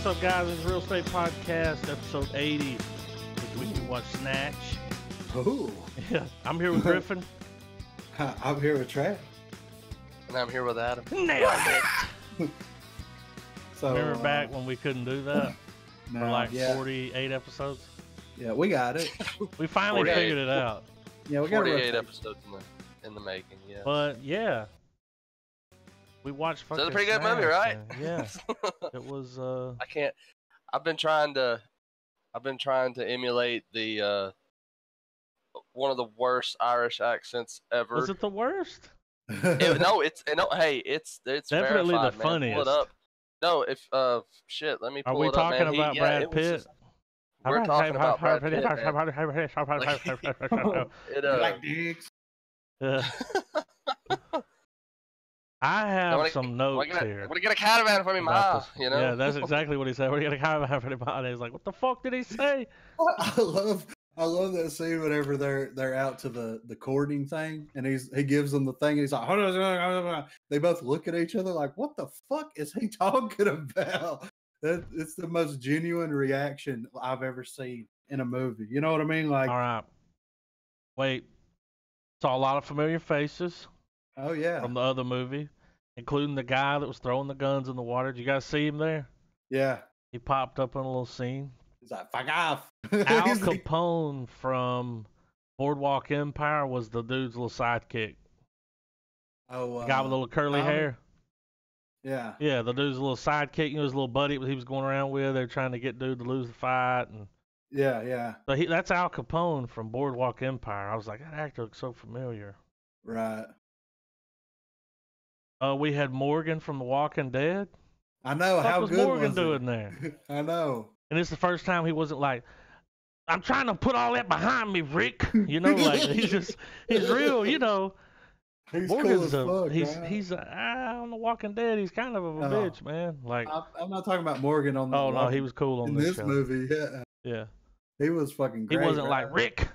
what's up, guys? It's Real Estate Podcast, episode 80. This week we watch Snatch. Ooh. Yeah, I'm here with Griffin. I'm here with Trey. And I'm here with Adam. Nailed it! So, Remember back when we couldn't do that? For like 48 episodes? Yeah, we got it. We finally 48. figured it out. Yeah, we got 48 episodes in the making, yeah. But, yeah. We watched fucking That's a pretty good Snatch, movie, right? man. Yeah. It was, I can't. I've been trying to emulate the one of the worst Irish accents ever. Was it the worst? Hey, it's Definitely verified, the man. funniest. Pull it up. No, if shit, let me pull Are we it up, talking man. about Brad Pitt? We're talking about Brad Pitt, man. Like dicks. I have some notes here. I'm gonna get a caravan for me, ma. You know? Yeah, that's exactly what he said. We're gonna caravan for me. He's like, what the fuck did he say? I love that scene whenever they're out to the courting thing, and he gives them the thing, and he's like, they both look at each other like, what the fuck is he talking about? It's the most genuine reaction I've ever seen in a movie. You know what I mean? Like, all right, wait, saw a lot of familiar faces. Oh yeah, from the other movie, including the guy that was throwing the guns in the water. Did you guys see him there? Yeah, he popped up in a little scene. He's like, fuck off. Al Capone from Boardwalk Empire was the dude's little sidekick. Oh, the guy with the little curly hair. Yeah. Yeah, the dude's little sidekick, you know, his little buddy he was going around with. They're trying to get dude to lose the fight. And yeah. So that's Al Capone from Boardwalk Empire. I was like, that actor looks so familiar. Right. We had Morgan from The Walking Dead. I know. What How was good Morgan was doing there? I know. And it's the first time he wasn't like, I'm trying to put all that behind me, Rick. You know, like he's real, you know. He's Morgan's cool as fuck, he's on The Walking Dead. He's kind of a bitch, man. Like I'm not talking about Morgan on the. Oh no, he was cool on this show. movie. Yeah. He was fucking great. He wasn't like Rick.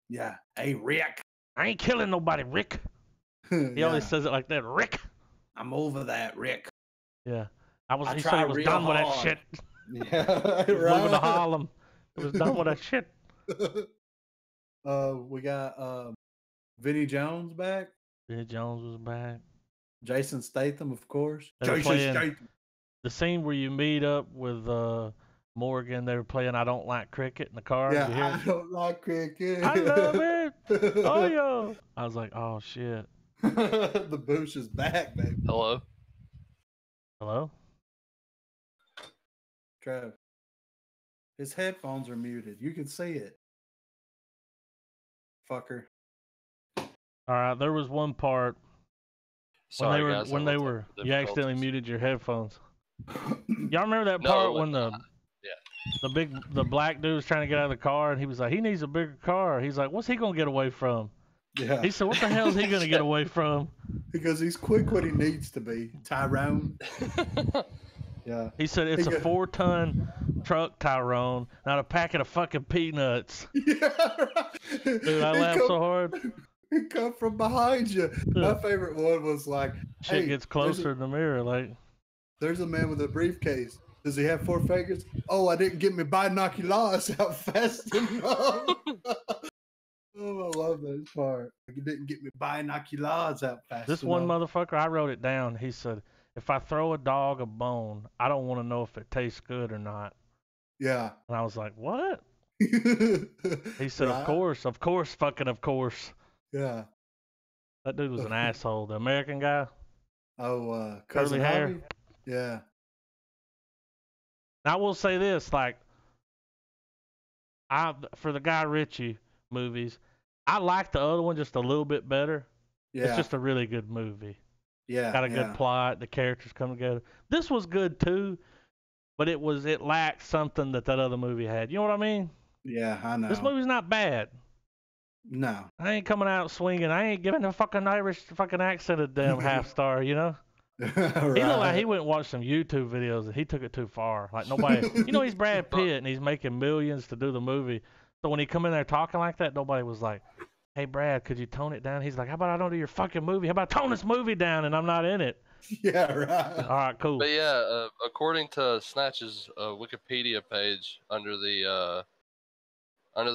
Yeah. Hey, Rick. I ain't killing nobody, Rick. He always says it like that, Rick. I'm over that, Rick. Yeah. He said he was done with that shit. Yeah, he was moving to Harlem. He was done with that shit. We got Vinnie Jones back. Vinnie Jones was back. Jason Statham, of course. Jason Statham. The scene where you meet up with Morgan, they were playing I Don't Like Cricket in the car. Yeah, I don't like cricket. I love it. Oh, yo. I was like, oh, shit. The Bush is back, baby. Hello? Trev. His headphones are muted. You can see it. Fucker. All right, there was one part Sorry, when they were you accidentally muted your headphones. Y'all remember that part when the black dude was trying to get out of the car and he was like, he needs a bigger car. He's like, what's he gonna get away from? Yeah. He said, what the hell is he gonna get away from? Because he's quick when he needs to be. Tyrone. Yeah. He said it's a 4-ton truck, Tyrone, not a packet of fucking peanuts. Yeah, right. Dude, I laughed so hard. He come from behind you. My favorite one was like, shit gets closer in the mirror. Like, there's a man with a briefcase. Does he have 4 fingers? Oh, I didn't get my binoculars out fast enough. Oh, I love that part. You didn't get me binoculars out fast enough. This one motherfucker, I wrote it down. He said, if I throw a dog a bone, I don't want to know if it tastes good or not. Yeah. And I was like, what? He said, right? of course, fucking of course. Yeah. That dude was an asshole. The American guy. Oh, curly hair. Hobby? Yeah. Now, I will say this, like, for the Guy Ritchie movies, I like the other one just a little bit better. Yeah. It's just a really good movie. Yeah. Got a good plot. The characters come together. This was good too, but it lacked something that other movie had. You know what I mean? Yeah, I know. This movie's not bad. No. I ain't coming out swinging. I ain't giving a fucking Irish fucking accent a damn half star, you know? Right. He looked like he went and watched some YouTube videos and he took it too far. Like nobody, you know, he's Brad Pitt and he's making millions to do the movie. So when he come in there talking like that, nobody was like, hey, Brad, could you tone it down? He's like, how about I don't do your fucking movie? How about I tone this movie down and I'm not in it? Yeah, right. All right, cool. But yeah, according to Snatch's Wikipedia page, under the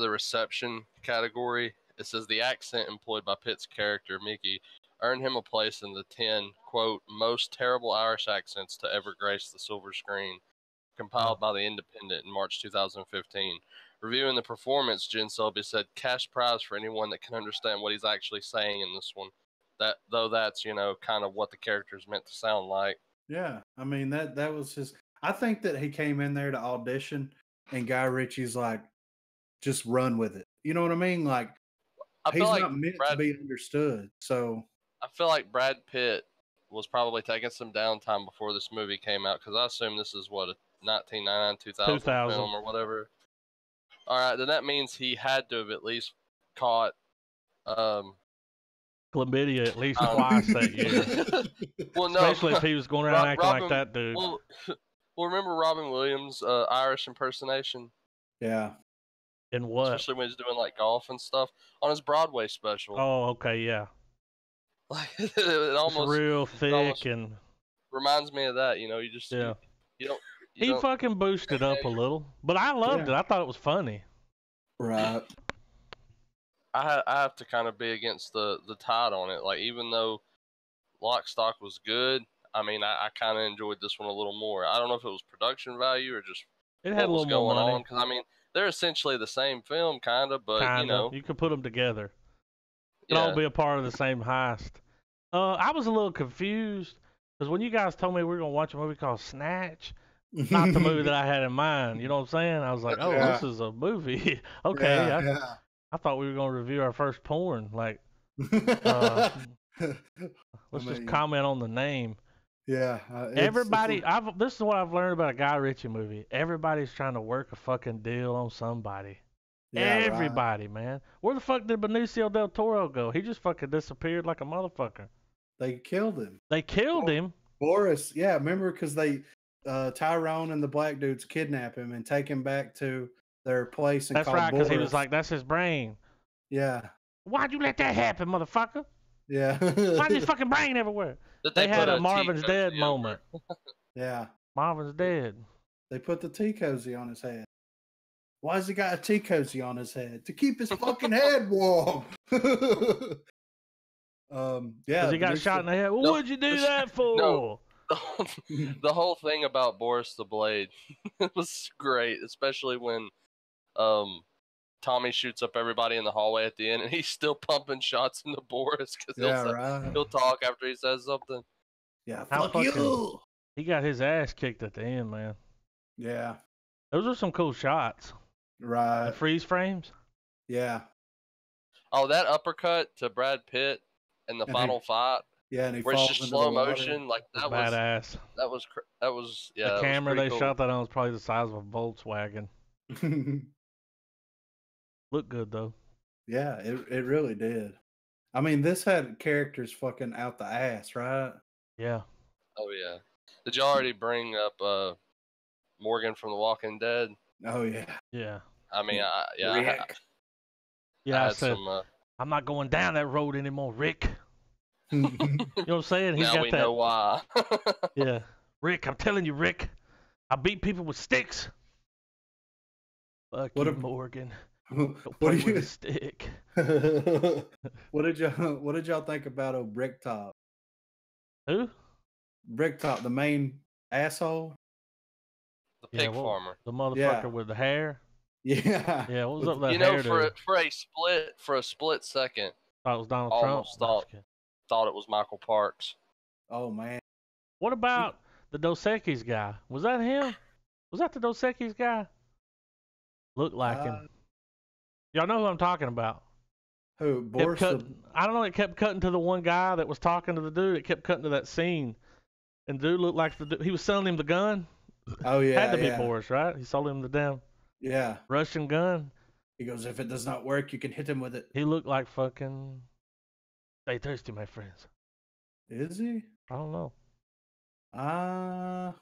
reception category, it says the accent employed by Pitt's character Mickey earned him a place in the 10 quote most terrible Irish accents to ever grace the silver screen, compiled by the Independent in March 2015. Reviewing the performance, Jen Selby said, "Cash prize for anyone that can understand what he's actually saying in this one. That's kind of what the character is meant to sound like." Yeah, I mean that was his. I think that he came in there to audition, and Guy Ritchie's like, just run with it. You know what I mean? Like I feel he's like not meant to be understood. So I feel like Brad Pitt was probably taking some downtime before this movie came out, because I assume this is what, a 1999, 2000 film or whatever. All right, then that means he had to have at least caught chlamydia at least twice that year. Well, no, especially if he was going around acting like that dude. Well, remember Robin Williams' Irish impersonation? Yeah. In what? Especially when he's doing like golf and stuff on his Broadway special. Oh, okay, yeah. Like it almost it's real thick and reminds me of that. You just yeah. You don't. He fucking boosted up a little, but I loved it. I thought it was funny. Right. I have to kind of be against the tide on it. Like, even though Lock, Stock was good, I mean, I kind of enjoyed this one a little more. I don't know if it was production value or just it had what a little was going more money. on. Because I mean, they're essentially the same film, kind of, but you could put them together. It yeah. all be a part of the same heist. I was a little confused because when you guys told me we were gonna watch a movie called Snatch, not the movie that I had in mind. You know what I'm saying? I was like, oh, this is a movie. Okay, I thought we were gonna review our first porn. Like, let's just comment on the name. Yeah. Everybody, this is what I've learned about a Guy Ritchie movie. Everybody's trying to work a fucking deal on somebody. Yeah, everybody, man. Where the fuck did Benicio del Toro go? He just fucking disappeared like a motherfucker. They killed him. They killed him? Boris, yeah, remember, because Tyrone and the black dudes kidnap him and take him back to their place and That's right, because he was like, that's his brain. Yeah. Why'd you let that happen, motherfucker? Yeah. Why'd his fucking brain everywhere? They had a Marvin's dead moment. Yeah. Marvin's dead. They put the tea cozy on his head. Why has he got a tea cozy on his head? To keep his fucking head warm. Yeah. Because he got shot in the head. Well, what'd you do that for? No. The whole thing about Boris the Blade was great, especially when Tommy shoots up everybody in the hallway at the end, and he's still pumping shots into Boris because he'll talk after he says something. Yeah, fuck you. He got his ass kicked at the end, man. Yeah. Those are some cool shots. Right. The freeze frames. Yeah. Oh, that uppercut to Brad Pitt in the final fight. Yeah, and he where falls it's just into slow the water. Motion, like that was badass. That was yeah. The camera they cool. shot that on was probably the size of a Volkswagen. Looked good though. Yeah, it really did. I mean, this had characters fucking out the ass, right? Yeah. Oh yeah. Did you already bring up Morgan from The Walking Dead? Oh yeah. Yeah. I mean, I said, I'm not going down that road anymore, Rick. You know what I'm saying? Now we know why. Yeah. Rick, I'm telling you, Rick. I beat people with sticks. Fuck you, Morgan. Don't play with a stick. What did y'all think about Bricktop? Who? Bricktop, the main asshole. The pig farmer. The motherfucker with the hair. Yeah. Yeah, what was up with that hair? For a split second, thought it was Donald almost Trump. Thought it was Michael Parks. Oh man. Mm-hmm. What about the Dos Equis guy? Was that him? Was that the Dos Equis guy? Looked like him. Y'all know who I'm talking about. Who? Boris? I don't know. It kept cutting to the one guy that was talking to the dude. It kept cutting to that scene, and the dude looked like the dude. He was selling him the gun. Oh yeah. Had to be Boris, right? He sold him the damn Russian gun. He goes, if it does not work, you can hit him with it. He looked like fucking. Stay thirsty, my friends. Is he? I don't know. I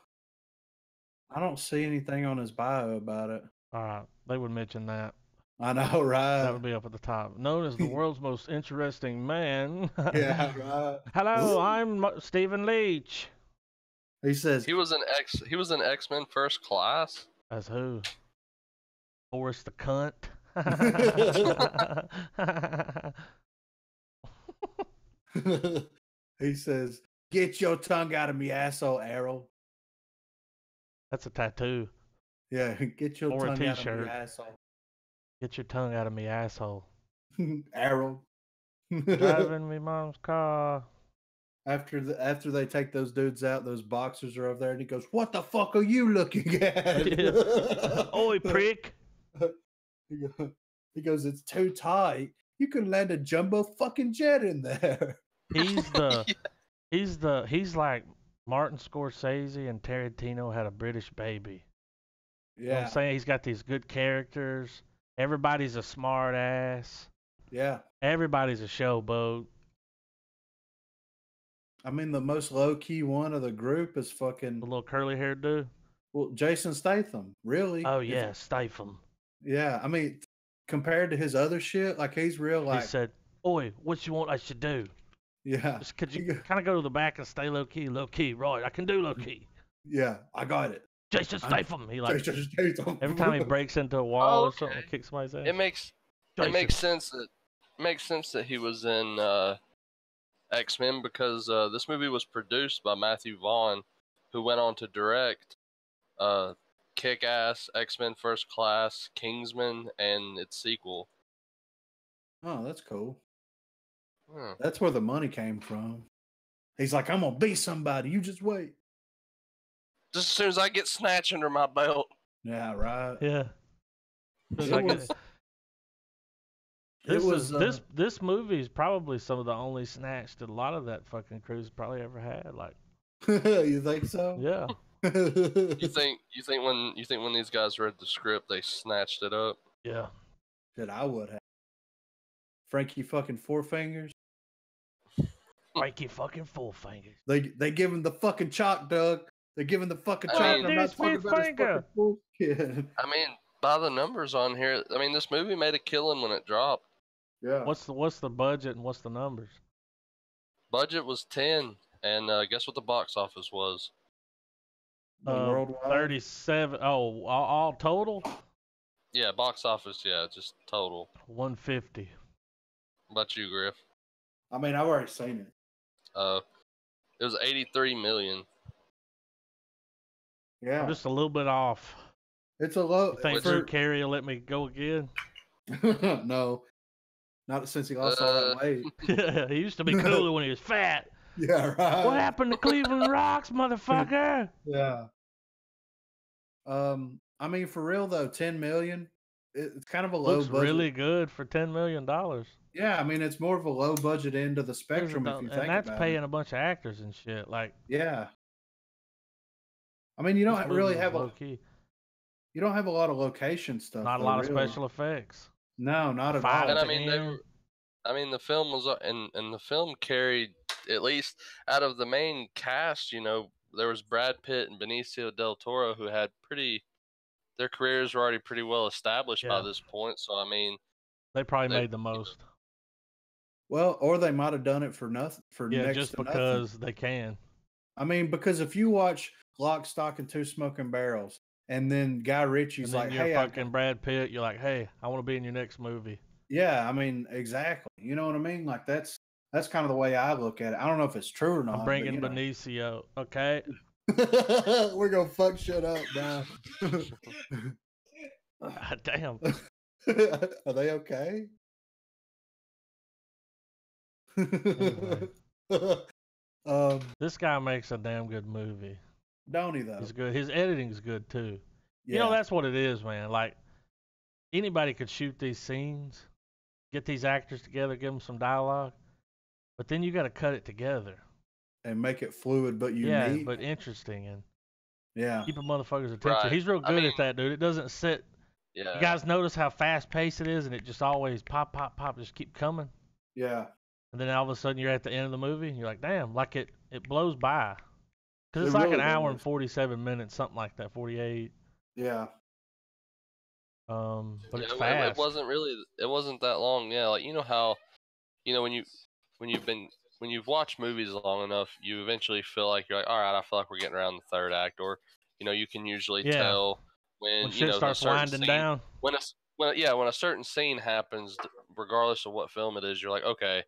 don't see anything on his bio about it. All right, they would mention that. I know, right? That would be up at the top. Known as the world's most interesting man. Yeah, right. Hello, I'm Stephen Leach. He says He was an X-Men First Class. As who? Boris the cunt. he says, "Get your tongue out of me, asshole, Errol." That's a tattoo. Yeah, get your Or a tongue out of t-shirt. me, asshole. Get your tongue out of me, asshole. Errol. Driving me mom's car. After they take those dudes out, those boxers are over there, and he goes, "What the fuck are you looking at?" Yeah. Oi, prick. He goes, "It's too tight. You can land a jumbo fucking jet in there." He's like Martin Scorsese and Tarantino had a British baby. You know what Yeah, I'm saying? He's got these good characters. Everybody's a smart ass. yeah. Everybody's a showboat. I mean, the most low key one of the group is The fucking little curly haired dude. Jason Statham. Really? Oh yeah, Statham. Yeah. I mean, compared to his other shit, like he's real. Like He said, "Oi, what you want I should do? yeah, Just could you kind of go to the back and stay low key, right? I can do low key." yeah. I got it. Jason Statham. He like Jason Statham. every time he breaks into a wall Oh, or something, okay. kicks somebody's ass. It makes sense that he was in X-Men because this movie was produced by Matthew Vaughn, who went on to direct Kick-Ass, X-Men First Class, Kingsman, and its sequel. Oh, that's cool. Hmm. That's where the money came from. He's like, "I'm gonna be somebody. You just wait." Just as soon as I get Snatch under my belt. Yeah, right. Yeah. It was, This movie is probably some of the only snatch that a lot of that fucking crew's probably ever had. Like, you think so? You think when these guys read the script, they snatched it up? yeah. That I would have. Frankie fucking Four Fingers. Frankie fucking Four Fingers. They give him the fucking chalk, Doug. They're giving the fucking I chalk. mean, I'm not talking Smith about his finger. fucking bullshit. I mean, by the numbers on here, I mean this movie made a killing when it dropped. Yeah. What's the budget and what's the numbers? Budget was 10, and guess what the box office was? The worldwide. 37. Oh, all total? Yeah, box office. Yeah, just total. 150. What about you, Griff? I mean, I've already seen it. It was 83 million. Yeah. I'm just a little bit off. It's a low. You think Drew Carey will let me go again? No. Not since he lost all that weight. Yeah, he used to be cooler when he was fat. Yeah, right. What happened to Cleveland Rocks, motherfucker? Yeah. I mean, for real though, 10 million. It's kind of a low Looks budget. really good for $10 million. Yeah, I mean, it's more of a low budget end of the spectrum if you think about it. And that's paying a bunch of actors and shit. Like, yeah. I mean, you don't really have low-key. You don't have a lot of location stuff. Not a lot of special effects. No, not at Five all. And I mean, the film was, and the film carried, at least out of the main cast, you know, there was Brad Pitt and Benicio del Toro who had their careers were already pretty well established by this point. So, I mean, they probably made the most. Well, or they might have done it for nothing. Just because they can. I mean, because if you watch Lock, Stock, and Two Smoking Barrels, and then Guy Ritchie's like, you're "Hey, fucking Brad Pitt," you're like, "Hey, I want to be in your next movie." Yeah, I mean, exactly. You know what I mean? Like that's kind of the way I look at it. I don't know if it's true or not. I'm bringing Benicio. Okay. We're gonna fuck shit up now. Damn. Are they okay? Anyway. This guy makes a damn good movie. Don't he though? He's good. His editing's good too. Yeah. You know, that's what it is, man. Like, anybody could shoot these scenes, get these actors together, give them some dialogue, but then you got to cut it together and make it fluid but unique. Yeah, but interesting and keep a motherfucker's attention. Right. He's real good at that, dude. It doesn't sit. Yeah. You guys notice how fast paced it is, and it just always pop, pop, pop, just keep coming. Yeah. And then all of a sudden you're at the end of the movie, and you're like, damn, like it blows by. Because it's like really an hour does. and 47 minutes, something like that, 48. Yeah. But it's It fast. wasn't really. It wasn't that long. Yeah, like you know how, when you've watched movies long enough, you eventually feel like you're like, all right, I feel like we're getting around the third act, or you can usually Yeah. tell when When shit a starts certain winding scene down. when a certain scene happens, regardless of what film it is, you're like, okay,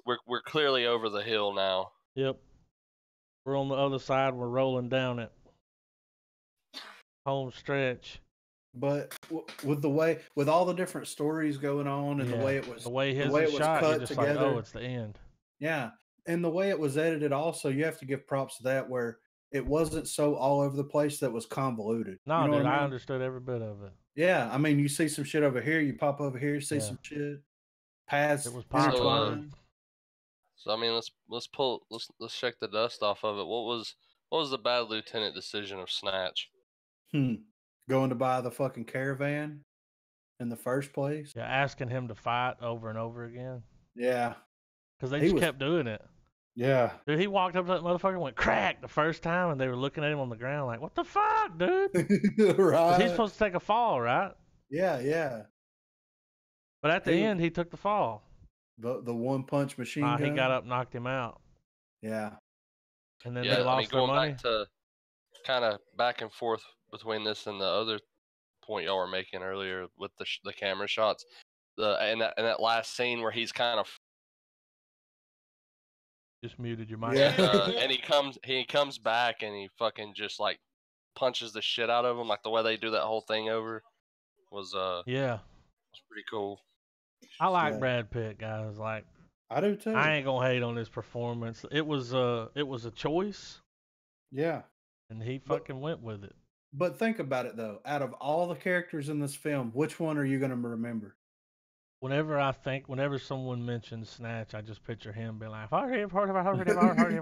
we're clearly over the hill now. Yep. We're on the other side. We're rolling down it. Home stretch. But with all the different stories going on and Yeah. the way it was The way his it is was shot, you're cut just together, like, oh, it's the end. yeah, and the way it was edited, also you have to give props to that, where it wasn't so all over the place that was convoluted. No, You know dude, what I I mean? understood every bit of it. Yeah, I mean, you see some shit over here, you pop over here, see Yeah. some shit, paths It was popular. intertwined. So I mean, let's shake the dust off of it. What was the bad lieutenant decision of Snatch? Going to buy the fucking caravan in the first place. Yeah, asking him to fight over and over again. Yeah, Because they He just was- kept doing it. yeah, Dude, he walked up to that motherfucker and went crack the first time, and they were looking at him on the ground like, what the fuck, dude? 'Cause right. he's supposed to take a fall, right? Yeah. But at the end, he took the fall. The one punch machine gun. He got up, knocked him out. Yeah. And then Yeah, they I mean, lost their going money. back to kind of back and forth between this and the other point y'all were making earlier with the camera shots, and that last scene where he's kind of Just muted your mic. Yeah. and he comes back and he fucking just like punches the shit out of him, like the way they do that whole thing over was Yeah. was pretty cool. I like Yeah. Brad Pitt, guys. Like, I do too. I ain't gonna hate on his performance. It was a choice, Yeah. and he fucking went with it. But think about it though. Out of all the characters in this film, which one are you going to remember? Whenever someone mentions Snatch, I just picture him being like, Exactly.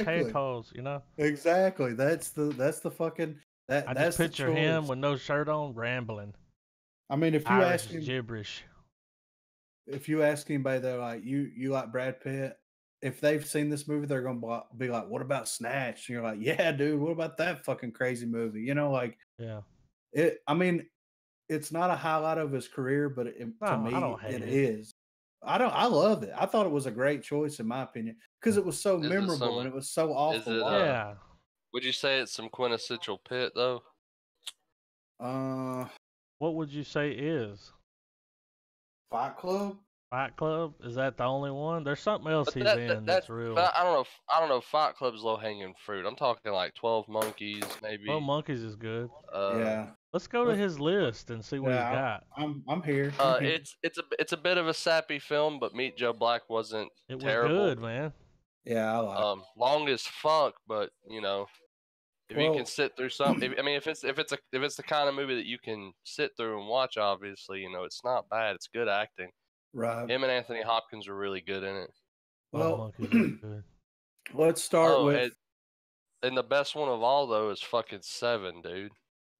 potatoes, you know? Exactly. That's the fucking I that's just the picture him choice. with no shirt on, rambling. I mean, if you Irish ask him, gibberish. if you ask anybody, they're like, you like Brad Pitt? If they've seen this movie, they're gonna be like, "What about Snatch?" And you're like, "Yeah, dude. What about that fucking crazy movie?" You know, like Yeah. it. I mean, it's not a highlight of his career, but to No, me, I don't hate it it. is. I loved it. I thought it was a great choice in my opinion because it was so Is it memorable and it was so off is the it, wall. Yeah. Would you say it's some quintessential Pitt though? What would you say is Fight Club. Fight Club? Is that the only one? There's something else But he's in that's real. But I don't know. I don't know. Fight Club's low hanging fruit. I'm talking like 12 Monkeys, maybe. Well, Monkeys is good. Yeah. Let's go to his list and see what he's got. I'm here. I'm here. It's a bit of a sappy film, but Meet Joe Black wasn't It was terrible. good, man. Yeah, I like. Long as fuck, but if you Well- can sit through something, if it's the kind of movie that you can sit through and watch, obviously, it's not bad. It's good acting. Right. Him and Anthony Hopkins are really good in it. Well, Monkeys is good. let's start with. And the best one of all though is fucking Seven, dude.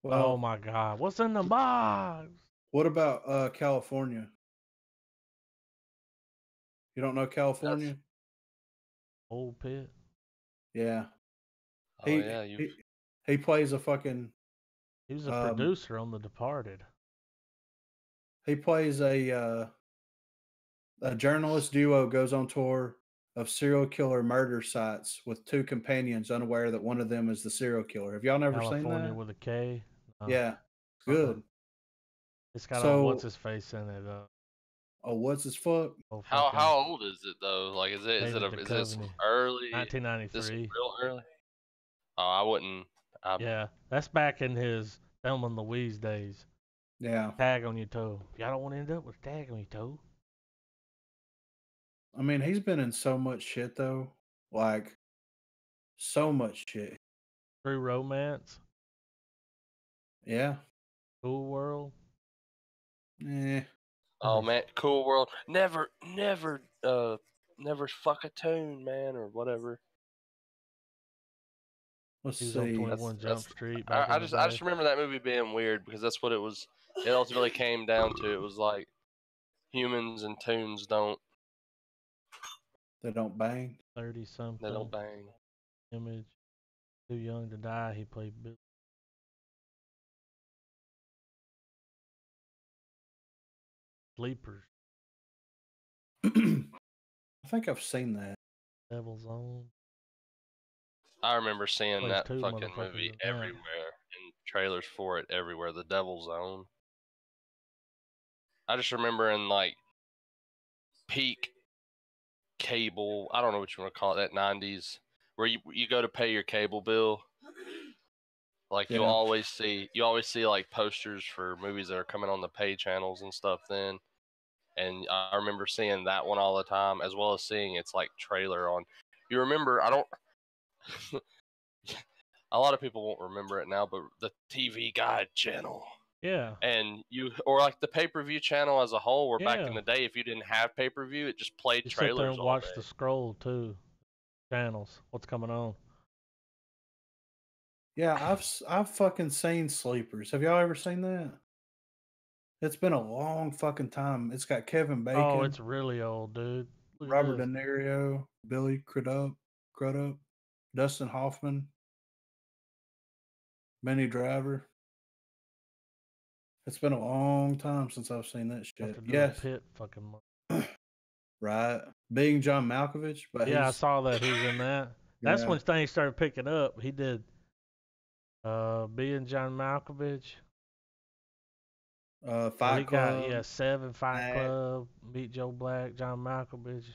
Well, Oh my God, what's in the box? what about California? You don't know California? Old Pitt. Yeah. Oh yeah, He plays a fucking. He was a producer on The Departed. He plays a journalist duo goes on tour of serial killer murder sites with two companions, unaware that one of them is the serial killer. Have y'all never seen California that? with a K. Yeah, good. It's got So- what's his face in it. Oh, what's his fuck? How old is it though? Like, is it David is it Duchovny. early? Is it 1993. real early? Oh, I wouldn't. Yeah, that's back in his Thelma and Louise days. Yeah. Tag on your toe. Y'all don't want to end up with a tag on your toe. I mean, he's been in so much shit though. Like, so much shit. True Romance. Yeah. Cool World. Eh. Oh man, Cool World. Never fuck a tune, man, or whatever. Let's He was on see. 21 Jump Street. Back I in the just day. remember that movie being weird because that's what it was. It ultimately came down to. It was like humans and tunes They don't bang. 30 something. they don't bang. Image. Too Young to Die. He played Bill. Sleepers. I think I've seen that. Devil's Own. I remember seeing Plays that two fucking motherfuckers movie in that. everywhere and trailers for it everywhere. The Devil's Own. I just remember in like peak cable, I don't know what you want to call it, that 90s, where you go to pay your cable bill. Like Yeah. you always see like posters for movies that are coming on the pay channels and stuff then. And I remember seeing that one all the time, as well as seeing its like trailer on. You remember? I don't. A lot of people won't remember it now, but the TV Guide channel. Yeah. And or like the pay-per-view channel as a whole, where back in Yeah. the day, if you didn't have pay-per-view, it just played You sit there trailers and all watch day. the scroll too. Channels. What's coming on? Yeah, I've fucking seen Sleepers. Have y'all ever seen that? It's been a long fucking time. It's got Kevin Bacon, Oh, it's really old, dude. Look at Robert this. De Niro, Billy Crudup, Dustin Hoffman, Minnie Driver. It's been a long time since I've seen that shit. Have to do Yes, a pit fucking. right. Being John Malkovich, but Yeah, I he's saw that he's in that. That's yeah. when things started picking up. He did being John Malkovich. Fight Well, he got Club, Seven, Fight Snatch, Club, Meet Joe Black, John Malkovich,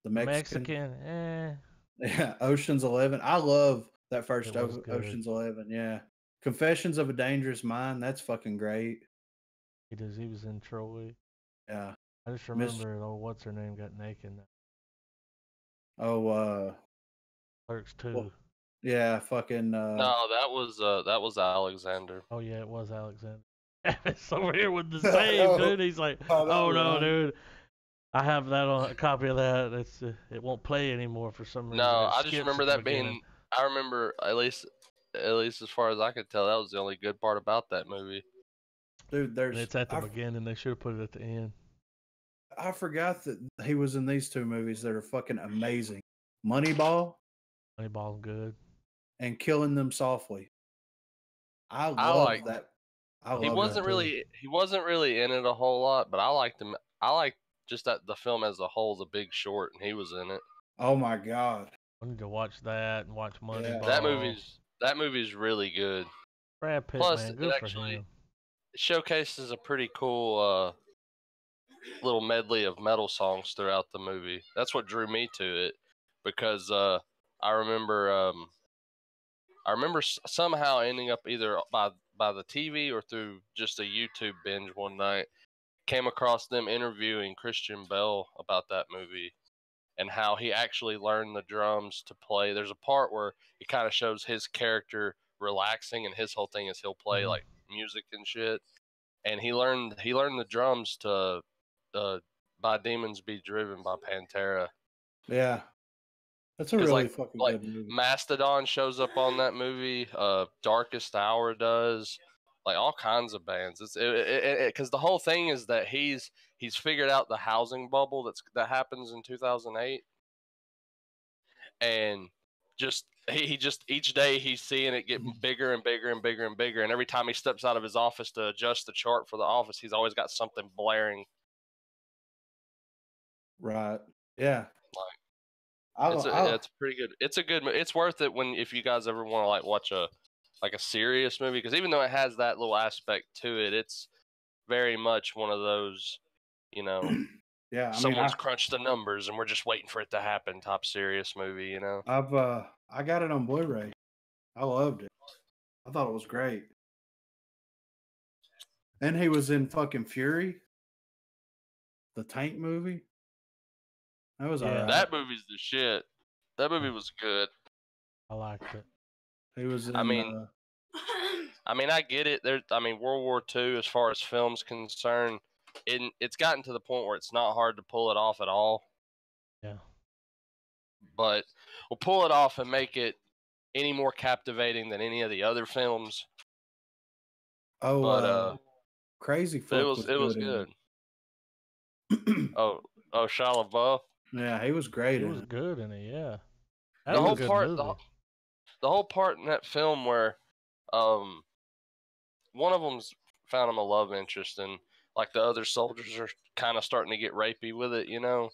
the Mexican. Yeah, Ocean's 11. I love that first It was good. Ocean's 11. Yeah, Confessions of a Dangerous Mind. That's fucking great. He was in Troy. Yeah. I just remember, what's her name got naked. Oh, Clerks 2. well, yeah, fucking. No, that was Alexander. Oh yeah, it was Alexander. It's over here with the save, dude. He's like, oh no, right? dude. I have that on a copy of that. It won't play anymore for some reason. No, It I just skips remember at the that being. beginning. I remember at least as far as I could tell, that was the only good part about that movie. Dude, And it's at the beginning. They should have put it at the end. I forgot that he was in these two movies that are fucking amazing. Moneyball Moneyball's good. and Killing Them Softly. I I love like. that. I love He wasn't really in it a whole lot, but I liked him. I liked just the film as a whole, The Big Short, and he was in it. Oh my god. I need to watch that and watch Moneyball. That movie's really good. Brad Pitt, Plus, man, it good for actually him. showcases a pretty cool little medley of metal songs throughout the movie. That's what drew me to it, because I remember somehow ending up either by the TV or through just a YouTube binge one night, came across them interviewing Christian Bale about that movie and how he actually learned the drums to play. There's a part where it kind of shows his character relaxing, and his whole thing is he'll play like music and shit. And he learned the drums to "By Demons Be Driven" by Pantera. Yeah. That's a really Like fucking like good movie. Mastodon shows up on that movie. Darkest Hour does. Like all kinds of bands. It's because the whole thing is that he's figured out the housing bubble that happens in 2008, and he just each day he's seeing it get bigger and bigger and bigger and bigger, and every time he steps out of his office to adjust the chart for the office, he's always got something blaring. Right. Yeah. It's pretty good. It's worth it if you guys ever want to like watch a serious movie, because even though it has that little aspect to it, it's very much one of those, yeah. someone's crunched the numbers and we're just waiting for it to happen type serious movie. I got it on Blu-ray. I loved it. I thought it was great. And he was in fucking Fury, the tank movie. That was alright. That movie's the shit. That movie was good. I liked it. He was in. I mean, I get it. World War II, as far as film's concerned, it's gotten to the point where it's not hard to pull it off at all. Yeah. But we'll pull it off and make it any more captivating than any of the other films. Oh, but Crazy Fuck it was good. oh, Shia LaBeouf. Yeah, he was great. He was good in it. Yeah. The whole part in that film where one of them's found him a love interest, and like the other soldiers are kind of starting to get rapey with it, you know.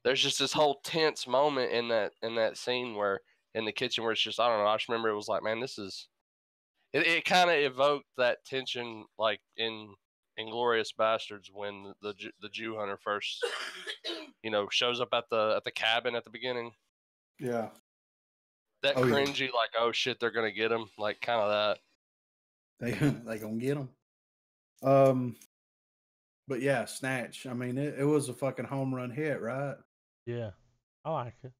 There's just this whole tense moment in that scene where in the kitchen where it's just, I don't know, I just remember it was like, man, this is it kind of evoked that tension like in Inglorious Bastards when the Jew hunter first shows up at the cabin at the beginning. Yeah. That Oh, yeah. cringy, like, oh shit, they're gonna get him, like kind of that. They gonna get him. But yeah, Snatch. I mean, it was a fucking home run hit, right? Yeah, I like it.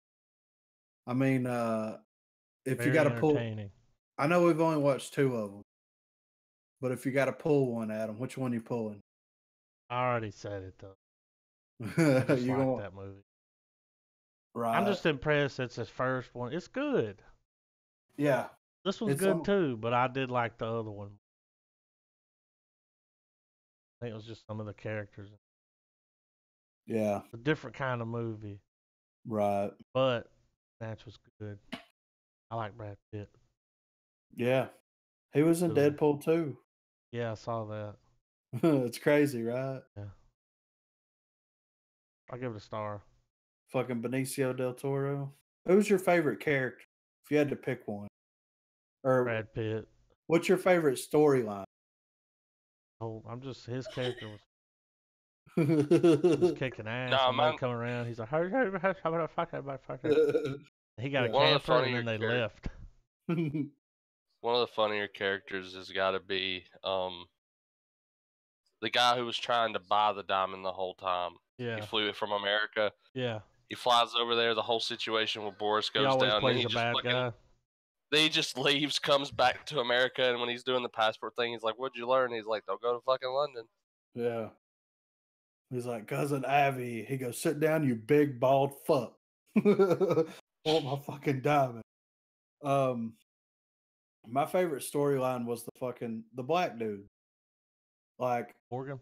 I mean, if Very you got to pull, entertaining. I know we've only watched 2 of them, but if you got to pull one, Adam, which one you pulling? I already said it though. I just You like gonna that movie. right? I'm just impressed it's his first one. It's good. Yeah. This was It's good too, but I did like the other one. I think it was just some of the characters. Yeah. A different kind of movie, Right. but Snatch was good. I like Brad Pitt. Yeah. He was in Really. Deadpool too. Yeah, I saw that. It's crazy, right? Yeah. I'll give it a star. Fucking Benicio del Toro. Who's your favorite character? If you had to pick one, or Brad Pitt. what's your favorite storyline? Oh, I'm just his character was kicking ass. Nah, Somebody mine- come around, he's like, how about a fuck that? He got a Yeah. One of the camper, and funnier then they char- left. One of the funnier characters has got to be the guy who was trying to buy the diamond the whole time. Yeah, He flew it from America. yeah. He flies over there. The whole situation with Boris He goes always down. plays And a bad guy. Then he just leaves, comes back to America, and when he's doing the passport thing, he's like, "What'd you learn?" He's like, "Don't go to fucking London." Yeah. He's like, Cousin Abby. He goes, sit down, you big bald fuck. Want my fucking diamond. My favorite storyline was the black dude. Like, Morgan.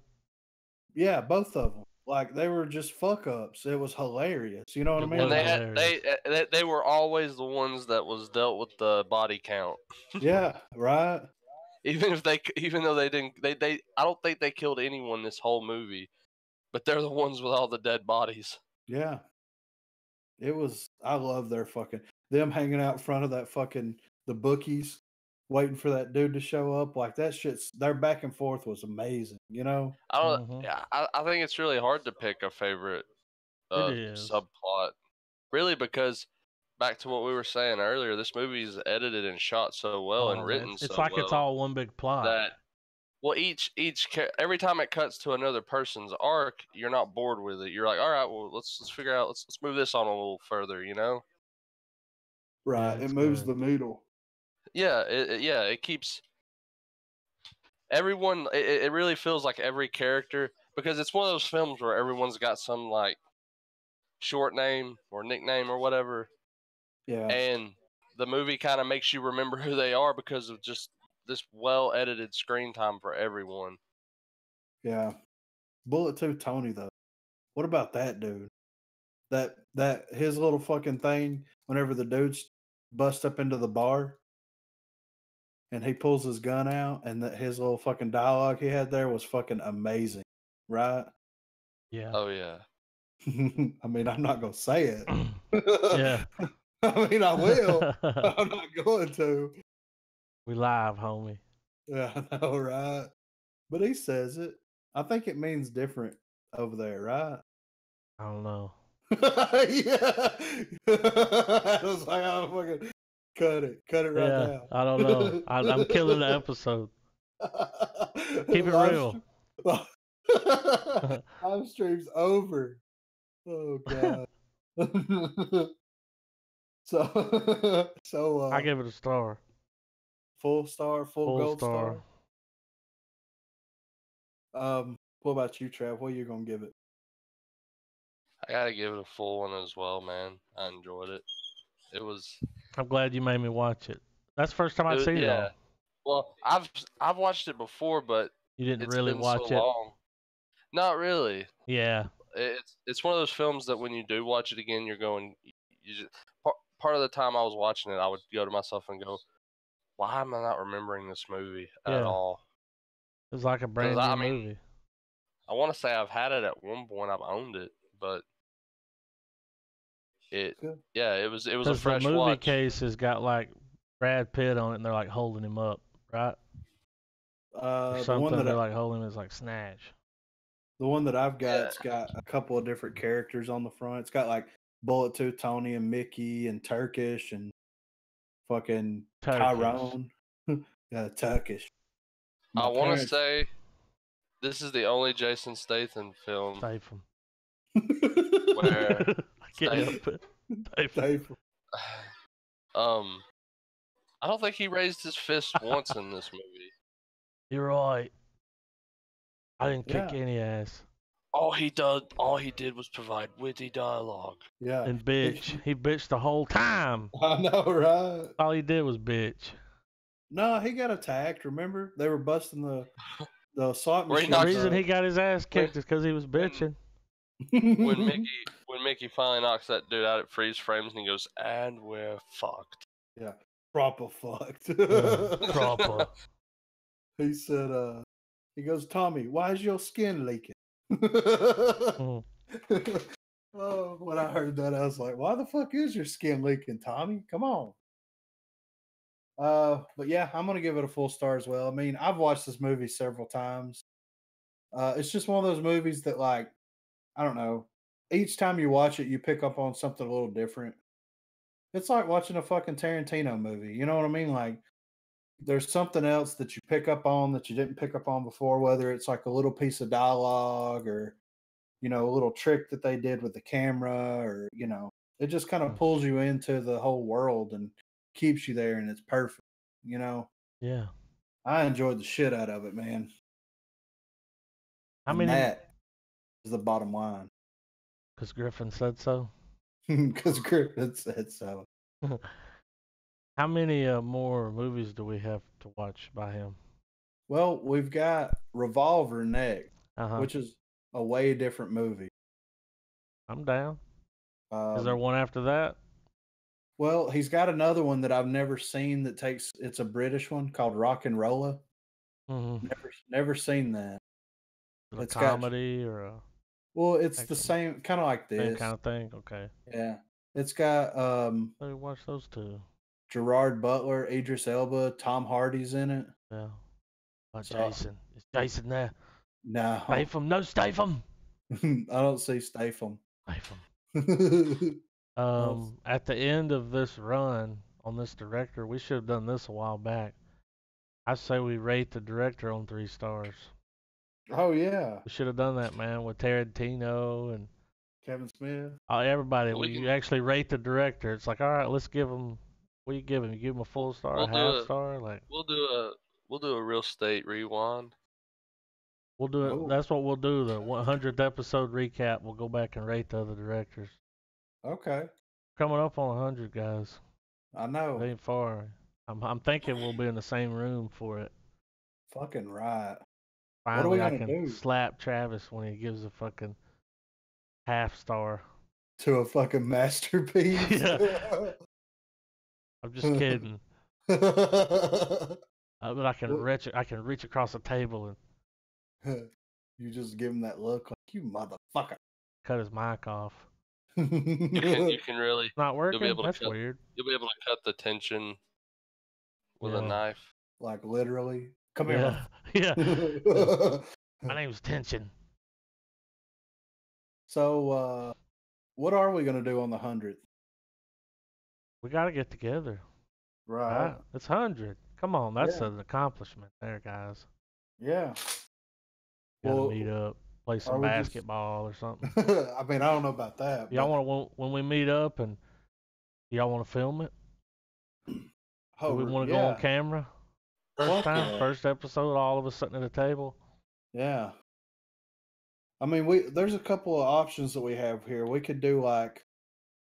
yeah, both of them. Like, they were just fuck ups. It was hilarious. You know what I It mean? was And hilarious. they were always the ones that was dealt with the body count. Yeah, right. Even though they didn't, I don't think they killed anyone this whole movie, but they're the ones with all the dead bodies. Yeah. It was, I love them hanging out in front of that the bookies, waiting for that dude to show up. Like, that shit's, their back and forth was amazing, you know? I don't. Mhm. Yeah, I think it's really hard to pick a favorite It is. subplot, really, because back to what we were saying earlier, this movie's edited and shot so well and Oh, written it's so like well it's all one big plot. that every time it cuts to another person's arc, you're not bored with it. You're like, all right, well, let's figure out, let's move this on a little further, you know? Right. it's It moves good. the needle. Yeah, it keeps everyone. It really feels like every character, because it's one of those films where everyone's got some like short name or nickname or whatever, Yeah. and the movie kind of makes you remember who they are because of just this well edited screen time for everyone. Yeah. Bullet 2 Tony, though. What about that dude? That his little fucking thing, whenever the dudes bust up into the bar and he pulls his gun out, and that his little fucking dialogue he had there was fucking amazing. Right? Yeah. Oh yeah. I mean, I'm not gonna say it. Yeah. I mean, I will. But I'm not going to. We live, homie. Yeah, I know, right? But he says it. I think it means different over there, right? I don't know. Yeah. I was like, oh, fucking cut it right Yeah, now. I don't know. I'm killing the episode. Keep it real. Live stream's over. Oh god. So I give it a star. full star, full gold star. star. What about you, Trav? What are you gonna give it? I gotta give it a full one as well, man. I enjoyed it. It was. I'm glad you made me watch it. That's the first time I've seen it Yeah. all. Well, I've watched it before, but You didn't it's really been watch so it. long. Not really. Yeah. It's one of those films that when you do watch it again, you're going. You just part of the time I was watching it, I would go to myself and go, "Why am I not remembering this movie at Yeah. all?" It was like a brand new movie. I want to say I've had it at one point. I've owned it, but it Good. it was a Because the fresh movie watch. case has got like Brad Pitt on it, and they're like holding him up, right? Or The something. They're like holding him as like Snatch. the one that I've got, Yeah. it's got a couple of different characters on the front. It's got like Bullet Tooth Tony and Mickey and Turkish and fucking Turkish. Tyrone. Yeah, Turkish. I My want to parents- say this is the only Jason Statham film Statham. where I can't help it. Statham. I don't think he raised his fist once in this movie. You're right. I didn't kick Yeah. any ass. All he did was provide witty dialogue. Yeah. And bitch. He bitched the whole time. I know, right? All he did was bitch. No, he got attacked. Remember, they were busting the slot Where he machine. The knocks reason he got his ass kicked is because he was when- bitching. When Mickey finally knocks that dude out, it freeze frames and he goes, "And we're fucked." Yeah, proper fucked. Proper. He said, he goes, Tommy, why is your skin leaking? Mm. Oh, when I heard that, I was like, why the fuck is your skin leaking, Tommy? Come on. But yeah, I'm gonna give it a full star as well. I mean, I've watched this movie several times. It's just one of those movies that, like, I don't know. Each time you watch it, you pick up on something a little different. It's like watching a fucking Tarantino movie. You know what I mean? Like, there's something else that you pick up on that you didn't pick up on before, whether it's like a little piece of dialogue or, you know, a little trick that they did with the camera, or, you know, it just kind of pulls you into the whole world and keeps you there, and it's perfect. You know, Yeah. I enjoyed the shit out of it, man. How And many? that is the bottom line. Because Griffin said so. Because Griffin said so. How many more movies do we have to watch by him? Well, we've got Revolver next, Uh-huh. which is a way different movie. I'm down. Is there one after that? Well, he's got another one that I've never seen it's a British one called Rock and Rolla. Mm-hmm. Never seen that. It's a comedy or a Well, it's action? the same kind of like Same this. kind of thing? Okay. Yeah. It's got Let me watch those two. Gerard Butler, Idris Elba, Tom Hardy's in it. Yeah. But So- Jason. Is Jason there? No. Statham. No, Statham. I don't see Statham. Statham. At the end of this run on this director, we should have done this a while back. I say we rate the director on 3 stars. Oh yeah. We should have done that, man, with Tarantino and Kevin Smith. everybody. We You can- actually rate the director. It's like, all right, let's give him. What do you give him? You give him a full star, We'll a do half it. star? Like, We'll do a real state rewind. we'll do it. Oh. That's what we'll do. The 100th episode recap. We'll go back and rate the other directors. Okay. Coming up on 100, guys. I It know. ain't far. I'm thinking we'll be in the same room for it. Fucking right. Finally, I gonna can do? slap Travis when he gives a fucking half star. To a fucking masterpiece. Yeah. I'm just kidding. You But I can What- reach across the table and just give him that look like, you motherfucker. cut his mic off. You can really Not working? able to That's cut- weird. you'll be able to cut the tension with a Yeah. knife. Like literally. Come Yeah. Yeah. here. My name's Tension. So what are we gonna do on the 100th? We got to get together. Right. Right? It's 100. Come on. That's Yeah. an accomplishment there, guys. Yeah. Got to Well, meet up, play some we just- basketball or something. I mean, I don't know about that. Y'all but- want to, when we meet up, and y'all want to film it? Oh, Do we want to go on camera? Fuck First time, yeah. first episode, all of us sitting at a table. Yeah. I mean, there's a couple of options that we have here. We could do like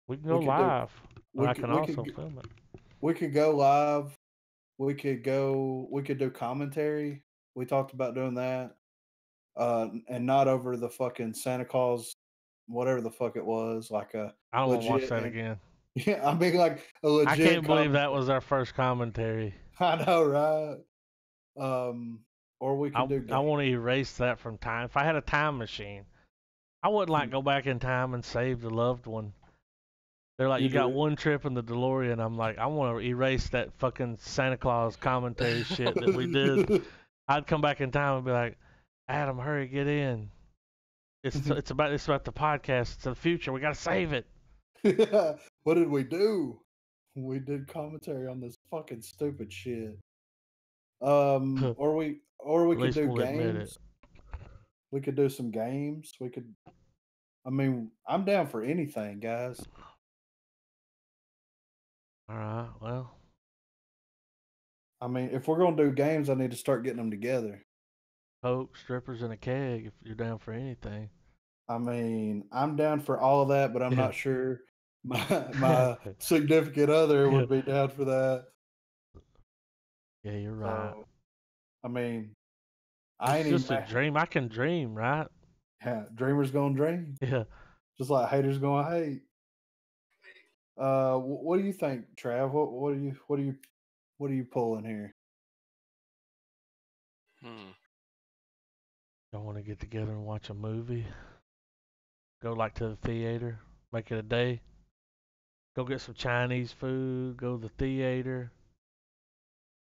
We can go We could do- live. we Or I could- can we also could- film it. we could go live. We could do commentary. We talked about doing that. And not over the fucking Santa Claus, whatever the fuck it was, like a I don't want to watch legit that and- again. yeah, I mean like a legit. I can't believe that commentary. was our first commentary. I know, right? or we I could do I want to erase that from time. If I had a time machine, I wouldn't like go back in time and save the loved one. They're like, You you got do. one trip in the DeLorean. I'm like, I want to erase that fucking Santa Claus commentary shit that we did. I'd come back in time and be like, Adam, hurry, get in. It's about the podcast. It's the future. We gotta save it. What did we do? We did commentary on this fucking stupid shit. At Or we could least do we'll admit it. games. We could do some games. We could. I mean, I'm down for anything, guys. All right. Well, I mean, if we're gonna do games, I need to start getting them together. Coke, strippers, and a keg. If you're down for anything. I mean, I'm down for all of that, but I'm Yeah. not sure my significant other would be down for that. Yeah, you're right. So, I mean, I It's ain't just even. a dream. I can dream, right? Yeah, dreamers gonna dream, Yeah. just like haters gonna hate. What do you think, Trav? What are you pulling here? Don't want to get together and watch a movie. Go like to the theater. Make it a day. Go get some Chinese food. Go to the theater.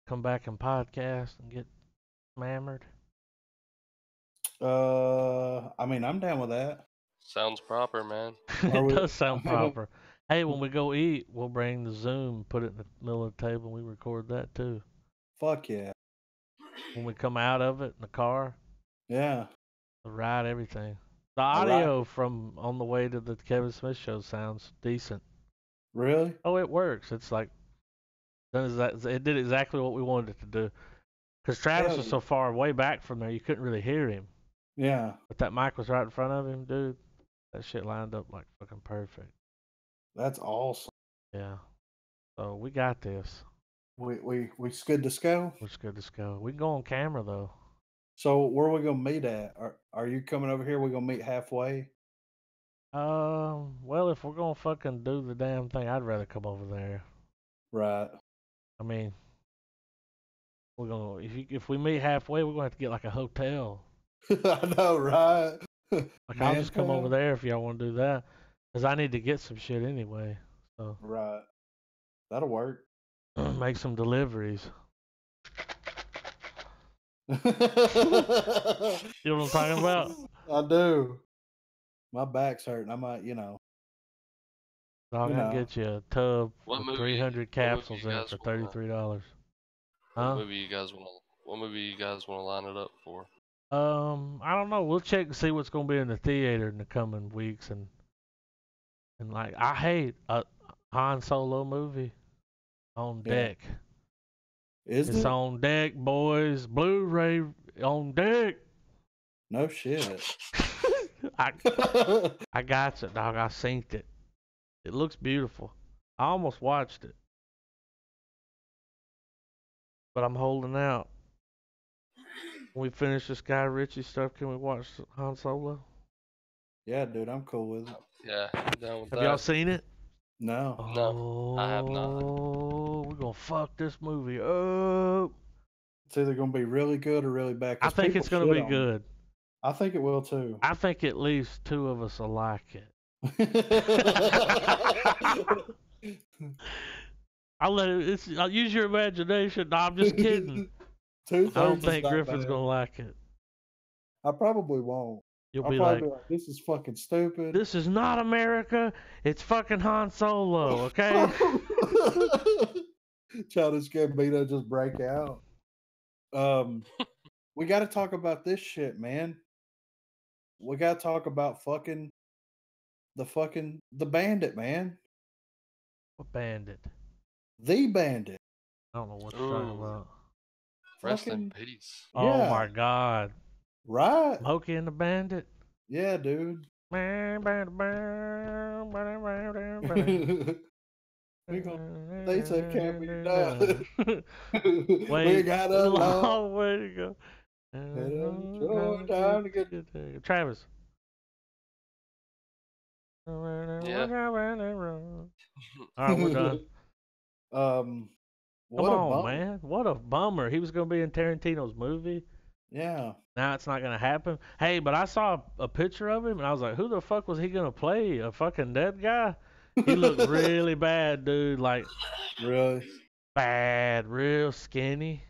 Come back and podcast and get hammered. I mean, I'm down with that. Sounds proper, man. It does sound proper. Hey, when we go eat, we'll bring the Zoom, put it in the middle of the table, and we record that too. Fuck yeah. When we come out of it in the car, Yeah. the ride, everything. The All right. audio from on the way to the Kevin Smith show sounds decent. Really? Oh, it works. It's like it did exactly what we wanted it to do. Because Travis Hell was yeah. so far way back from there, you couldn't really hear him. Yeah. But that mic was right in front of him, dude. That shit lined up like fucking perfect. That's awesome. Yeah. So we got this. We good to go. We're just good to go. We can go on camera though. So where are we gonna meet at? Are you coming over here? We gonna meet halfway? Well, if we're gonna fucking do the damn thing, I'd rather come over there. Right. I mean, we're gonna if we meet halfway, we're gonna have to get like a hotel. I know, right? Like I'll just come over there if y'all want to do that, cause I need to get some shit anyway. So Right. That'll work. make some deliveries. You know what I'm talking about? I do. My back's hurting. I might, Dog, I can get you a tub What with movie- 300 what movie capsules you in it guys for wanna- $33. What Huh? movie you guys want? What movie you guys want to line it up for? I don't know. We'll check and see what's gonna be in the theater in the coming weeks, and like I hate a Han Solo movie on deck. Is It's it? on deck, boys. Blu-ray on deck. No shit. I got it, dog. I synced it. It looks beautiful. I almost watched it, but I'm holding out. When we finish this Guy Ritchie stuff, can we watch Han Solo? Yeah, dude, I'm cool with it. Yeah, I'm down with Have that. y'all seen it? No. No, I have not. Oh, we're gonna fuck this movie up. It's either gonna be really good or really bad. I 'cause think people it's gonna shit be on it. good. I think it will too. I think at least two of us will like it. I'll use your imagination. No, I'm just kidding. I don't think Griffin's gonna like it. I probably won't. You'll I'll be probably like, this is fucking stupid. this is not America. It's fucking Han Solo, okay? Childish Gambino just break out. We got to talk about this shit, man. We got to talk about the bandit, man. What bandit? The bandit. I don't know what you're talking Ooh. about. Rest in Fucking peace. Oh yeah. my God. right. Smokey and the Bandit. Yeah, dude. We they said can't be done. Wait, We got a long long way to go. short time to get. Travis. Yeah. All right, we're done. What Come a on, bummer. man. What a bummer. He was going to be in Tarantino's movie. Yeah. Now it's not gonna happen. Hey, but I saw a picture of him and I was like, who the fuck was he gonna play? A fucking dead guy? He looked really bad, dude. Like Really? bad, real skinny.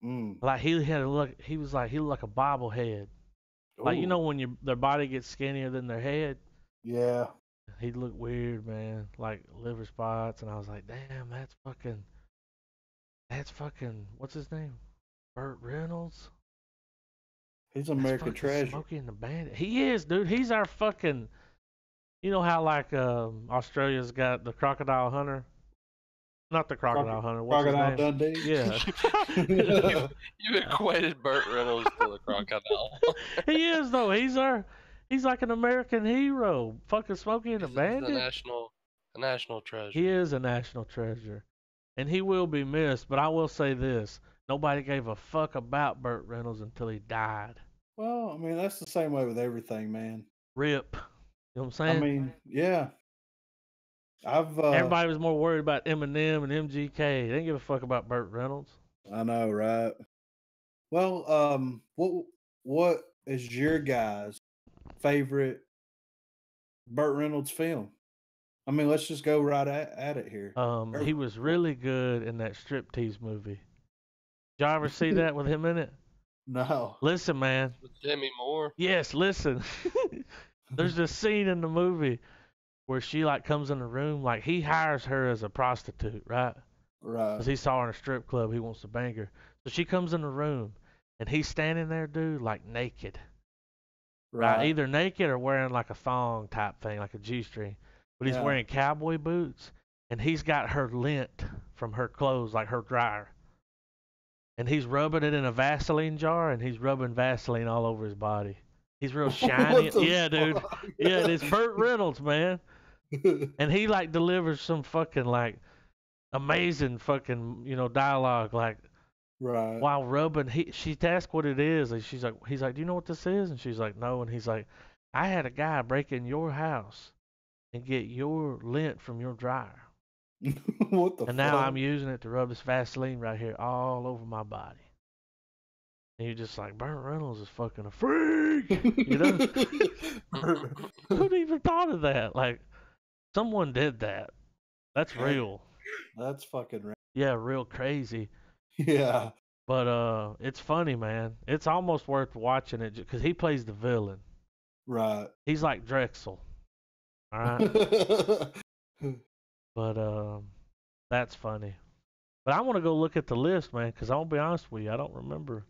Mm. Like he had a look. He was like he looked like a bobblehead. Like you Ooh. know when their body gets skinnier than their head. Yeah. He looked weird, man. Like liver spots, and I was like, damn, that's fucking. What's his name? Burt Reynolds. He's That's American fucking treasure. Smokey and the Bandit. He is, dude. He's our fucking. You know how like Australia's got the crocodile hunter? Not the crocodile hunter. What's his Crocodile name? Dundee. Yeah. You equated Burt Reynolds to the crocodile. He is though. He's like an American hero. Fucking Smokey and the He's Bandit. a national treasure. He is a national treasure. And he will be missed, but I will say this. Nobody gave a fuck about Burt Reynolds until he died. Well, I mean, that's the same way with everything, man. Rip. You know what I'm I saying? mean, yeah. I've Everybody was more worried about Eminem and MGK. They didn't give a fuck about Burt Reynolds. I know, right? Well, what is your guys' favorite Burt Reynolds film? I mean, let's just go right at it here. He was really good in that striptease movie. Did y'all ever see that with him in it? No. Listen, man. With Demi Moore. Yes, listen. There's this scene in the movie where she like comes in the room, like he hires her as a prostitute, right? Right. Because he saw her in a strip club, he wants to bang her. So she comes in the room, and he's standing there, dude, like naked. Right? Either naked or wearing like a thong type thing, like a G-string. But he's wearing cowboy boots, and he's got her lint from her clothes, like her dryer. And he's rubbing it in a Vaseline jar, and he's rubbing Vaseline all over his body. He's real shiny. Yeah, dude. Yeah, it's Burt Reynolds, man. And he like delivers some fucking like amazing fucking dialogue like while rubbing. She asked what it is, and he's like, do you know what this is? And she's like, no. And he's like, I had a guy break in your house and get your lint from your dryer. What the? And now I'm using it to rub this Vaseline right here all over my body. And you're just like, Burt Reynolds is fucking a freak. You know? Who'd even thought of that? Like, someone did that. That's real. That's fucking real. Yeah, real crazy. Yeah. But it's funny, man. It's almost worth watching it because he plays the villain. Right. He's like Drexel. All right. But that's funny. But I want to go look at the list, man, because I'll be honest with you, I don't remember.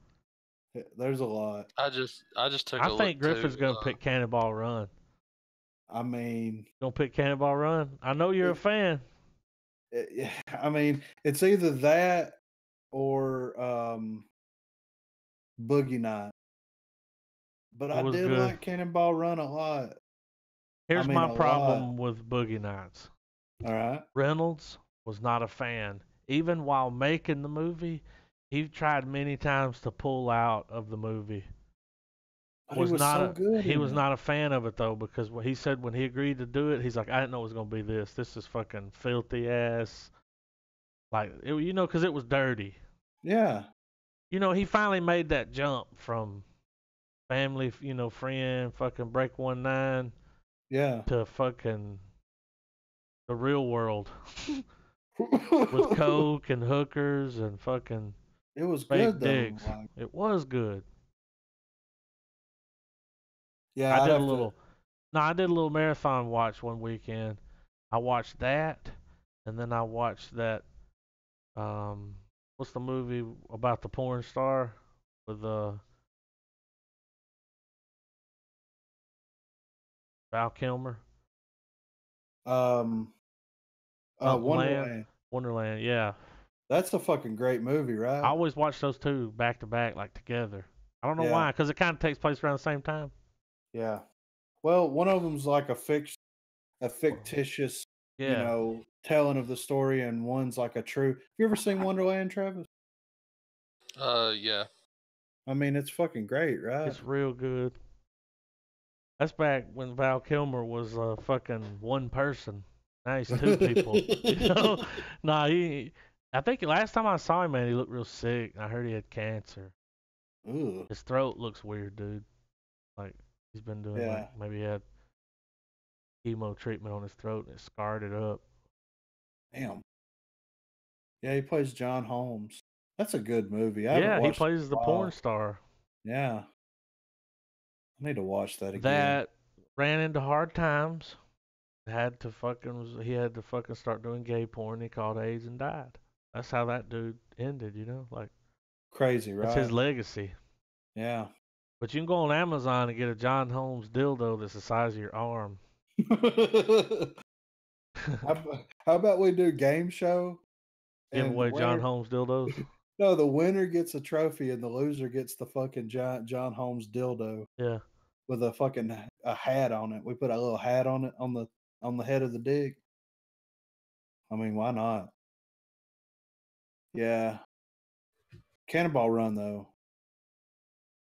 There's a lot. I just took a look. I think Griffin's gonna pick Cannonball Run. I mean, gonna pick Cannonball Run. I know you're a fan. I mean, it's either that or Boogie Nights. But I did like Cannonball Run a lot. Here's my problem with Boogie Nights. All right. Reynolds was not a fan. Even while making the movie, he tried many times to pull out of the movie. But he was so good. He was not a fan of it though, because what he said when he agreed to do it, he's like, I didn't know it was gonna be this. This is fucking filthy ass. Like because it was dirty. Yeah. He finally made that jump from family, friend, fucking Break 19. Yeah. To fucking the real world. With coke and hookers and fucking it was fake good dicks. though. It was good. Yeah, I did a little marathon watch one weekend. I watched that, and then I watched that. What's the movie about the porn star with Val Kilmer? Wonderland. Wonderland, yeah. That's a fucking great movie, right? I always watch those two back to back, like together. I don't know why, because it kind of takes place around the same time. Yeah. Well, one of them's like a fictitious, telling of the story, and one's like a true. Have you ever seen Wonderland, Travis? Yeah. I mean, it's fucking great, right? It's real good. That's back when Val Kilmer was fucking one person. Now he's two people. Nah, I think last time I saw him, man, he looked real sick. I heard he had cancer. Ooh. His throat looks weird, dude. Like he's been doing Yeah. maybe he had chemo treatment on his throat and it scarred it up. Damn. Yeah, he plays John Holmes. That's a good movie. I haven't Yeah, he watched it plays in the a porn while. star Yeah. I need to watch that again. that ran into hard times. He had to fucking start doing gay porn. He caught AIDS and died. That's how that dude ended, Like Crazy, that's right? his legacy. Yeah. But you can go on Amazon and get a John Holmes dildo that's the size of your arm. How about we do game show Give and the away John winner? Holmes dildos. No, the winner gets a trophy and the loser gets the fucking giant John Holmes dildo Yeah. with a hat on it. We put a little hat on it on the head of the dick. I mean, why not? Yeah. Cannonball Run though.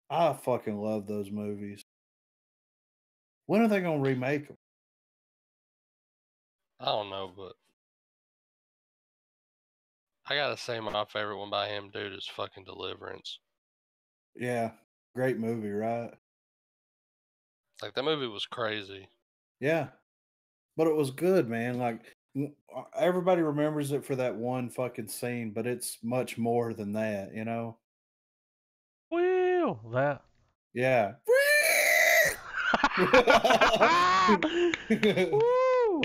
I fucking love those movies. When are they gonna remake them? I don't know, but I gotta say my favorite one by him, dude, is fucking Deliverance. Yeah, great movie, right? Like that movie was crazy. Yeah, but it was good, man. Like everybody remembers it for that one fucking scene, but it's much more than that, you know? Well, that. Yeah. Woo!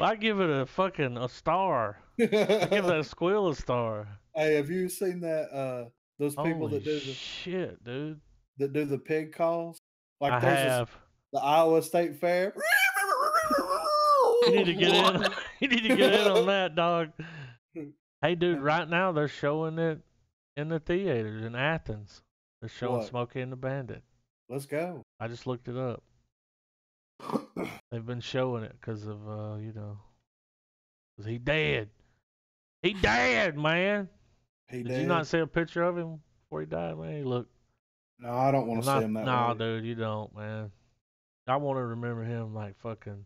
I give it a star. I give that squeal a star. Hey, have you seen that? Those people Holy shit, dude! that do the pig calls. Like I there's have. the Iowa State Fair. You need to get in. You need to get in on that, dog. Hey, dude! Right now they're showing it in the theaters in Athens. They're showing What? Smokey and the Bandit. Let's go. I just looked it up. They've been showing it because of because he dead. He dead, man. He Did you did. not see a picture of him before he died, man? He looked. No, I don't want I'm to see not. him that Nah, way. dude, you don't, man. I want to remember him like fucking.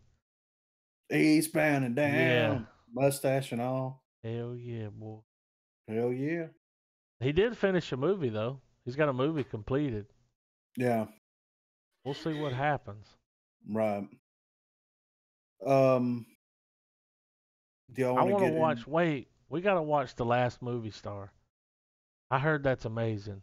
Eastbound and Yeah. down, mustache and all. Hell yeah, boy. Hell yeah. He did finish a movie though. He's got a movie completed. Yeah. We'll see what happens. Right. Um. Do y'all I want to want to get in? watch. Wait, we got to watch The Last Movie Star. I heard that's amazing.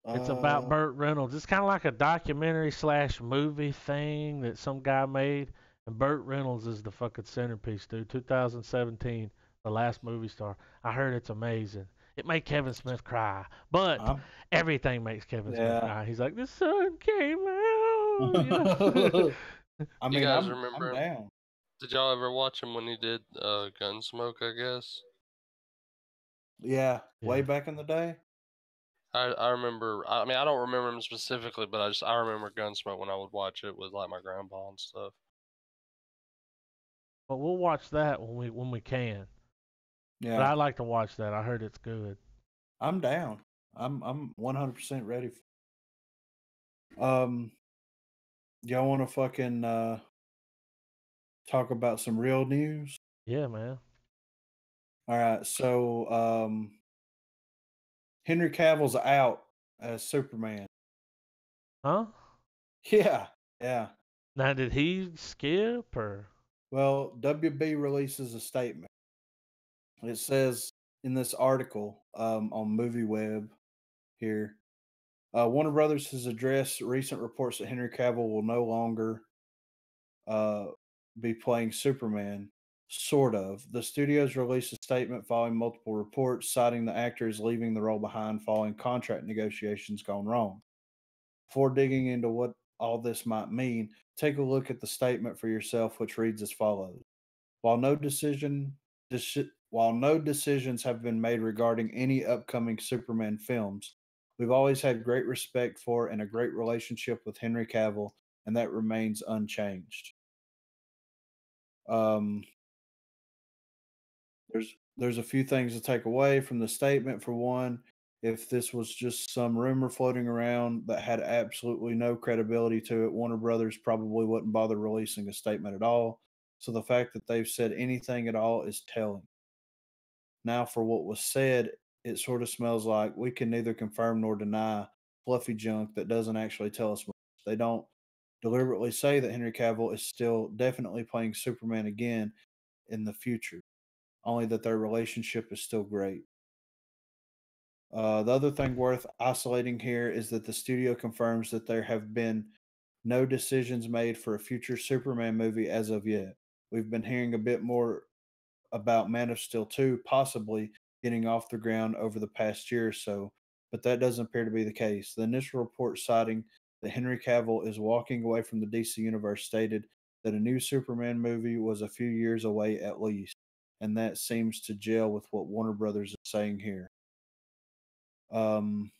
It's about Burt Reynolds. It's kind of like a documentary / movie thing that some guy made. And Burt Reynolds is the fucking centerpiece, dude. 2017, The Last Movie Star. I heard it's amazing. It made Kevin Smith cry. But everything makes Kevin Smith cry. He's like, the sun came out. I mean, you guys I'm remember him? down. Did y'all ever watch him when he did Gunsmoke, I guess? Yeah, way back in the day. I remember. I mean, I don't remember him specifically, but I remember Gunsmoke when I would watch it with like my grandpa and stuff. But we'll watch that when we can. Yeah, but I'd like to watch that. I heard it's good. I'm down. I'm 100% ready. Y'all want to fucking talk about some real news? Yeah, man. All right, so Henry Cavill's out as Superman. Huh? Yeah, yeah. Now, did he skip or? Well, WB releases a statement. It says in this article on MovieWeb here, Warner Brothers has addressed recent reports that Henry Cavill will no longer be playing Superman. Sort of. The studios released a statement following multiple reports citing the actor is leaving the role behind following contract negotiations gone wrong. Before digging into what all this might mean, take a look at the statement for yourself, which reads as follows. While no decisions have been made regarding any upcoming Superman films, we've always had great respect for and a great relationship with Henry Cavill, and that remains unchanged. There's a few things to take away from the statement. For one, if this was just some rumor floating around that had absolutely no credibility to it, Warner Brothers probably wouldn't bother releasing a statement at all. So the fact that they've said anything at all is telling. Now, for what was said, it sort of smells like we can neither confirm nor deny, fluffy junk that doesn't actually tell us much. They don't deliberately say that Henry Cavill is still definitely playing Superman again in the future, only that their relationship is still great. The other thing worth isolating here is that the studio confirms that there have been no decisions made for a future Superman movie as of yet. We've been hearing a bit more about Man of Steel 2 possibly getting off the ground over the past year or so, but that doesn't appear to be the case. The initial report citing that Henry Cavill is walking away from the DC Universe stated that a new Superman movie was a few years away at least, and that seems to gel with what Warner Brothers is saying here. Um,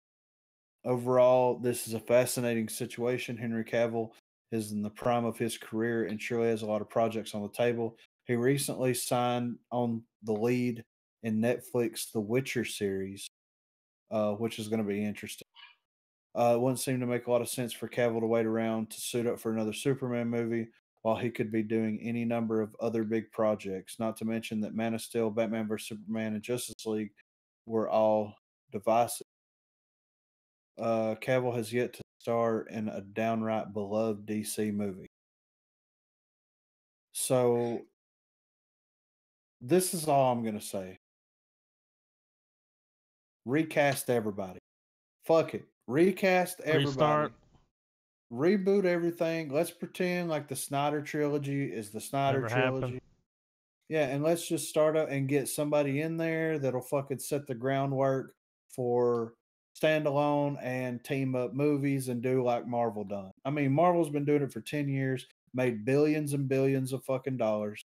Overall, this is a fascinating situation. Henry Cavill is in the prime of his career and surely has a lot of projects on the table. He recently signed on the lead in Netflix The Witcher series, which is going to be interesting. It wouldn't seem to make a lot of sense for Cavill to wait around to suit up for another Superman movie while he could be doing any number of other big projects. Not to mention that Man of Steel, Batman vs Superman, and Justice League were all divisive. Cavill has yet to star in a downright beloved DC movie. So, this is all I'm going to say. Recast everybody. Fuck it. Recast everybody. Restart. Reboot everything. Let's pretend like the Snyder trilogy is the Snyder Never trilogy. happened. Yeah, and let's just start up and get somebody in there that'll fucking set the groundwork for standalone and team up movies and do like Marvel done. I mean, Marvel's been doing it for 10 years, made billions and billions of fucking dollars.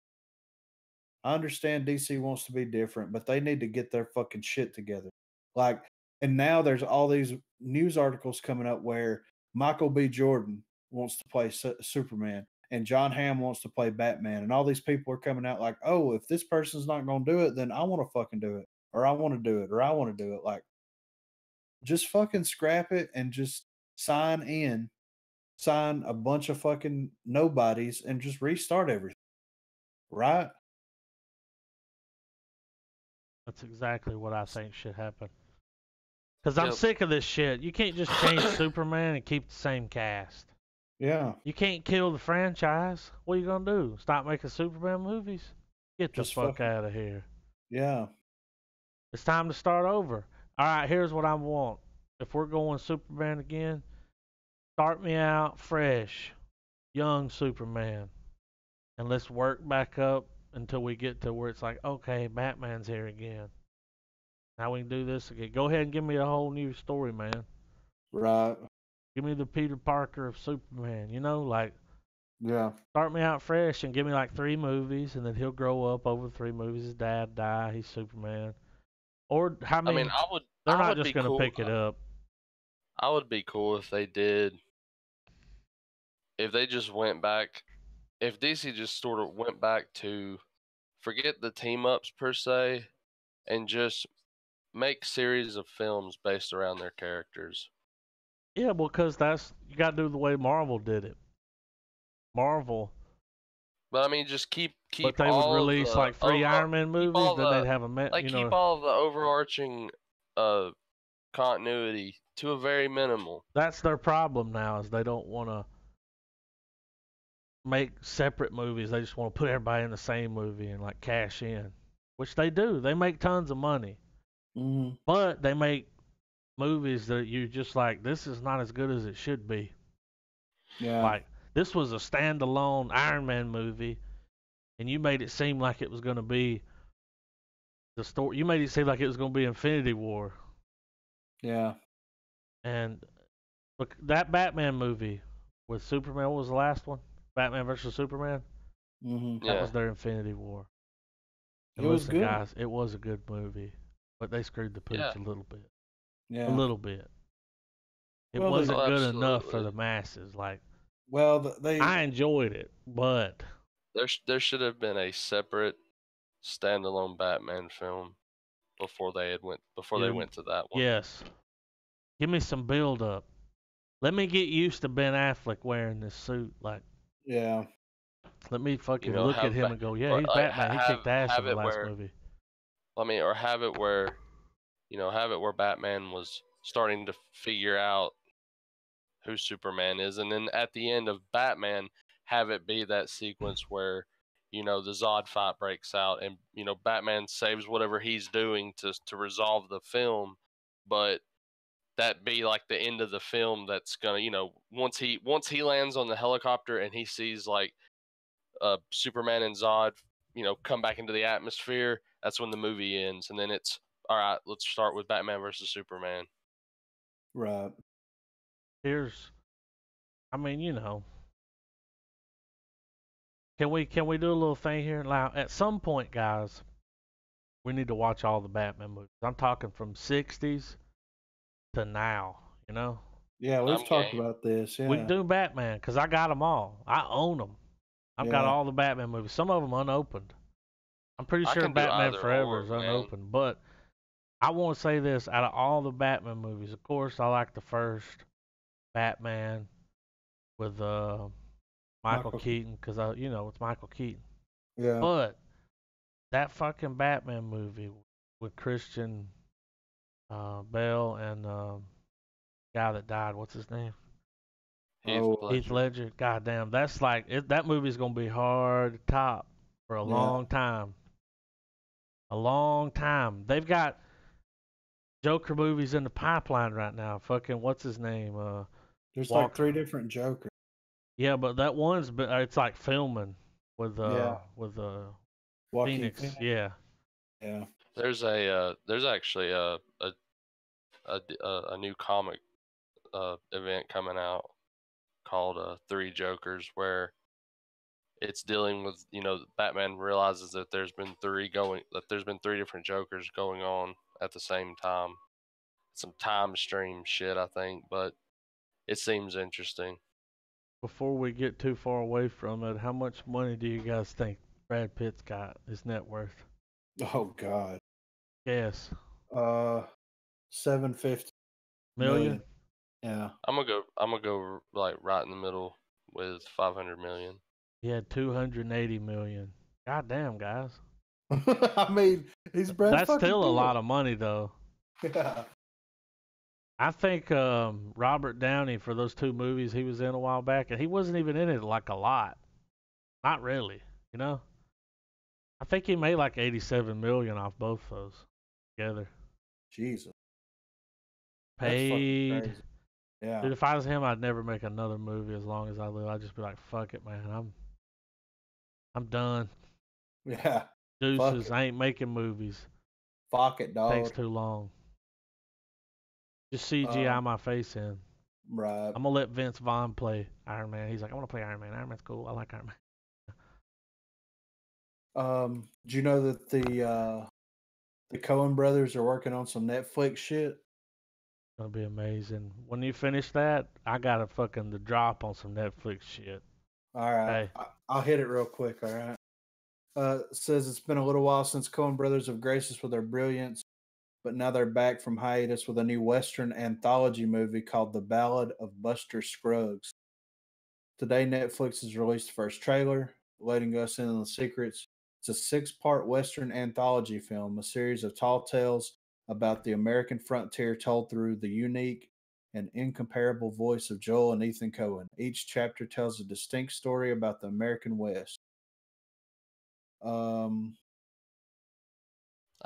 I understand DC wants to be different, but they need to get their fucking shit together. Like, and now there's all these news articles coming up where Michael B. Jordan wants to play Superman and John Hamm wants to play Batman, and all these people are coming out like, oh, if this person's not going to do it, then I want to fucking do it, or I want to do it, or I want to do it. Like, just fucking scrap it and just sign a bunch of fucking nobodies and just restart everything. Right? That's exactly what I think should happen. Because I'm Yep. sick of this shit. You can't just change Superman and keep the same cast. Yeah. You can't kill the franchise. What are you going to do? Stop making Superman movies? Get the Just fuck fucking- out of here. Yeah. It's time to start over. All right, here's what I want. If we're going Superman again, start me out fresh, young Superman. And let's work back up until we get to where it's like, okay, Batman's here again. Now we can do this again. Go ahead and give me a whole new story, man. Right. Give me the Peter Parker of Superman. You know, like, Yeah. start me out fresh and give me like 3 movies, and then he'll grow up over 3 movies. His dad die. He's Superman. Or I mean, they're I not would just be gonna cool. pick it up. I would be cool if they did. If they just went back, if DC just sort of went back to forget the team ups per se, and just make series of films based around their characters. Yeah, because that's you got to do the way Marvel did it. Marvel, But I mean, just keep but they would all release the like 3 over- Iron Man keep movies, all then the- they'd have a like you keep know. all the overarching continuity to a very minimal. That's their problem now is they don't want to make separate movies. They just want to put everybody in the same movie and like cash in, which they do. They make tons of money, Mm-hmm. but they make movies that you just like. This is not as good as it should be. Yeah. Like this was a standalone Iron Man movie, and you made it seem like it was going to be the story. You made it seem like it was going to be Infinity War, Yeah. and look that Batman movie with Superman. What was the last one? Batman versus Superman. Mm-hmm. That Yeah. was their Infinity War. And It was listen, good. guys, it was a good movie, but they screwed the pooch Yeah. a little bit. Yeah. A little bit. It Well, wasn't Oh, good enough for absolutely. the masses. Like Well, they. I enjoyed it, but There should have been a separate standalone Batman film before they Yeah. went to that one. yes, give me some build up. Let me get used to Ben Affleck wearing this suit. Like, Yeah. let me fucking You know, look at have him Ba- and go, yeah, or, he's like, Batman. He kicked ass in the last movie. I mean, or have it where, have it where Batman was starting to figure out who Superman is, and then at the end of Batman, have it be that sequence where, you know, the Zod fight breaks out, and you know, Batman saves whatever he's doing to resolve the film, but that be like the end of the film. That's gonna, you know, once he lands on the helicopter and he sees like Superman and Zod, you know, come back into the atmosphere. That's when the movie ends, and then it's all right. Let's start with Batman versus Superman. Right. I mean, you know, can we do a little thing here? Now, at some point, guys, we need to watch all the Batman movies. I'm talking from '60s to now. You know, Yeah, we've I'm talked game. about this. we Yeah. do Batman because I got them all. I own them. I've got Yeah. all the Batman movies. Some of them unopened. I'm pretty I sure can do Batman either Forever or, is man. unopened, but I want to say this: out of all the Batman movies, of course, I like the first Batman with Michael Keaton because you know, it's Michael Keaton. Yeah. But that fucking Batman movie with Christian Bale and guy that died, what's his name? Heath Oh. Ledger. Heath Ledger. Goddamn, that's like that movie's gonna be hard to top for a long time. A long time. They've got Joker movies in the pipeline right now. Fucking what's his name? There's like Walker. 3 different Jokers. Yeah, but that one's it's like filming with Yeah. Joaquin Phoenix. Yeah. Yeah. There's actually a new comic event coming out called Three Jokers, where it's dealing with, you know, Batman realizes that there's been three different Jokers going on at the same time. Some time stream shit, I think, but it seems interesting. Before we get too far away from it, how much money do you guys think Brad Pitt's got? His net worth? Oh God. Yes. 750 Million? million. Yeah. I'm gonna go like right in the middle with 500 million. He had 280 million. God damn, guys. I mean, he's Brad That's fucking still a Pitt. lot of money, though. Yeah. I think Robert Downey, for those 2 movies he was in a while back, and he wasn't even in it like a lot. Not really, you know? I think he made like 87 million off both those together. Jesus. That's fucking Paid. crazy. Yeah. Dude, if I was him, I'd never make another movie as long as I live. I'd just be like, fuck it, man. I'm done. Yeah. Deuces. it. I ain't making movies. Fuck it, dog. Takes too long. Just CGI my face in. Right. I'm gonna let Vince Vaughn play Iron Man. He's like, I want to play Iron Man. Iron Man's cool. I like Iron Man. Do you know that the Coen brothers are working on some Netflix shit? It's gonna be amazing. When you finish that, I got the drop on some Netflix shit. All right. Hey. I'll hit it real quick. All right. Says it's been a little while since Coen brothers have graced us with their brilliance, but now they're back from hiatus with a new Western anthology movie called The Ballad of Buster Scruggs. Today, Netflix has released the first trailer, letting us in on the secrets. It's a 6-part Western anthology film, a series of tall tales about the American frontier told through the unique and incomparable voice of Joel and Ethan Coen. Each chapter tells a distinct story about the American West. I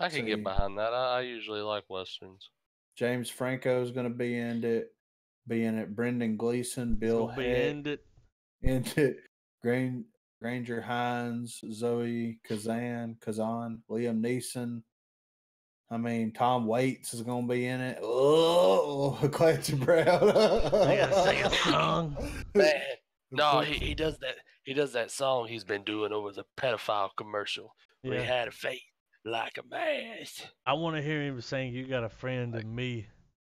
can get behind that. I usually like westerns. James Franco is going to be in it. Brendan Gleeson, Bill Heck, Granger Hines, Zoe Kazan, Liam Neeson. I mean, Tom Waits is going to be in it. Oh, Clancy Brown. They gotta sing a song. Man, no, he does that. He does that song he's been doing over the pedophile commercial. Where he had a face like a mask. I want to hear him sing "You Got a Friend in Me."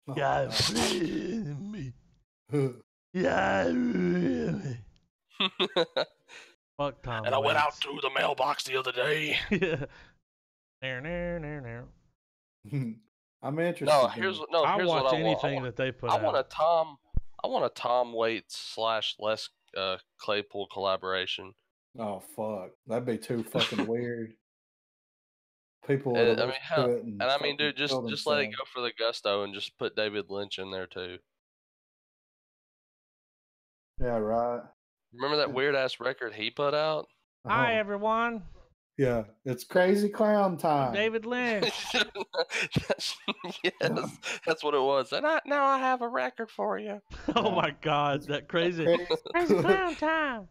Oh, got a friend in me. Yeah. Fuck Tom. And I went out to the mailbox the other day. Yeah. I'm interested. No, here's I'll watch what anything that they put out. I want a Tom Waits / Les Claypool collaboration. Oh fuck, that'd be too fucking weird. People And, would I mean, hell, do it and I mean, dude, just let it themselves. go for the gusto and just put David Lynch in there too. Yeah, right. Remember that weird ass record he put out? Hi Oh, everyone. yeah, it's crazy clown I'm time. David Lynch. Yes, that's what it was. And now I have a record for you. Oh Yeah. my God, that crazy Crazy. clown time.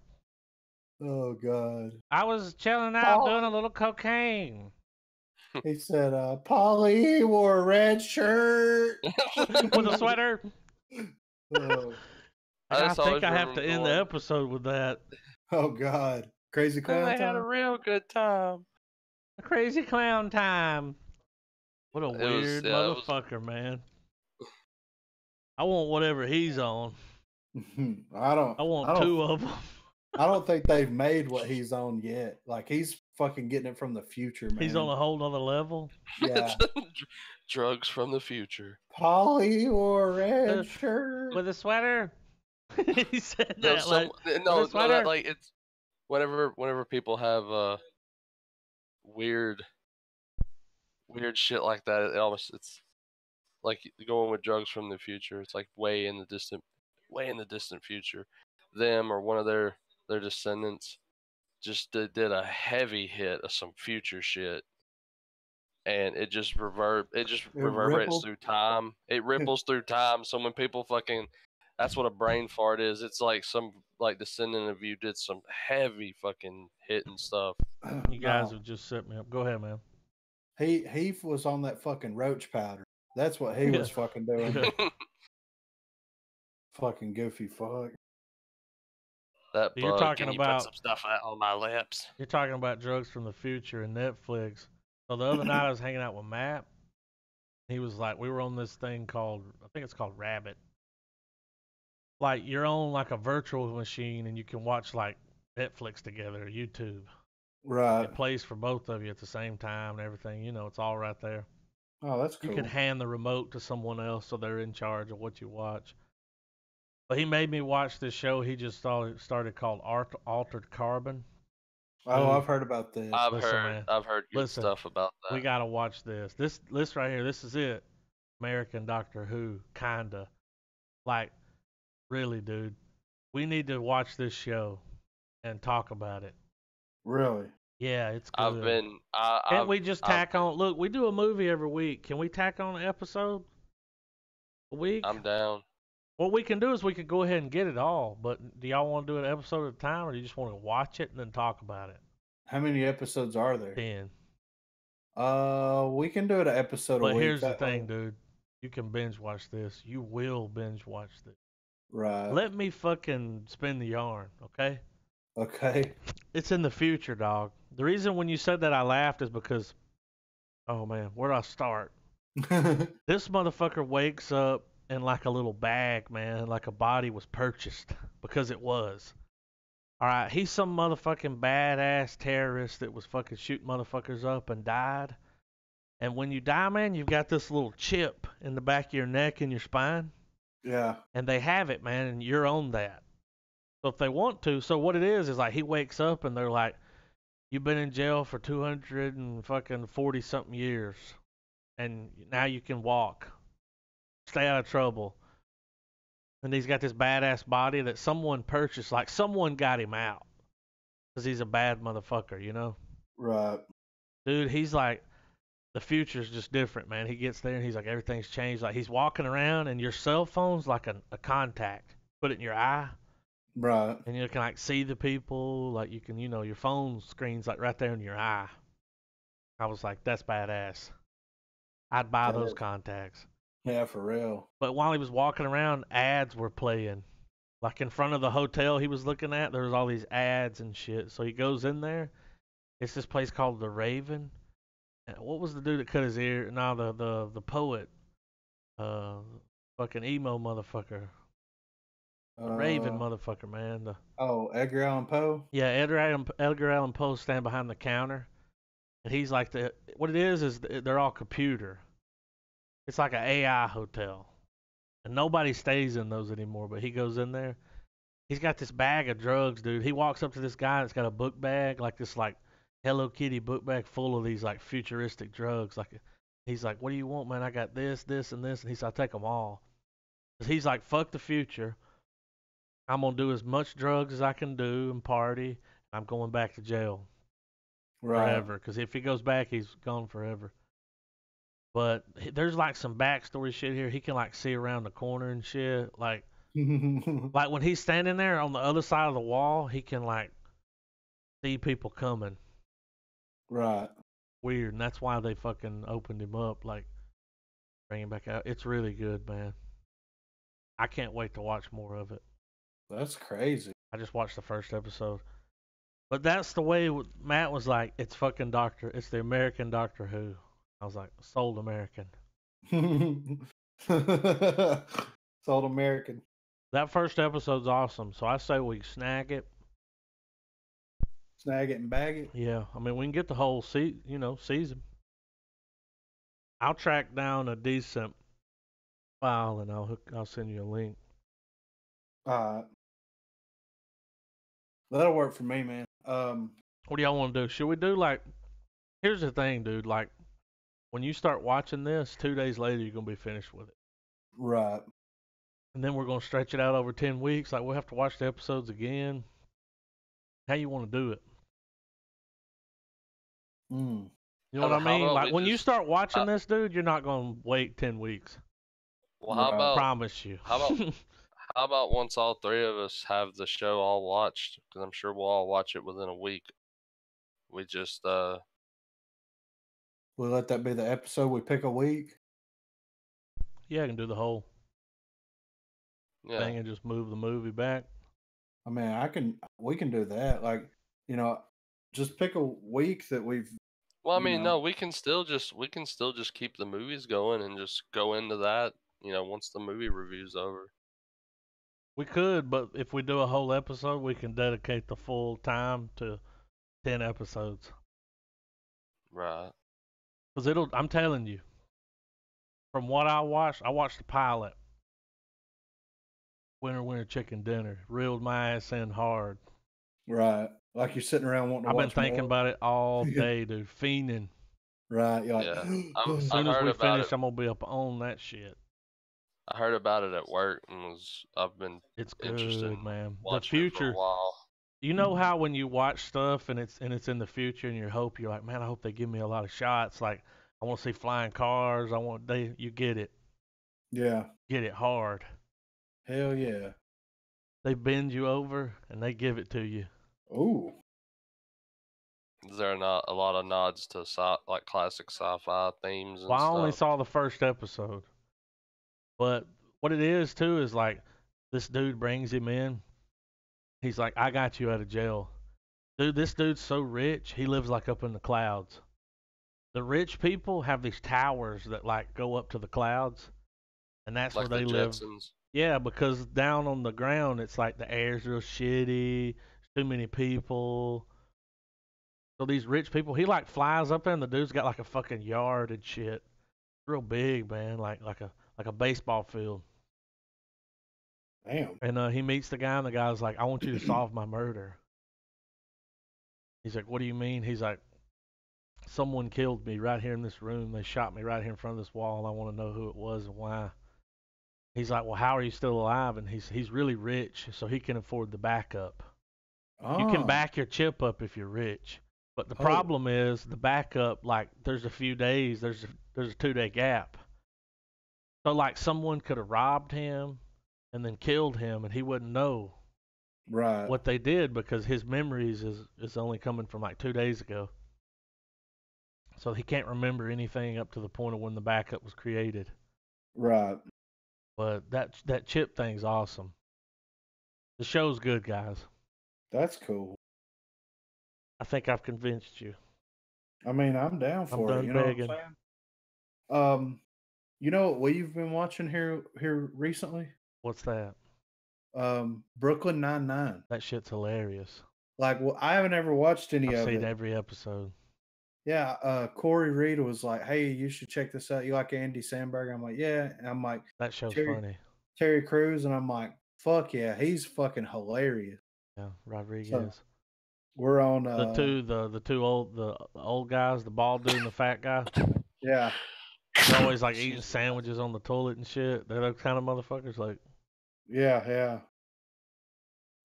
Oh God. I was chilling out Paul, doing a little cocaine. he said, Polly wore a red shirt. With a sweater. Oh, I just think always I have to remember end the going, episode with that. oh God. Crazy and clown they had a time. real good time. A crazy clown time. What a It was weird motherfucker, man. I want whatever he's on. I I want two of them. don't think they've made what he's on yet. Like he's fucking getting it from the future, man. He's on a whole nother level. Yeah. Drugs from the future. Polly wore a red shirt. With a sweater. He said No, that like no, sweater. like it's whenever people have weird shit like that, it's like going with drugs from the future. It's like way in the distant future. Them or one of their descendants just did a heavy hit of some future shit, and it just reverberates rippled. through time. It ripples through time. So when people fucking, that's what a brain fart is. It's like some like descendant of you did some heavy fucking hitting stuff. You guys No. have just set me up. Go ahead, man. He was on that fucking roach powder. That's what he was fucking doing. Yeah. Fucking goofy fuck. That You're bug. talking Can you about- put some stuff out on my lips? You're talking about drugs from the future and Netflix. So the other night I was hanging out with Matt. He was like, we were on this thing called, I think it's called Rabbit. Like you're on like a virtual machine and you can watch like Netflix together or YouTube. Right. It plays for both of you at the same time and everything. You know, it's all right there. Oh, that's cool. You can hand the remote to someone else so they're in charge of what you watch. But he made me watch this show he just started called Altered Carbon. Oh, Dude, I've heard about this. Listen, man. I've heard good Listen, stuff about that. We gotta watch this. This list right here. This is it. American Doctor Who, kinda. Like, really, dude. We need to watch this show and talk about it. Really? Yeah, it's good. Can't we just tack on? Look, we do a movie every week. Can we tack on an episode a week? I'm down. What we can do is we could go ahead and get it all. But do y'all want to do an episode at a time, or do you just want to watch it and then talk about it? How many episodes are there? 10. We can do it an episode a But week. here's the thing, dude. You can binge watch this. You will binge watch this. Right. Let me fucking spin the yarn, okay? Okay. It's in the future, dog. The reason when you said that I laughed is because, oh man, where do I start? This motherfucker wakes up in like a little bag, man, like a body was purchased because it was. All right, he's some motherfucking badass terrorist that was fucking shooting motherfuckers up and died. And when you die, man, you've got this little chip in the back of your neck and your spine. Yeah. And they have it, man, and you're on that. So if they want to, so what it is like he wakes up and they're like, you've been in jail for 200 and fucking 40 something years, and now you can walk. Stay out of trouble. And he's got this badass body that someone purchased, like someone got him out, because he's a bad motherfucker, you know? Right. Dude, he's like, the future's just different, man. He gets there and he's like, everything's changed. Like he's walking around and your cell phone's like a contact. Put it in your eye. Right. And you can like see the people, like you can, your phone screen's like right there in your eye. I was like, that's badass. I'd buy those contacts. Yeah, for real. But while he was walking around, ads were playing. Like in front of the hotel he was looking at, there was all these ads and shit. So he goes in there. It's this place called the Raven. And what was the dude that cut his ear? No, the poet. Fucking emo motherfucker. Raven motherfucker, man. Edgar Allan Poe? Yeah, Edgar Allan Poe stand behind the counter. And he's like, what it is they're all computer. It's like an AI hotel. And nobody stays in those anymore, but he goes in there. He's got this bag of drugs, dude. He walks up to this guy that's got a book bag, like this like Hello Kitty book bag full of these like futuristic drugs. Like he's like, what do you want, man? I got this, this, and this. And he's like, I'll take them all. He's like, fuck the future. I'm gonna do as much drugs as I can do and party. I'm going back to jail Right. forever. Because if he goes back, he's gone forever. But there's like some backstory shit here. He can like see around the corner and shit. Like when he's standing there on the other side of the wall, he can like see people coming. Right. Weird, and that's why they fucking opened him up, like bring him back out. It's really good, man. I can't wait to watch more of it. That's crazy. I just watched the first episode, but that's the way Matt was like, it's fucking it's the American Doctor Who. I was like, sold American. Sold American. That first episode's awesome, so I say we snag it. Snag it and bag it. Yeah, I mean we can get the whole season. I'll track down a decent file and I'll send you a link. That'll work for me, man. What do y'all want to do? Should we do like? Here's the thing, dude. Like, when you start watching this, 2 days later you're gonna be finished with it. Right. And then we're gonna stretch it out over 10 weeks. Like we'll have to watch the episodes again. How you want to do it? Mm. You know what I mean? Like when you start watching uh, this, dude, you're not gonna wait 10 weeks. Well, how Right. about Promise you. how about once all three of us have the show all watched? Because I'm sure we'll all watch it within a week. We just We'll let that be the episode. We pick a week. Yeah, I can do the whole thing and just move the movie back. I mean, we can do that. Like, just pick a week that we've. Well, I mean, no, we can still just keep the movies going and just go into that, once the movie review's over. We could, but if we do a whole episode, we can dedicate the full time to 10 episodes. Right. Because I'm telling you, from what I watched the pilot. Winter Chicken Dinner. Reeled my ass in hard. Right. Like you're sitting around wanting to I've watch been thinking more. about it all day, dude. Fiending. Right. You're like, Yeah. As soon as we finish, I'm going to be up on that shit. I heard about it at work and I've been It's interested good, in man. The watching it for future. a while. You know how when you watch stuff and it's in the future and you're like, man, I hope they give me a lot of shots. Like, I want to see flying cars. You get it. Yeah. Get it hard. Hell yeah. They bend you over and they give it to you. Ooh. Is there not a lot of nods to like classic sci-fi themes and Well, I stuff? only saw the first episode. But what it is, too, is like this dude brings him in. He's like, I got you out of jail. Dude, this dude's so rich, he lives like up in the clouds. The rich people have these towers that like go up to the clouds. And that's like where they the live. Jetsons. Yeah, because down on the ground, it's like the air's real shitty, too many people. So these rich people, he like flies up there, and the dude's got like a fucking yard and shit, real big, man, like a baseball field. Damn. And he meets the guy, and the guy's like, "I want you to solve my murder." He's like, "What do you mean?" He's like, "Someone killed me right here in this room. They shot me right here in front of this wall. I want to know who it was and why." He's like, "Well, how are you still alive?" And he's really rich, so he can afford the backup. You can back your chip up if you're rich. But the problem is the backup, like there's a few days, there's a 2-day gap. So like someone could have robbed him and then killed him and he wouldn't know what they did because his memories is only coming from like 2 days ago. So he can't remember anything up to the point of when the backup was created. Right. But that chip thing's awesome. The show's good, guys. That's cool. I think I've convinced you. I mean, I'm down for it. You know begging. what I'm saying? You know what we've been watching here recently? What's that? Brooklyn Nine-Nine. That shit's hilarious. Like, well, I haven't ever watched any I've of seen it. every episode. Yeah, Corey Reed was like, "Hey, you should check this out. You like Andy Samberg?" I'm like, "Yeah." And I'm like, That show's funny. Terry Crews, and I'm like, "Fuck yeah, he's fucking hilarious." Yeah, Rodriguez. So, we're on the two old guys, the bald dude and the fat guy. Yeah. They're always like eating sandwiches on the toilet and shit. They're those kind of motherfuckers. Like, yeah.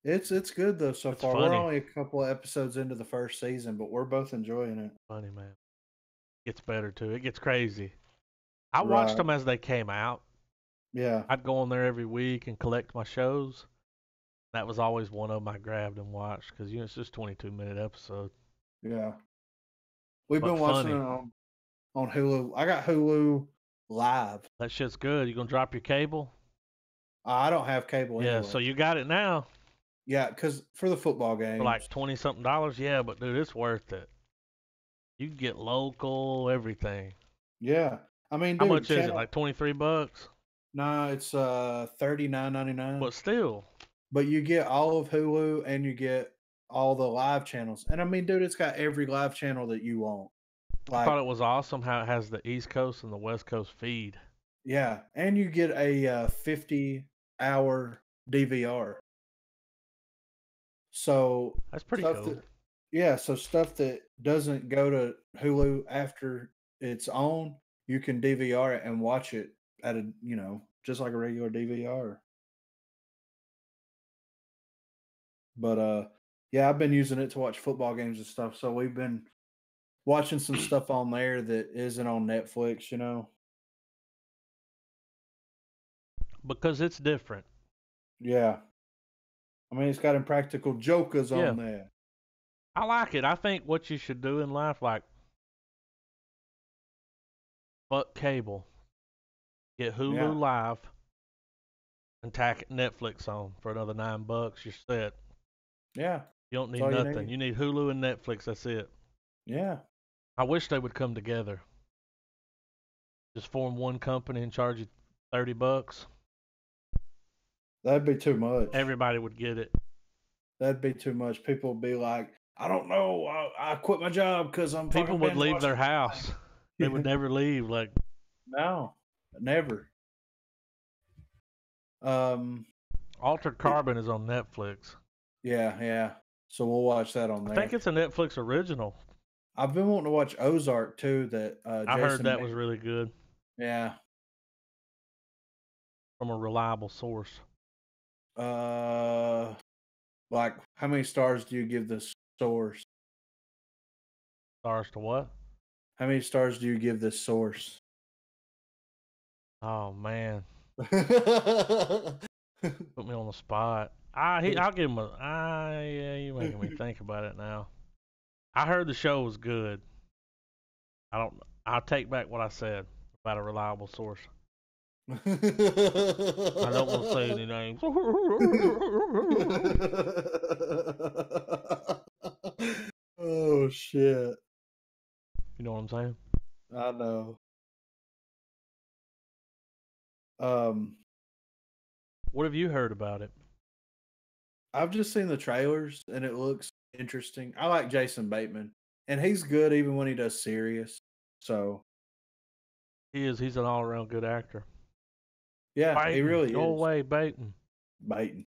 It's good though so It's far. We're funny. only a couple of episodes into the first season, but we're both enjoying it. Funny, man. Gets better too. It gets crazy. I watched Right. them as they came out. Yeah. I'd go on there every week and collect my shows. That was always one of them I grabbed and watched because it's just 22-minute episode. Yeah. We've But been watching funny. it on Hulu. I got Hulu Live. That shit's good. You gonna drop your cable? I don't have cable Yeah, anyway. so you got it now Yeah, because for the football games. for like $20-something. Yeah, but dude, it's worth it. You can get local, everything. Yeah. I mean, How dude, much is it? Like $23? Nah, it's $39.99. But still, But you get all of Hulu and you get all the live channels. And I mean, dude, it's got every live channel that you want. I thought it was awesome how it has the East Coast and the West Coast feed. Yeah, and you get a 50-hour DVR. So That's pretty stuff cool. so stuff that doesn't go to Hulu after it's on, you can DVR it and watch it at just like a regular DVR. But yeah, I've been using it to watch football games and stuff. So we've been watching some stuff on there that isn't on Netflix, Because it's different. Yeah. I mean, it's got Impractical Jokers Yeah. on there. I like it. I think what you should do in life, like, fuck cable, get Hulu Yeah. Live, and tack Netflix on for another $9. You're set. Yeah. You don't need all you nothing. need. You need Hulu and Netflix. That's it. Yeah. I wish they would come together. Just form one company and charge you $30. That'd be too much. Everybody would get it. That'd be too much. People would be like, I don't know. I quit my job because I'm People would leave their house. They would never leave. Like, no, never. Altered Carbon is on Netflix. Yeah. So we'll watch that on there. I think it's a Netflix original. I've been wanting to watch Ozark too. That I heard that was really good. Yeah. From a reliable source. Like how many stars do you give this source? Stars to what? How many stars do you give this source? Oh man, put me on the spot. I'll give him yeah, you're making me think about it now. I heard the show was good. I'll take back what I said about a reliable source. I don't want to say any names. Oh shit. You know what I'm saying? I know. What have you heard about it? I've just seen the trailers and it looks interesting. I like Jason Bateman, and he's good even when he does serious. So He's an all around good actor. yeah, Baton, he really go is. away, Baton. Baton.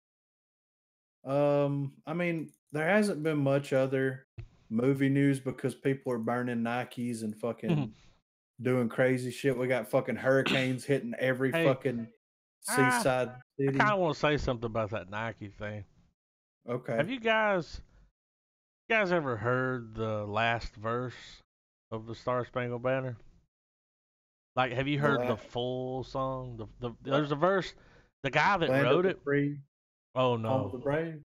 I mean, there hasn't been much other movie news because people are burning Nikes and fucking doing crazy shit. We got fucking hurricanes hitting every fucking seaside city. I kind of want to say something about that Nike thing. Okay. Have you guys ever heard the last verse of the Star Spangled Banner? Like, have you heard the full song? There's a verse. The guy that wrote it. Oh no. Home of the Brave.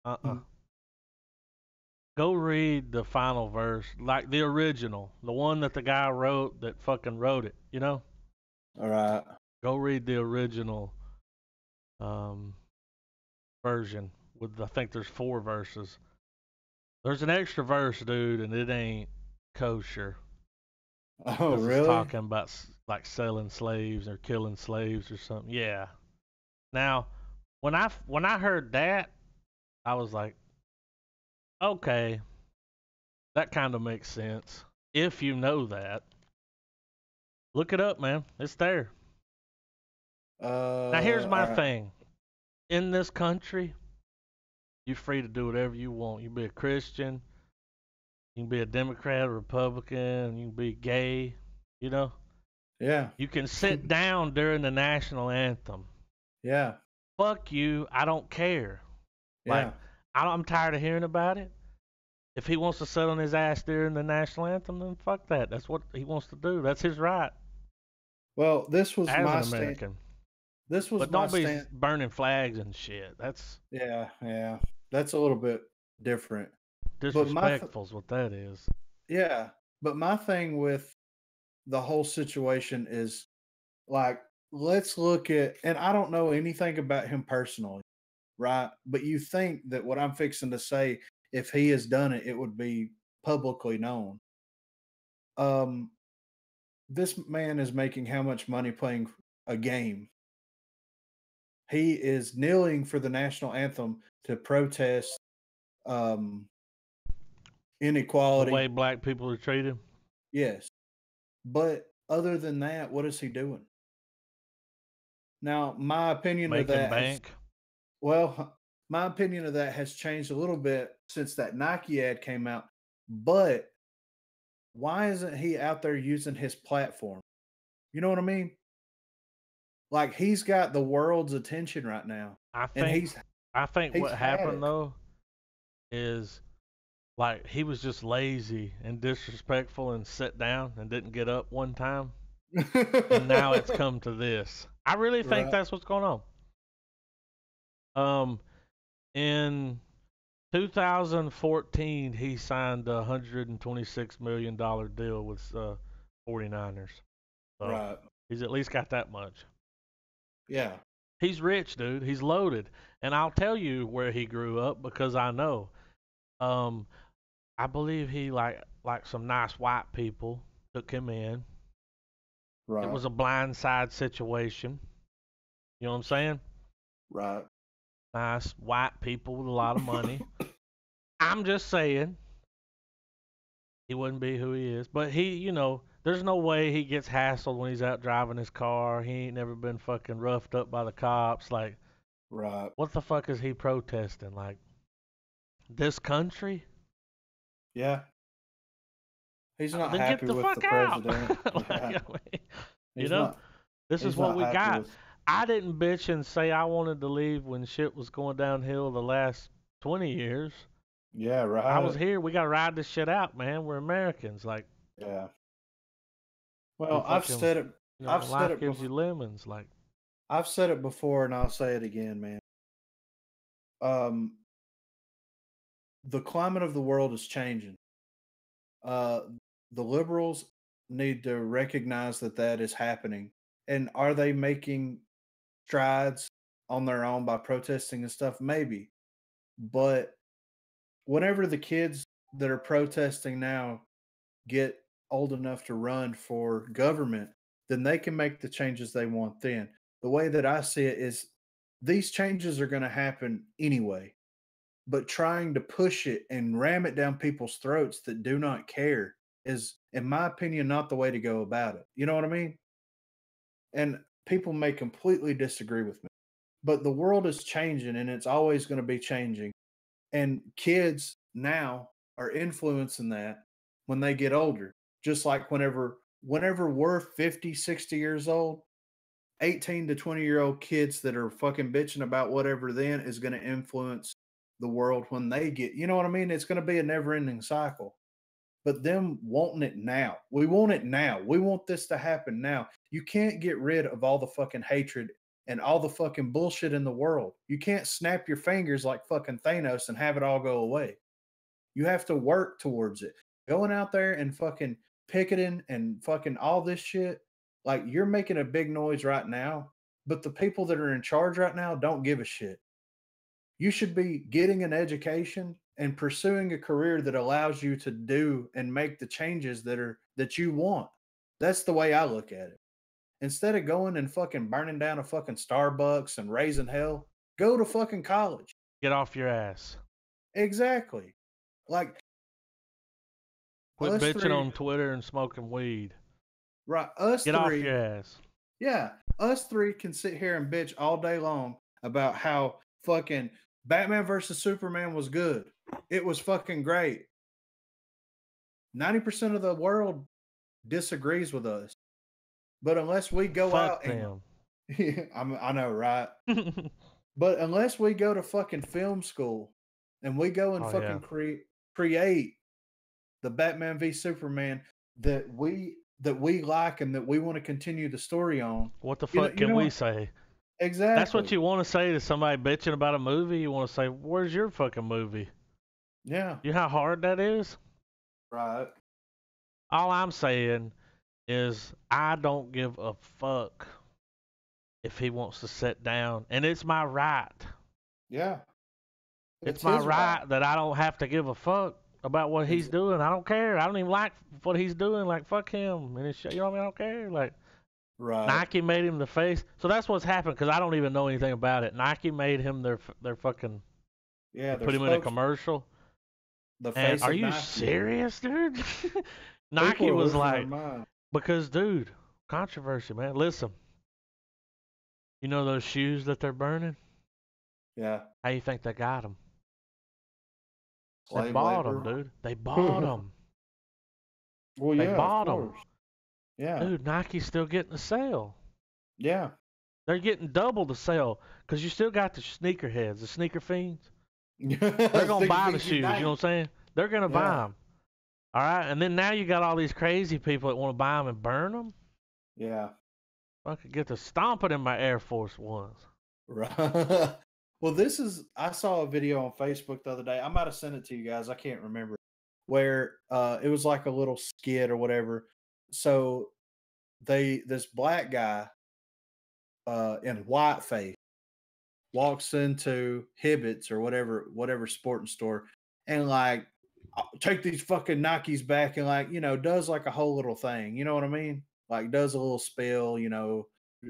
Go read the final verse, like the original, the one that the guy wrote that fucking wrote it. You know. All right. Go read the original version with, I think there's 4 verses. There's an extra verse, dude, and it ain't kosher. Oh, really? It's talking about like selling slaves or killing slaves or something. Yeah. Now, when I heard that, I was like, okay, that kind of makes sense. If you know that, look it up, man. It's there. Now, here's my thing. In this country, you're free to do whatever you want. You can be a Christian, you can be a Democrat, a Republican, you can be gay, you know? Yeah. You can sit down during the national anthem. Yeah. Fuck you, I don't care. Yeah. Like, I'm tired of hearing about it. If he wants to sit on his ass during the national anthem, then fuck that. That's what he wants to do. That's his right Well, this was as an my stand. American. This was But my don't be stand. burning flags and shit. That's Yeah. That's a little bit different. But disrespectful is what that is. yeah, but my thing with the whole situation is like, let's look at, and I don't know anything about him personally, right? But you think that what I'm fixing to say, if he has done it, it would be publicly known. Um, this man is making how much money playing a game? He is kneeling for the national anthem to protest um, The way inequality. black people are treated. Yes. But other than that, what is he doing? Now, my opinion of Making that has, bank. well, my opinion of that has changed a little bit since that Nike ad came out. But why isn't he out there using his platform? You know what I mean? Like he's got the world's attention right now, I and think he's what had happened though is like he was just lazy and disrespectful and sat down and didn't get up one time. And now it's it. come to this. I really think Right. that's what's going on. In 2014, he signed a $126 million deal with 49ers. So Right. he's at least got that much. Yeah. He's rich, dude. He's loaded. And I'll tell you where he grew up because I know. Um, I believe he like some nice white people took him in. It Right. was a blindside situation. You know what I'm saying? Right. Nice white people with a lot of money. I'm just saying he wouldn't be who he is. But he, there's no way he gets hassled when he's out driving his car. He ain't never been fucking roughed up by the cops. Like, Right. what the fuck is he protesting? Like, this country? Yeah. He's not Then get happy the with the fuck out. president. Like, Yeah. I mean, you He's know, not. this is He's what not we happy got. with. I didn't bitch and say I wanted to leave when shit was going downhill the last 20 years. Yeah. I was Right. here. We got to ride this shit out, man. We're Americans. Like, Yeah. we Well, fucking, I've said life it gives you before. lemons. Like, I've said it before, and I'll say it again, man. Um, the climate of the world is changing. Uh, the liberals need to recognize that that is happening. And are they making strides on their own by protesting and stuff? Maybe. But whenever the kids that are protesting now get old enough to run for government, then they can make the changes they want then. The way that I see it is these changes are going to happen anyway, but trying to push it and ram it down people's throats that do not care is, in my opinion, not the way to go about it. You know what I mean? And people may completely disagree with me, but the world is changing and it's always going to be changing. And kids now are influencing that when they get older. Just like whenever we're 50, 60 years old, 18 to 20-year-old kids that are fucking bitching about whatever then is going to influence the world when they get, you know what I mean? It's going to be a never-ending cycle. But them wanting it now. We want it now. We want this to happen now. You can't get rid of all the fucking hatred and all the fucking bullshit in the world. You can't snap your fingers like fucking Thanos and have it all go away. You have to work towards it. Going out there and fucking picketing and fucking all this shit, like you're making a big noise right now, but the people that are in charge right now don't give a shit. You should be getting an education and pursuing a career that allows you to do and make the changes that you want. That's the way I look at it. Instead of going and fucking burning down a fucking Starbucks and raising hell, go to fucking college. get off your ass. Exactly. Like Quit us bitching three, on Twitter and smoking weed. right? Us Get off three, your ass. yeah, us three can sit here and bitch all day long about how fucking Batman versus Superman was good. It was fucking great. 90% of the world disagrees with us. But unless we go Fuck out and them. I know, right? But unless we go to fucking film school and we go and Oh, fucking yeah. create the Batman v Superman that we like and that we want to continue the story on. What the You know, fuck can we say? That's what exactly. you want to say to somebody bitching about a movie. You want to say, "Where's your fucking movie?" Yeah, You know how hard that is? right. All I'm saying is I don't give a fuck if he wants to sit down, and it's my right. Yeah, It's it's my his right. right that I don't have to give a fuck about what he's Ex- doing. I don't care. I don't even like what he's doing. Like, fuck him and his shit. You know what I mean? I don't care. Like, right. Nike made him the face. So that's what's happened because I don't even know anything about it. Nike made him their fucking. Yeah, They they're put him in a spokes commercial. the And face are of you Nike. serious, dude? People Nike are was losing their like, mind. because, dude, controversy, man. Listen, you know those shoes that they're burning? Yeah, How you think they got them? They slave bought them, labor. dude. They bought Well, them. They yeah, of bought them. course. Yeah, Dude, Nike's still getting the sale. yeah. They're getting double the sale because you still got the sneakerheads, the sneaker fiends. They're going to Sticker buy the feet shoes, you know unite. what I'm saying? They're going to buy Yeah, them. All right? And then now you got all these crazy people that want to buy them and burn them. yeah. I could get to stomping in my Air Force Ones. Right. Well, I saw a video on Facebook the other day. I might have sent it to you guys. I can't remember. Where it was like a little skit or whatever. So this black guy in whiteface walks into Hibbett's or whatever sporting store and like take these fucking Nikes back and like, does like a whole little thing. You know what I mean? Like does a little spill,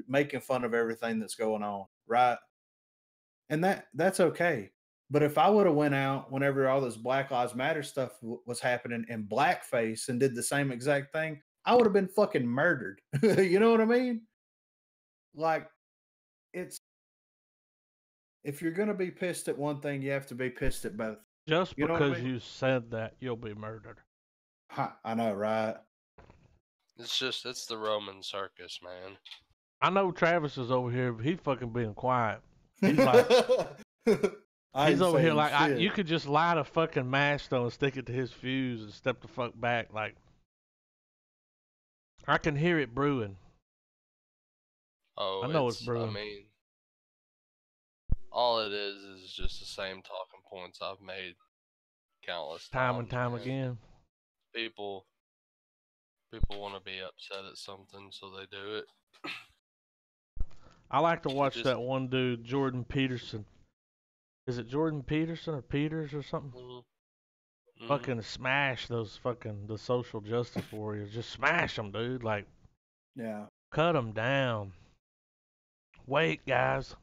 making fun of everything that's going on, right? And that's okay. But if I would have went out whenever all this Black Lives Matter stuff was happening in blackface and did the same exact thing, I would have been fucking murdered. You know what I mean? Like it's if you're gonna be pissed at one thing, you have to be pissed at both. Just You know what I because mean? you said that, you'll be murdered. I know, right? It's the Roman circus, man. I know Travis is over here, but he fucking being quiet. He's like, I he's ain't over here saying like, shit. you could just light a fucking matchstone and stick it to his fuse and step the fuck back. Like, I can hear it brewing. I Oh, know it's I brewing. mean, all it is just the same talking points I've made countless Time times, and time man. again. People want to be upset at something, so they do it. I like to watch just- that one dude, Jordan Peterson. Is it Jordan Peterson or Peters or something? Mhm. Fucking smash those the social justice warriors. Just smash them, dude. Like, Yeah. cut them down. Wait, guys.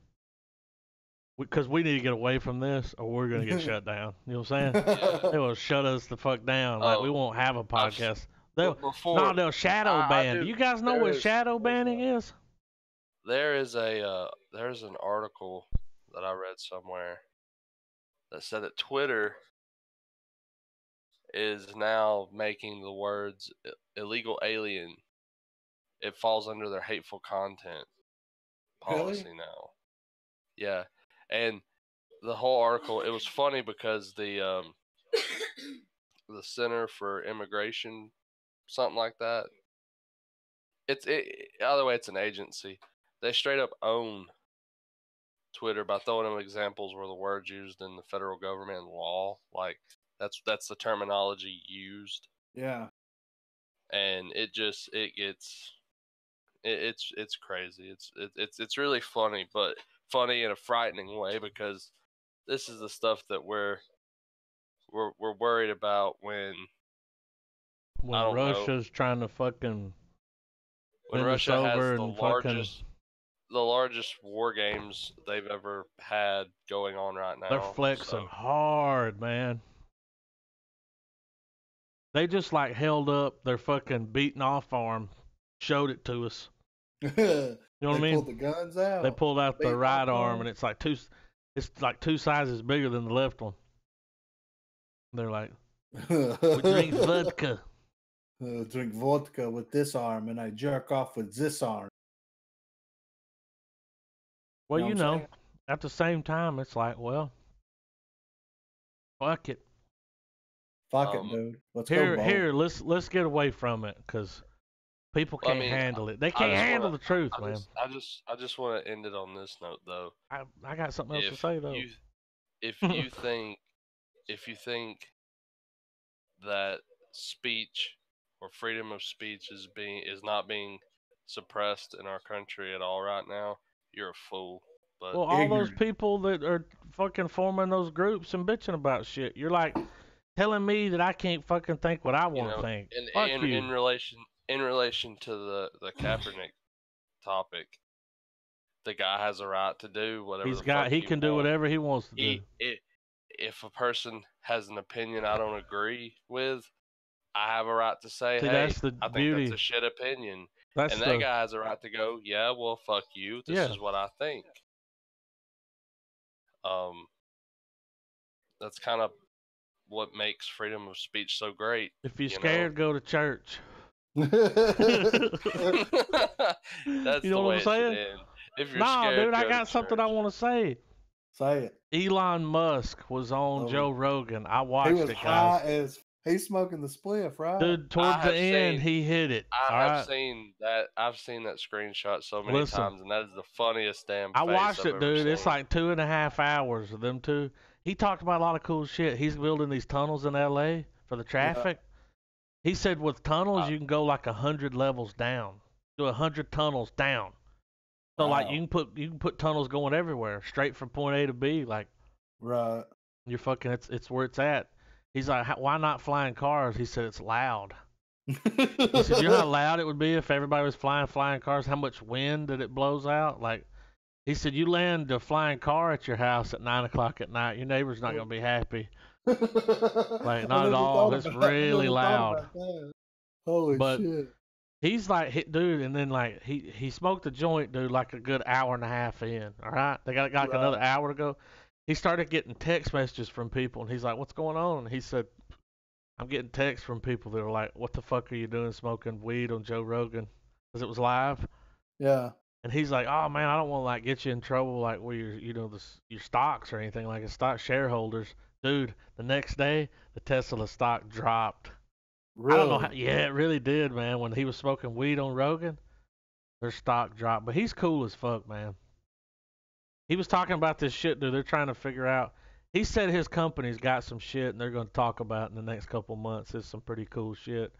Because we need to get away from this or we're going to get shut down. You know what I'm saying? Yeah. They will shut us the fuck down. Like, we Oh, won't have a podcast. before They'll shadow ban. Do you guys know what shadow banning is? there's an article that I read somewhere that said that Twitter is now making the words illegal alien. It falls under their hateful content policy Really? now. Yeah, and the whole article, it was funny because the Center for Immigration, something like that. Either way, it's an agency. They straight up own Twitter by throwing them examples where the words used in the federal government and law, like that's the terminology used, Yeah. and it's crazy. It's really funny, but funny in a frightening way because this is the stuff that we're worried about when I don't know Russia's trying to fucking when win us Russia has over and fucking. the largest war games they've ever had going on right now. They're flexing So, hard, man. They just like held up their fucking beaten off arm, showed it to us. You know what I They mean? pulled the guns out. They pulled out the Beaten right off arm, arm. and it's like two sizes bigger than the left one. They're like, we drink vodka. Drink vodka with this arm, and I jerk off with this arm. Well, You know what I'm saying? at the same time, it's like, well, Fuck it. Fuck it, dude. Let's go bold. Here, let's get away from it because people can't handle it. They can't handle the truth, man. I just want to end it on this note, though. I got something else to say though. If you think that speech or freedom of speech is not being suppressed in our country at all right now, you're a fool. But well, all those people that are fucking forming those groups and bitching about shit, you're like telling me that I can't fucking think what I want to think. In relation to the Kaepernick topic, the guy has a right to do whatever he can do whatever he wants to do. If a person has an opinion I don't agree with, I have a right to say, hey, I think that's a shit opinion. That guy has a right to go, yeah, well, fuck you. This is what I think. That's kind of what makes freedom of speech so great. If you're scared, go to church. That's you know what I'm saying? If you're scared, dude, I got something I want to say. Say it. Elon Musk was on Joe Rogan. I watched it, guys. High as he's smoking the spliff, right? Dude, towards the end, he hit it. I've seen that screenshot so many times, and that is the funniest damn. I watched it, dude. It's like 2.5 hours of them two. He talked about a lot of cool shit. He's building these tunnels in LA for the traffic. Yeah. He said with tunnels, you can go like 100 levels down. Do 100 tunnels down. So like you can put tunnels going everywhere, straight from point A to B, like. Right. You're fucking. It's where it's at. He's like, why not flying cars? He said it's loud. He said, you know how loud it would be if everybody was flying cars. How much wind that it blows out? Like, he said, you land a flying car at your house at 9 o'clock at night. Your neighbor's not gonna be happy. Like, not at all. It's really loud. Holy shit. He's like, dude, and then like he smoked a joint, dude, like a good hour and a half in. All right, they got like another hour to go. He started getting text messages from people, and he's like, "What's going on?" And he said, "I'm getting texts from people that are like, what the fuck are you doing smoking weed on Joe Rogan?" Because it was live. Yeah. And he's like, "Oh man, I don't want to like get you in trouble like where your stocks or anything like a stock shareholders, dude." The next day, the Tesla stock dropped. Really? I don't know how. Yeah, it really did, man. When he was smoking weed on Rogan, their stock dropped. But he's cool as fuck, man. He was talking about this shit, dude. They're trying to figure out. He said his company's got some shit, and they're going to talk about in the next couple months. It's some pretty cool shit.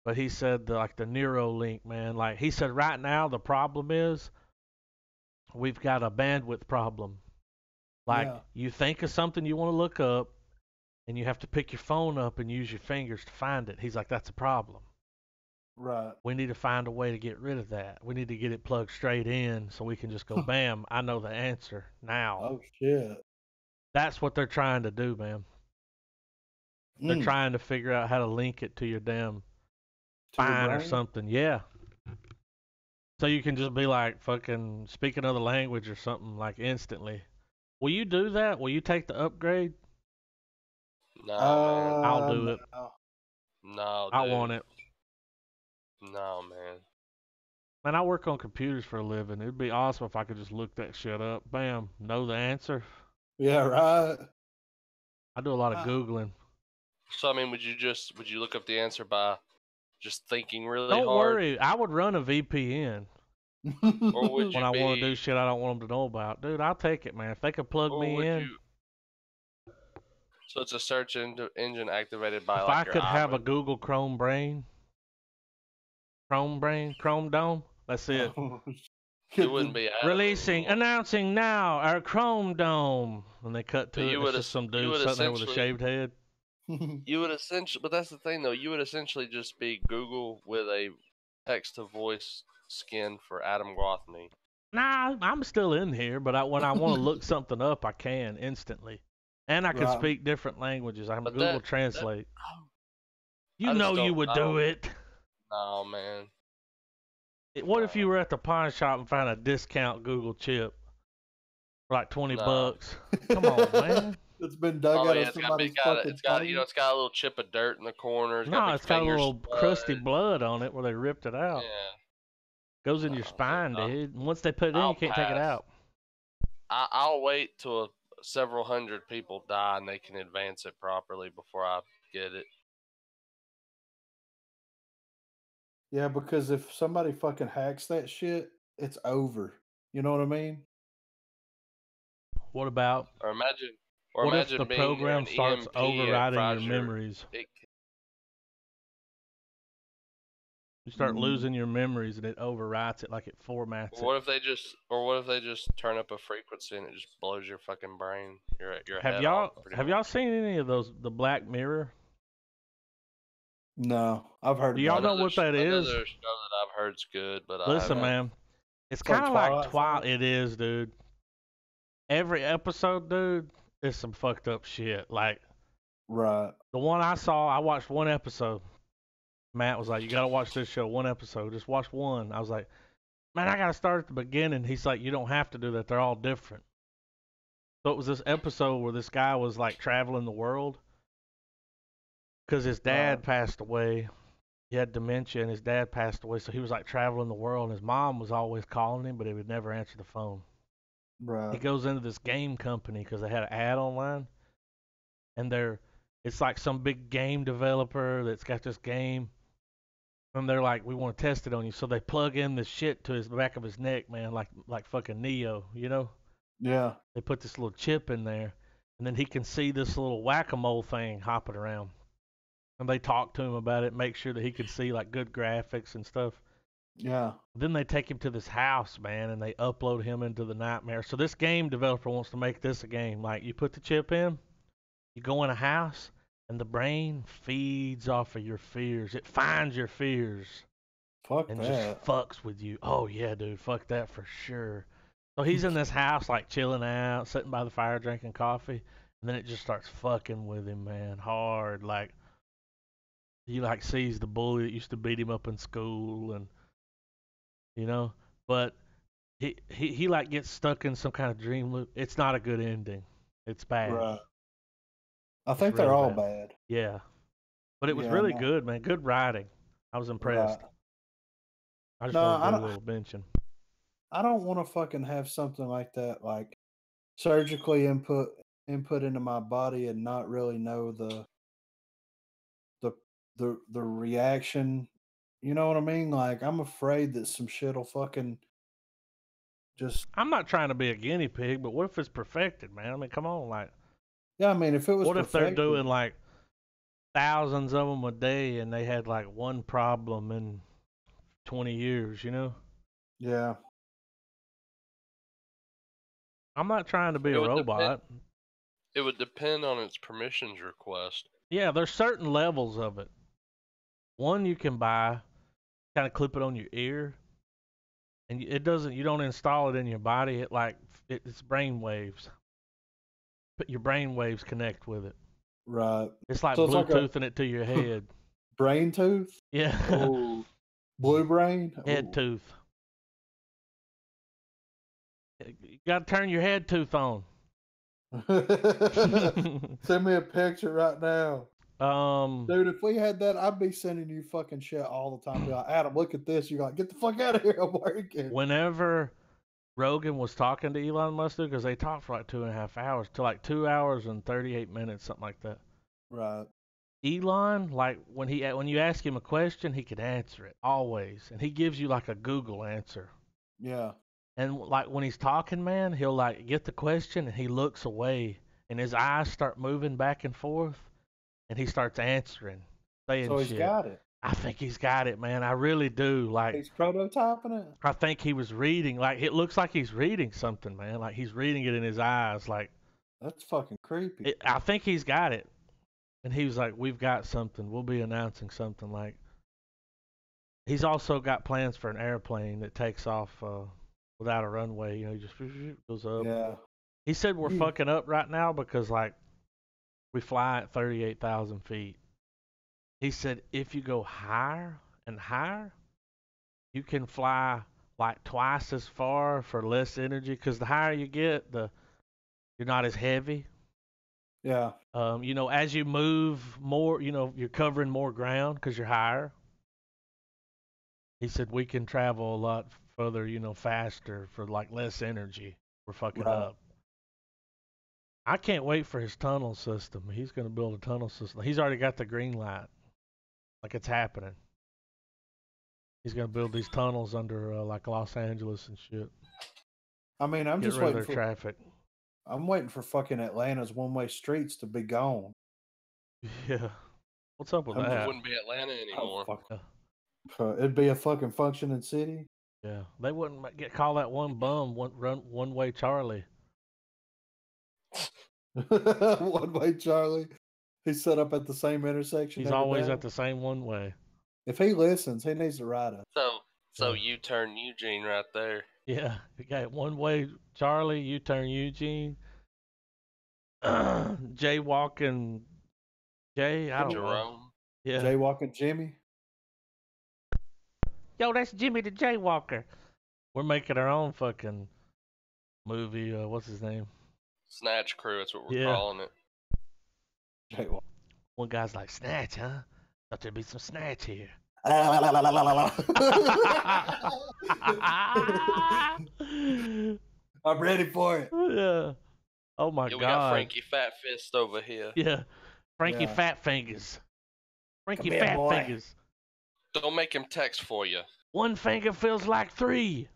But he said like the Neuralink, man. Like he said, right now the problem is we've got a bandwidth problem. Like you think of something you want to look up, and you have to pick your phone up and use your fingers to find it. He's like, that's a problem. Right. We need to find a way to get rid of that. We need to get it plugged straight in so we can just go, bam, I know the answer now. Oh, shit. That's what they're trying to do, man. They're trying to figure out how to link it to your damn spine or something. Yeah. So you can just be like fucking speak another language or something like instantly. Will you do that? Will you take the upgrade? No, man. I'll do it. No, dude. I want it. No, man. Man, I work on computers for a living. It'd be awesome if I could just look that shit up. Bam, know the answer. Yeah, right. I do a lot of Googling. So, I mean, would you look up the answer by just thinking really hard? Don't worry. I would run a VPN. Or would you when I want to do shit I don't want them to know about. Dude, I'll take it, man. If they could plug me in. So it's a search engine activated by if like I could have a Google Chrome brain. Chrome Dome. That's it. It wouldn't be announcing now our Chrome Dome. And they cut to it. It's just some dude sitting there with a shaved head. You would essentially, but that's the thing though. You would essentially just be Google with a text to voice skin for Adam Gwathney. Nah, I'm still in here, but when I want to look something up, I can instantly, and I can speak different languages. I'm Google Translate. You know you would do it. No, man. What if you were at the pawn shop and found a discount Google chip for like $20? Come on, man. It's been dug out of somebody's fucking it's got a little chip of dirt in the corner. It's got a little crusty blood on it where they ripped it out. Yeah. Goes in your spine, dude. And once they put it in, you can't take it out. I'll wait till several hundred people die and they can advance it properly before I get it. Yeah, because if somebody fucking hacks that shit, it's over. You know what I mean? What about Or imagine what if the being near program an starts EMP and overriding your fries memories? It, You start losing your memories and it overwrites it, like it formats what it. if they just turn up a frequency and it just blows your fucking brain, your Have head off? y'all seen any of those the Black Mirror? No, I've heard Do y'all about know what that is? Another show that I've heard's good, but I Listen, haven't. man, it's It's like kind of like Twilight Twilight. Zone? It is, dude. Every episode, dude, is some fucked up shit. Like Right. the one I saw, I watched one episode. Matt was like, "You gotta watch this show, one episode. Just watch one." I was like, "Man, I gotta start at the beginning." He's like, "You don't have to do that. They're all different." So it was this episode where this guy was like traveling the world because his dad passed away. He had dementia and his dad passed away, so he was like traveling the world. And his mom was always calling him, but he would never answer the phone. He Right. goes into this game company because they had an ad online, and it's like some big game developer that's got this game. And they're like, we want to test it on you, so they plug in this shit to his back of his neck, man, like fucking Neo, you know? Yeah. They put this little chip in there, and then he can see this little whack-a-mole thing hopping around. And they talk to him about it, make sure that he can see like good graphics and stuff. Yeah. Then they take him to this house, man, and they upload him into the nightmare. So this game developer wants to make this a game. Like you put the chip in, you go in a house, and the brain feeds off of your fears. It finds your fears Fuck and just that. fucks with you. Oh yeah, dude, fuck that for sure. So he's in this house like chilling out, sitting by the fire drinking coffee, and then it just starts fucking with him, man, hard. Like he like sees the bully that used to beat him up in school, and you know, but he like gets stuck in some kind of dream loop. It's not a good ending. It's bad. Right. I It's think they're really all bad. bad. Yeah, but it was Yeah, really no. good, man. Good writing. I was impressed. Right. I just No, want to do a little benching. I don't want to fucking have something like that, like surgically input into my body and not really know the the reaction. You know what I mean? Like I'm afraid that some shit'll fucking just I'm not trying to be a guinea pig, but what if it's perfected, man? I mean, come on, like, yeah. I mean, if it was what if they're perfected, doing like thousands of them a day and they had like one problem in 20 years, you know? yeah, I'm not trying to be It a would depend. robot. It would depend on its permissions request. Yeah, there's certain levels of it. One you can buy, kind of clip it on your ear, and you don't install it in your body. It's brain waves. But your brain waves connect with it. right. It's like So it's like a Bluetoothing it to your head. brain tooth. Yeah, Oh, blue brain. head Ooh. tooth. You got to turn your head tooth on. Send me a picture right now. um, Dude, if we had that, I'd be sending you fucking shit all the time. Be like, Adam, look at this. You're like, get the fuck out of here. I'm working. whenever Rogan was talking to Elon Musk, because they talked for like 2.5 hours, to like 2 hours and 38 minutes, something like that. Right. Elon, like when you ask him a question, he can answer it always, and he gives you like a Google answer. Yeah. And like when he's talking, man, he'll like get the question and he looks away, and his eyes start moving back and forth, and he starts answering, saying So he's shit. got it. I think he's got it, man. I really do. Like He's prototyping it. I think he was reading. Like it looks like he's reading something, man. Like he's reading it in his eyes. Like That's fucking creepy. I think he's got it. And he was like, "We've got something. We'll be announcing something." Like he's also got plans for an airplane that takes off without a runway. You know, he just goes up. Yeah. He said we're Yeah. fucking up right now because like we fly at 38,000 feet. He said if you go higher and higher, you can fly like twice as far for less energy. Because the higher you get, you're not as heavy. Yeah. You know, as you move more, you know, you're covering more ground because you're higher. He said we can travel a lot further, you know, faster for like less energy. We're fucking Right. up. I can't wait for his tunnel system. He's gonna build a tunnel system. He's already got the green light. Like it's happening. He's gonna build these tunnels under like Los Angeles and shit. I mean, I'm Get just rid of waiting their for. traffic. I'm waiting for fucking Atlanta's one-way streets to be gone. Yeah. What's up with I'm It that? wouldn't be Atlanta Oh anymore. fuck! Yeah. It'd be a fucking functioning city. Yeah. They wouldn't call that one bum one way Charlie. One-way Charlie. He's set up at the same intersection. He's every always day. at the same one way. If he listens, he needs to write us. So Yeah. U-turn Eugene right there. Yeah. You got one way Charlie, U turn Eugene. Jaywalking Jay, I don't know. Jerome. Yeah. Jaywalking Jimmy. Yo, that's Jimmy the Jaywalker. We're making our own fucking movie. What's his name? Snatch Crew, that's what we're Yeah. calling it. Jaywalking. One guy's like, Snatch, huh? Thought there'd be some Snatch here. I'm ready for it. Yeah. Oh my Yeah, we god. got Frankie Fat Fist over here. Yeah. Frankie Yeah. Fat Fingers. Frankie Come here, Fat boy. Fingers. Don't make him text for you. One finger feels like three.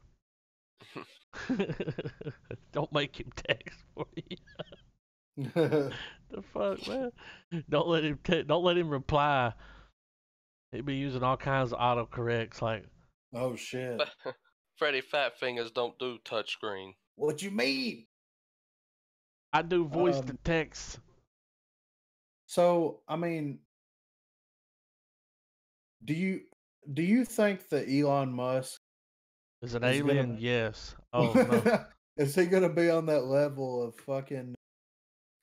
Don't make him text for you. The fuck, man? Don't let him reply. He'd be using all kinds of autocorrects like, Oh shit! Freddie Fat Fingers don't do touchscreen. What you mean? I do voice to Um, text. So I mean, do you think that Elon Musk Is an is gonna- alien? Yes. Oh no. is he gonna be on that level of fucking?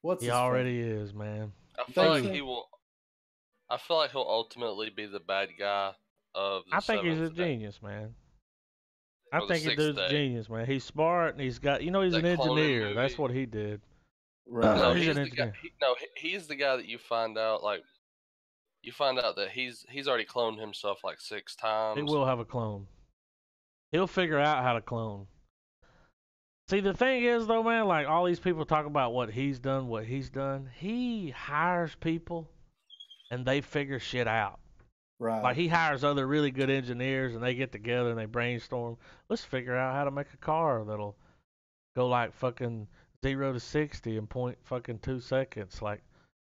What's He his face? already is, man. I feel Think like so? he will. I feel like he'll ultimately be the bad guy of the I think he's a seventh day. genius, man. I Or the think he sixth dude's day. genius, man. He's smart and he's got, he's an That cloning engineer. That's movie. what he did. Right. No, He's he's an the guy. engineer. He's the guy that you find out that he's already cloned himself like 6 times. He will have a clone. He'll figure out how to clone. See, the thing is, though, man, like all these people talk about what he's done. He hires people and they figure shit out. Right. Like he hires other really good engineers and they get together and they brainstorm. Let's figure out how to make a car that'll go like fucking 0 to 60 in point fucking 2 seconds. Like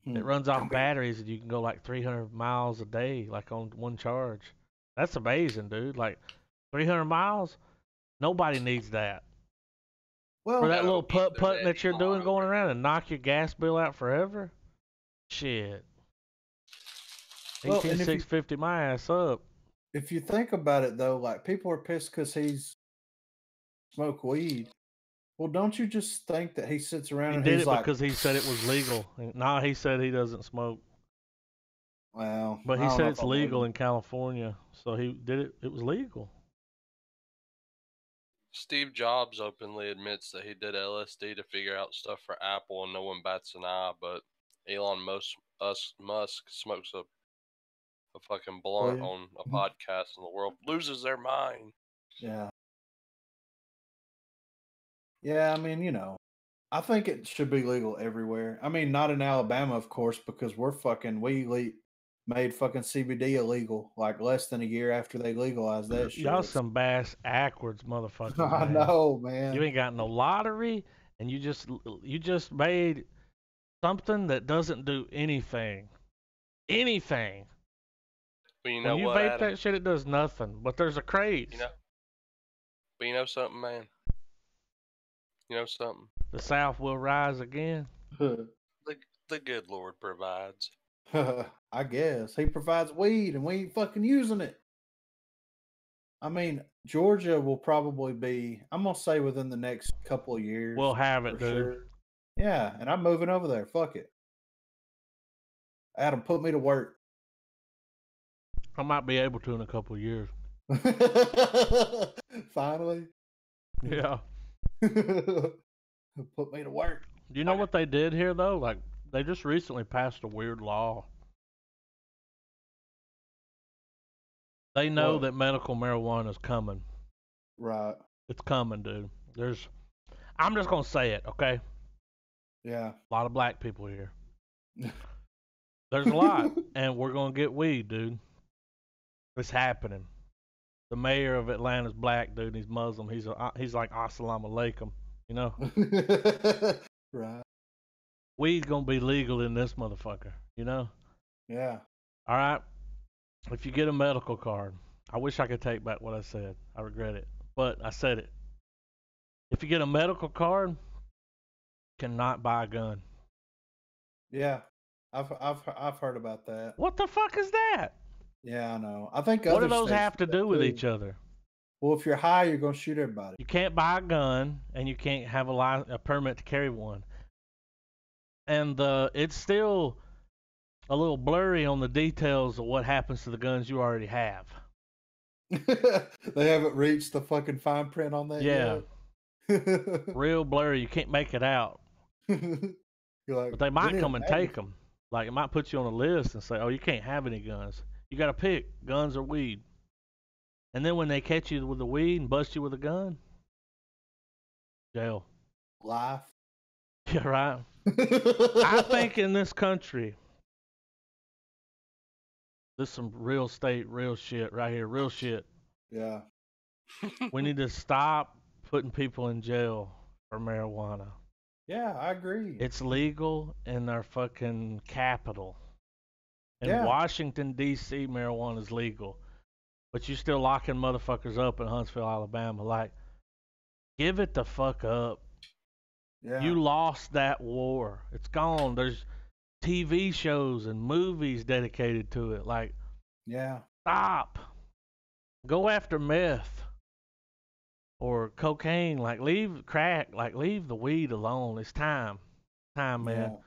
it runs off batteries and you can go like 300 miles a day, like on one charge. That's amazing, dude. Like 300 miles, nobody needs that. Well, For that Gotta little go keep the putt that you're daddy doing on going over. around and knock your gas bill out forever. Shit. Well, and if you- 18650 my ass up. if you think about it though, like people are pissed because he's smoke weed. Well, don't you just think that he sits around He and did he's it like, because he said it was legal. Nah, he said he doesn't smoke. well, But I he don't said know it's if I believe legal him. in California. So he did it. It was legal. Steve Jobs openly admits that he did LSD to figure out stuff for Apple, and no one bats an eye. But Elon Musk smokes a fucking blunt yeah. on a podcast, and the world loses their mind. Yeah. Yeah, I mean, I think it should be legal everywhere. I mean, not in Alabama, of course, because made fucking CBD illegal like less than a year after they legalized that shit. Y'all some bass backwards motherfuckers. I Man. know, man. You ain't got no lottery, and you just made something that doesn't do anything. Anything. But you know When you what, vape Adam? that shit, it does nothing. But there's a craze. But you know something, man? You know something? The South will rise again. The good Lord provides. I guess he provides weed and we ain't fucking using it. I mean, Georgia will probably be, I'm gonna say within the next couple of years. We'll have it, for dude. sure. Yeah, and I'm moving over there. Fuck it. Adam, put me to work. I might be able to in a couple of years. Finally. Yeah. Put me to work. Do you know what they did here though? Like they just recently passed a weird law. They know What? that medical marijuana is coming. Right. It's coming, dude. I'm just gonna say it, okay? Yeah. A lot of black people here. There's a lot, and we're gonna get weed, dude. It's happening. The mayor of Atlanta's black, dude. He's Muslim. He's like Assalamu alaikum, you know. Right. Weed's gonna be legal in this motherfucker, you know. Yeah. All right. If you get a medical card, I wish I could take back what I said. I regret it, but I said it. If you get a medical card, you cannot buy a gun. Yeah. I've heard about that. What the fuck is that? Yeah, I know. I think What do other those states have to that do with too. each other? Well, if you're high, you're gonna shoot everybody. You can't buy a gun, and you can't have a permit to carry one. And it's still a little blurry on the details of what happens to the guns you already have. They haven't reached the fucking fine print on that Yeah, yet. real blurry. You can't make it out. You're like, But they "We might need come a and mag." take them. Like, it might put you on a list and say, oh, you can't have any guns. You got to pick guns or weed. And then when they catch you with the weed and bust you with a gun, jail. Life. Yeah, right. I think in this country, this is some real state, real shit right here, real shit. Yeah. We need to stop putting people in jail for marijuana. Yeah, I agree. It's legal in our fucking capital. In Yeah. Washington, D.C., marijuana is legal. But you still locking motherfuckers up in Huntsville, Alabama. Like, give it the fuck up. Yeah. You lost that war. It's gone. There's TV shows and movies dedicated to it. Like, Yeah. stop. Go after meth or cocaine. Like, leave crack. Like, leave the weed alone. It's time. Time, man. Yeah.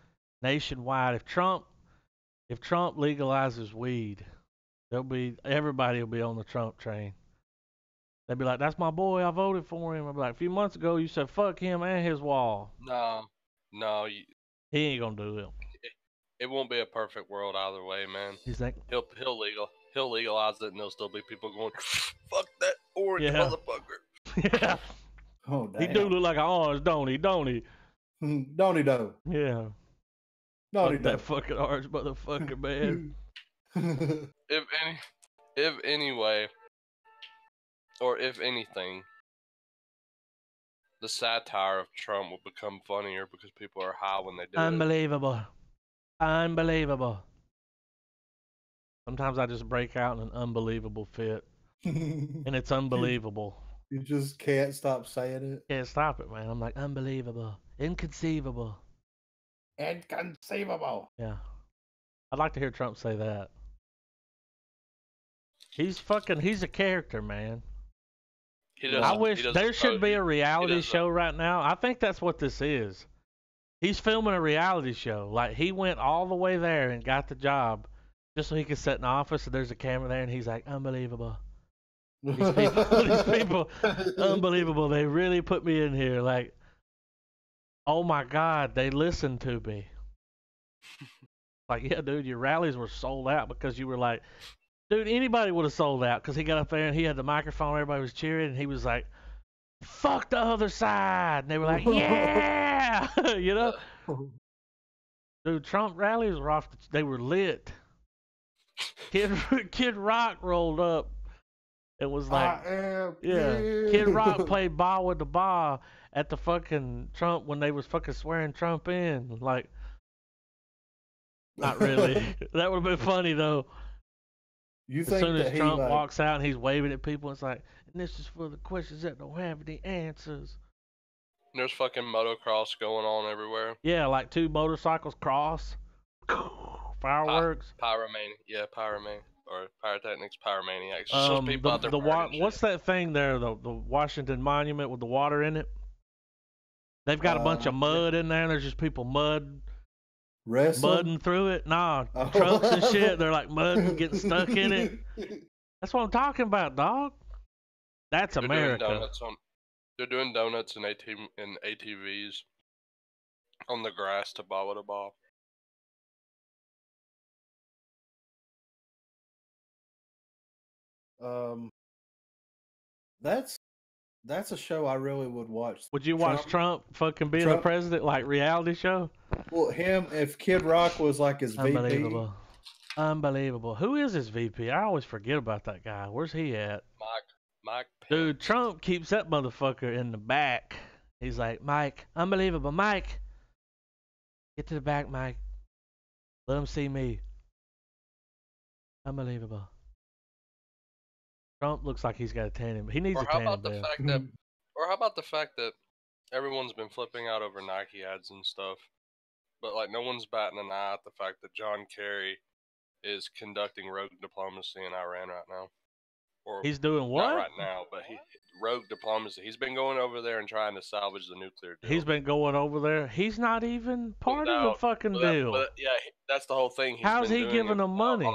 Nationwide. If Trump legalizes weed, everybody will be on the Trump train. They'd be like, "That's my boy. I voted for him." I'd be like, "A few months ago, you said fuck him and his wall." No, He ain't gonna do it. it won't be a perfect world either way, man. He's like, He'll legalize it, and there'll still be people going, "Fuck that orange Yeah. motherfucker." yeah, Oh, he damn. do look like an orange, don't he? Don't he? Don't he though? Yeah. Don't he Fuck that fucking orange motherfucker, man. though? If anyway, or if anything, the satire of Trump will become funnier because people are high when they do it. Unbelievable. Unbelievable. Sometimes I just break out in an unbelievable fit, and it's unbelievable. You just can't stop saying it. Can't stop it, man. I'm like, unbelievable. Inconceivable. Inconceivable. Yeah. I'd like to hear Trump say that. He's a character, man. I wish there should be a reality show right now. I think that's what this is. He's filming a reality show. Like, he went all the way there and got the job just so he could sit in the office and there's a camera there and he's like, unbelievable. These people, unbelievable. They really put me in here. Like, oh my God, they listened to me. Like, yeah, dude, your rallies were sold out because you were like, dude, anybody would have sold out because he got up there and he had the microphone, everybody was cheering, and he was like, fuck the other side. And they were like, yeah, you know? Dude, Trump rallies were they were lit. Kid Rock rolled up. It was like, Kid Rock played ball with the ball at the fucking Trump when they was fucking swearing Trump in. Like, not really. That would have been funny though. You As think soon that as Trump walks out and he's waving at people, it's like, and this is for the questions that don't have any answers. There's fucking motocross going on everywhere. Yeah, like two motorcycles cross. Fireworks. Pyromania. Or pyrotechnics, pyromaniacs. Just people out there what's that thing there, the Washington Monument with the water in it? They've got a bunch of mud in there, and there's just people mudding through it. Nah, trucks and shit, they're like mudding, getting stuck in it. That's what I'm talking about, dog. That's America. They're doing donuts and ATVs on the grass to ball with a ball. That's a show I really would watch. Would you watch Trump fucking being the president, like reality show? Well, if Kid Rock was like his Unbelievable. VP. Unbelievable. Who is his VP? I always forget about that guy. Where's he at? Mike Pence. Dude, Trump keeps that motherfucker in the back. He's like, Mike, unbelievable. Mike, get to the back, Mike. Let him see me. Unbelievable. Trump looks like he's got a tanning. He needs a tanning bed. Or how about the fact that everyone's been flipping out over Nike ads and stuff, but like no one's batting an eye at the fact that John Kerry is conducting rogue diplomacy in Iran right now. Or he's doing what? Not right now, but rogue diplomacy. He's been going over there and trying to salvage the nuclear deal. He's been going over there. He's not even part of the fucking deal. But yeah, that's the whole thing. How's he giving them money?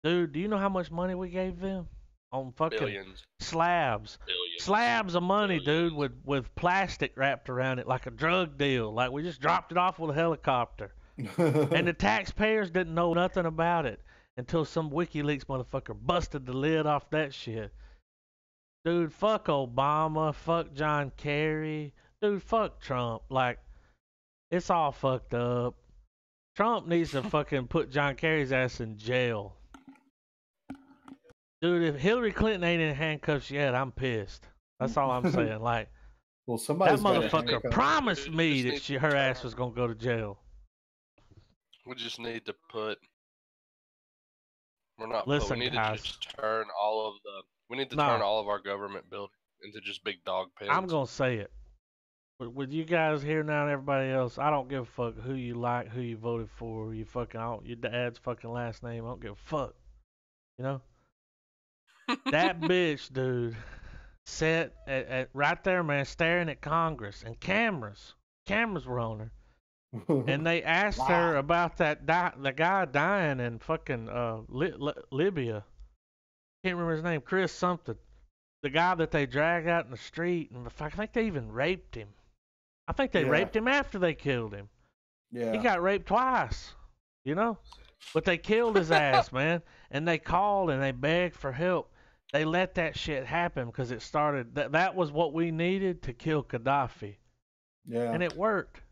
Dude, do you know how much money we gave them? On fucking billions. Slabs. Billions. Slabs of money, dude, with plastic wrapped around it like a drug deal. Like we just dropped it off with a helicopter. And the taxpayers didn't know nothing about it until some WikiLeaks motherfucker busted the lid off that shit. Dude, fuck Obama, fuck John Kerry. Dude, fuck Trump. Like, it's all fucked up. Trump needs to fucking put John Kerry's ass in jail. Dude, if Hillary Clinton ain't in handcuffs yet, I'm pissed. That's all I'm saying. Like, well, that motherfucker promised me that her ass was gonna go to jail. We just need to put. We're not. Listen, we need guys. to just turn all of the. We need to turn all of our government buildings into just big dog pens. I'm gonna say it. With you guys here now and everybody else, I don't give a fuck who you like, who you voted for, you fucking your dad's fucking last name. I don't give a fuck. You know. That bitch, dude, sat at right there, man, staring at Congress and cameras. Cameras were on her, and they asked her about the guy dying in fucking Libya. Can't remember his name, Chris something. The guy that they dragged out in the street, and I think they even raped him. I think they raped him after they killed him. Yeah, he got raped twice, you know. But they killed his ass, man, and they called and they begged for help. They let that shit happen because it started. That was what we needed to kill Gaddafi. Yeah. And it worked.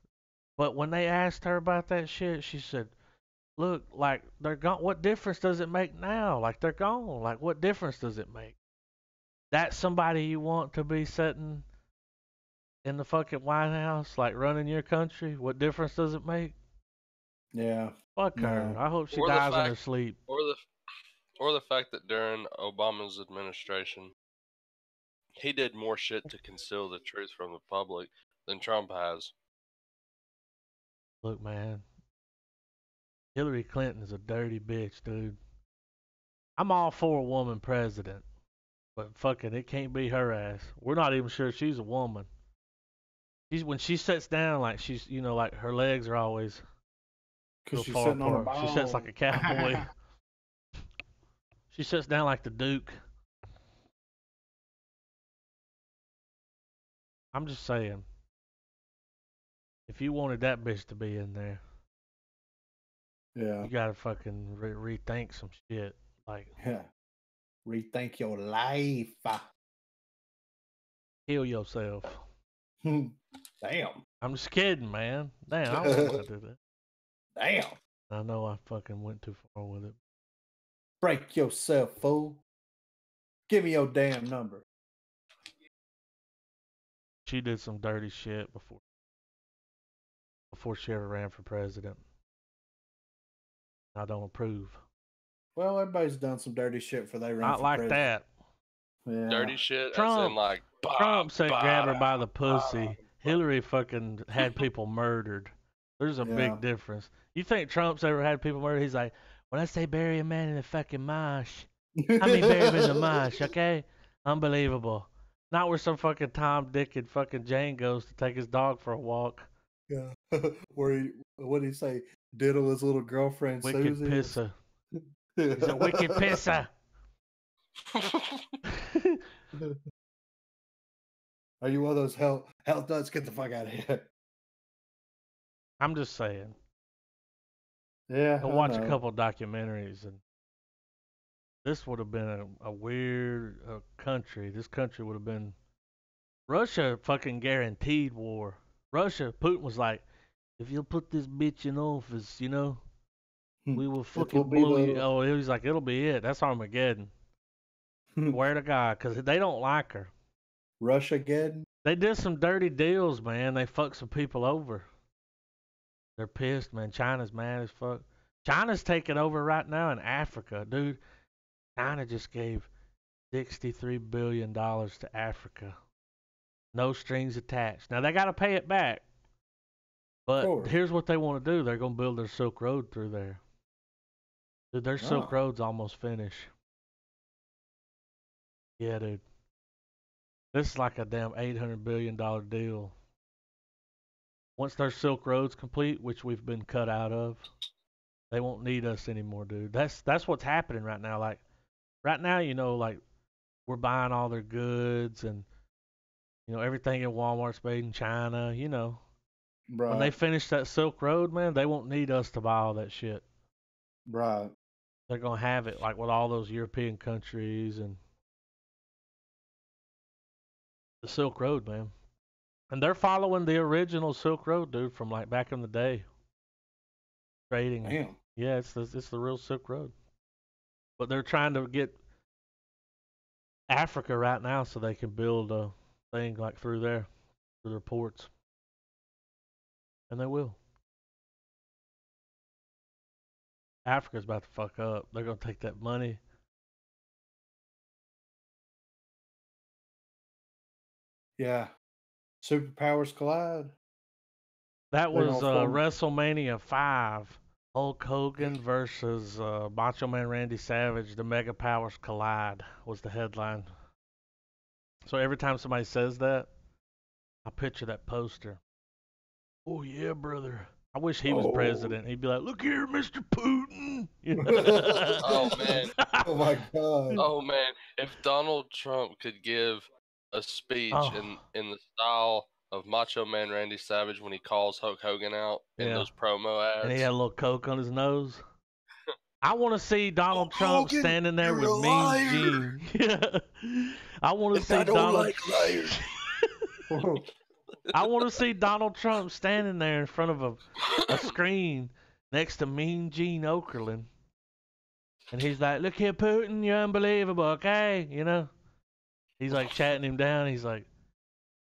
But when they asked her about that shit, she said, "Look, like they're gone. What difference does it make now? Like they're gone. Like what difference does it make? That's somebody you want to be sitting in the fucking White House, like running your country. What difference does it make? Yeah. Fuck her. I hope she dies in her sleep. Or the fact that during Obama's administration, he did more shit to conceal the truth from the public than Trump has. Look, man. Hillary Clinton is a dirty bitch, dude. I'm all for a woman president, but fucking it can't be her ass. We're not even sure she's a woman. When she sits down, like she's, you know, like her legs are always because she's sitting on her ball. She sits like a cowboy. She sits down like the Duke. I'm just saying, if you wanted that bitch to be in there, you gotta fucking rethink some shit. Like, rethink your life. Kill yourself. Damn. I'm just kidding, man. Damn, I don't want to do that. Damn. I know I fucking went too far with it. Break yourself, fool. Give me your damn number. She did some dirty shit before she ever ran for president. I don't approve. Well, everybody's done some dirty shit before they ran Not for like president. that. Yeah. Dirty shit? Trump, as in like, Trump said grab her by the pussy. Hillary fucking had people murdered. There's a big difference. You think Trump's ever had people murdered? He's like, when I say bury a man in the fucking marsh, I mean bury him in the marsh, okay? Unbelievable. Not where some fucking Tom, Dick, and fucking Jane goes to take his dog for a walk. Yeah. What did he say? Diddle his little girlfriend, wicked Susie. Pisser. He's a wicked pisser. Are you one of those hell nuts? Get the fuck out of here. I'm just saying. Yeah. Go watch a couple documentaries and this would have been a weird country. This country would have been Russia. Fucking guaranteed war. Russia. Putin was like, if you'll put this bitch in office, you know, we will It will fucking be blow you. the Oh, he was like, it'll be it. That's Armageddon. Swear to God, because they don't like her. Russia again. They did some dirty deals, man. They fucked some people over. They're pissed, man. China's mad as fuck. China's taking over right now in Africa, dude. China just gave $63 billion to Africa. No strings attached. Now, they got to pay it back. But here's what they want to do. They're going to build their Silk Road through there. Dude, their Silk Road's almost finished. Yeah, dude. This is like a damn $800 billion deal. Once their Silk Road's complete, which we've been cut out of, they won't need us anymore, dude. That's what's happening right now. Like, right now, you know, like, we're buying all their goods and, you know, everything in Walmart's made in China, you know. Right. When they finish that Silk Road, man, they won't need us to buy all that shit. Right. They're going to have it, like, with all those European countries and the Silk Road, man. And they're following the original Silk Road, dude, from, like, back in the day. Trading. Damn. Yeah, it's the real Silk Road. But they're trying to get Africa right now so they can build a thing, like, through there, through their ports. And they will. Africa's about to fuck up. They're going to take that money. Yeah. Superpowers collide. That They're was gonna form- WrestleMania 5. Hulk Hogan versus Macho Man Randy Savage. The Mega Powers Collide was the headline. So every time somebody says that, I picture that poster. Oh, yeah, brother. I wish he was president. He'd be like, look here, Mr. Putin. Oh, man. Oh my God. Oh, man. If Donald Trump could give a speech in the style of Macho Man Randy Savage when he calls Hulk Hogan out in those promo ads. And he had a little Coke on his nose. I want to see Donald Trump Hogan, standing there with you're a Mean liar. Gene. Yeah. I want to see I don't Donald. like liars. I want to see Donald Trump standing there in front of a screen next to Mean Gene Okerlund. And he's like, look here, Putin, you're unbelievable, okay? You know? He's like chatting him down. He's like,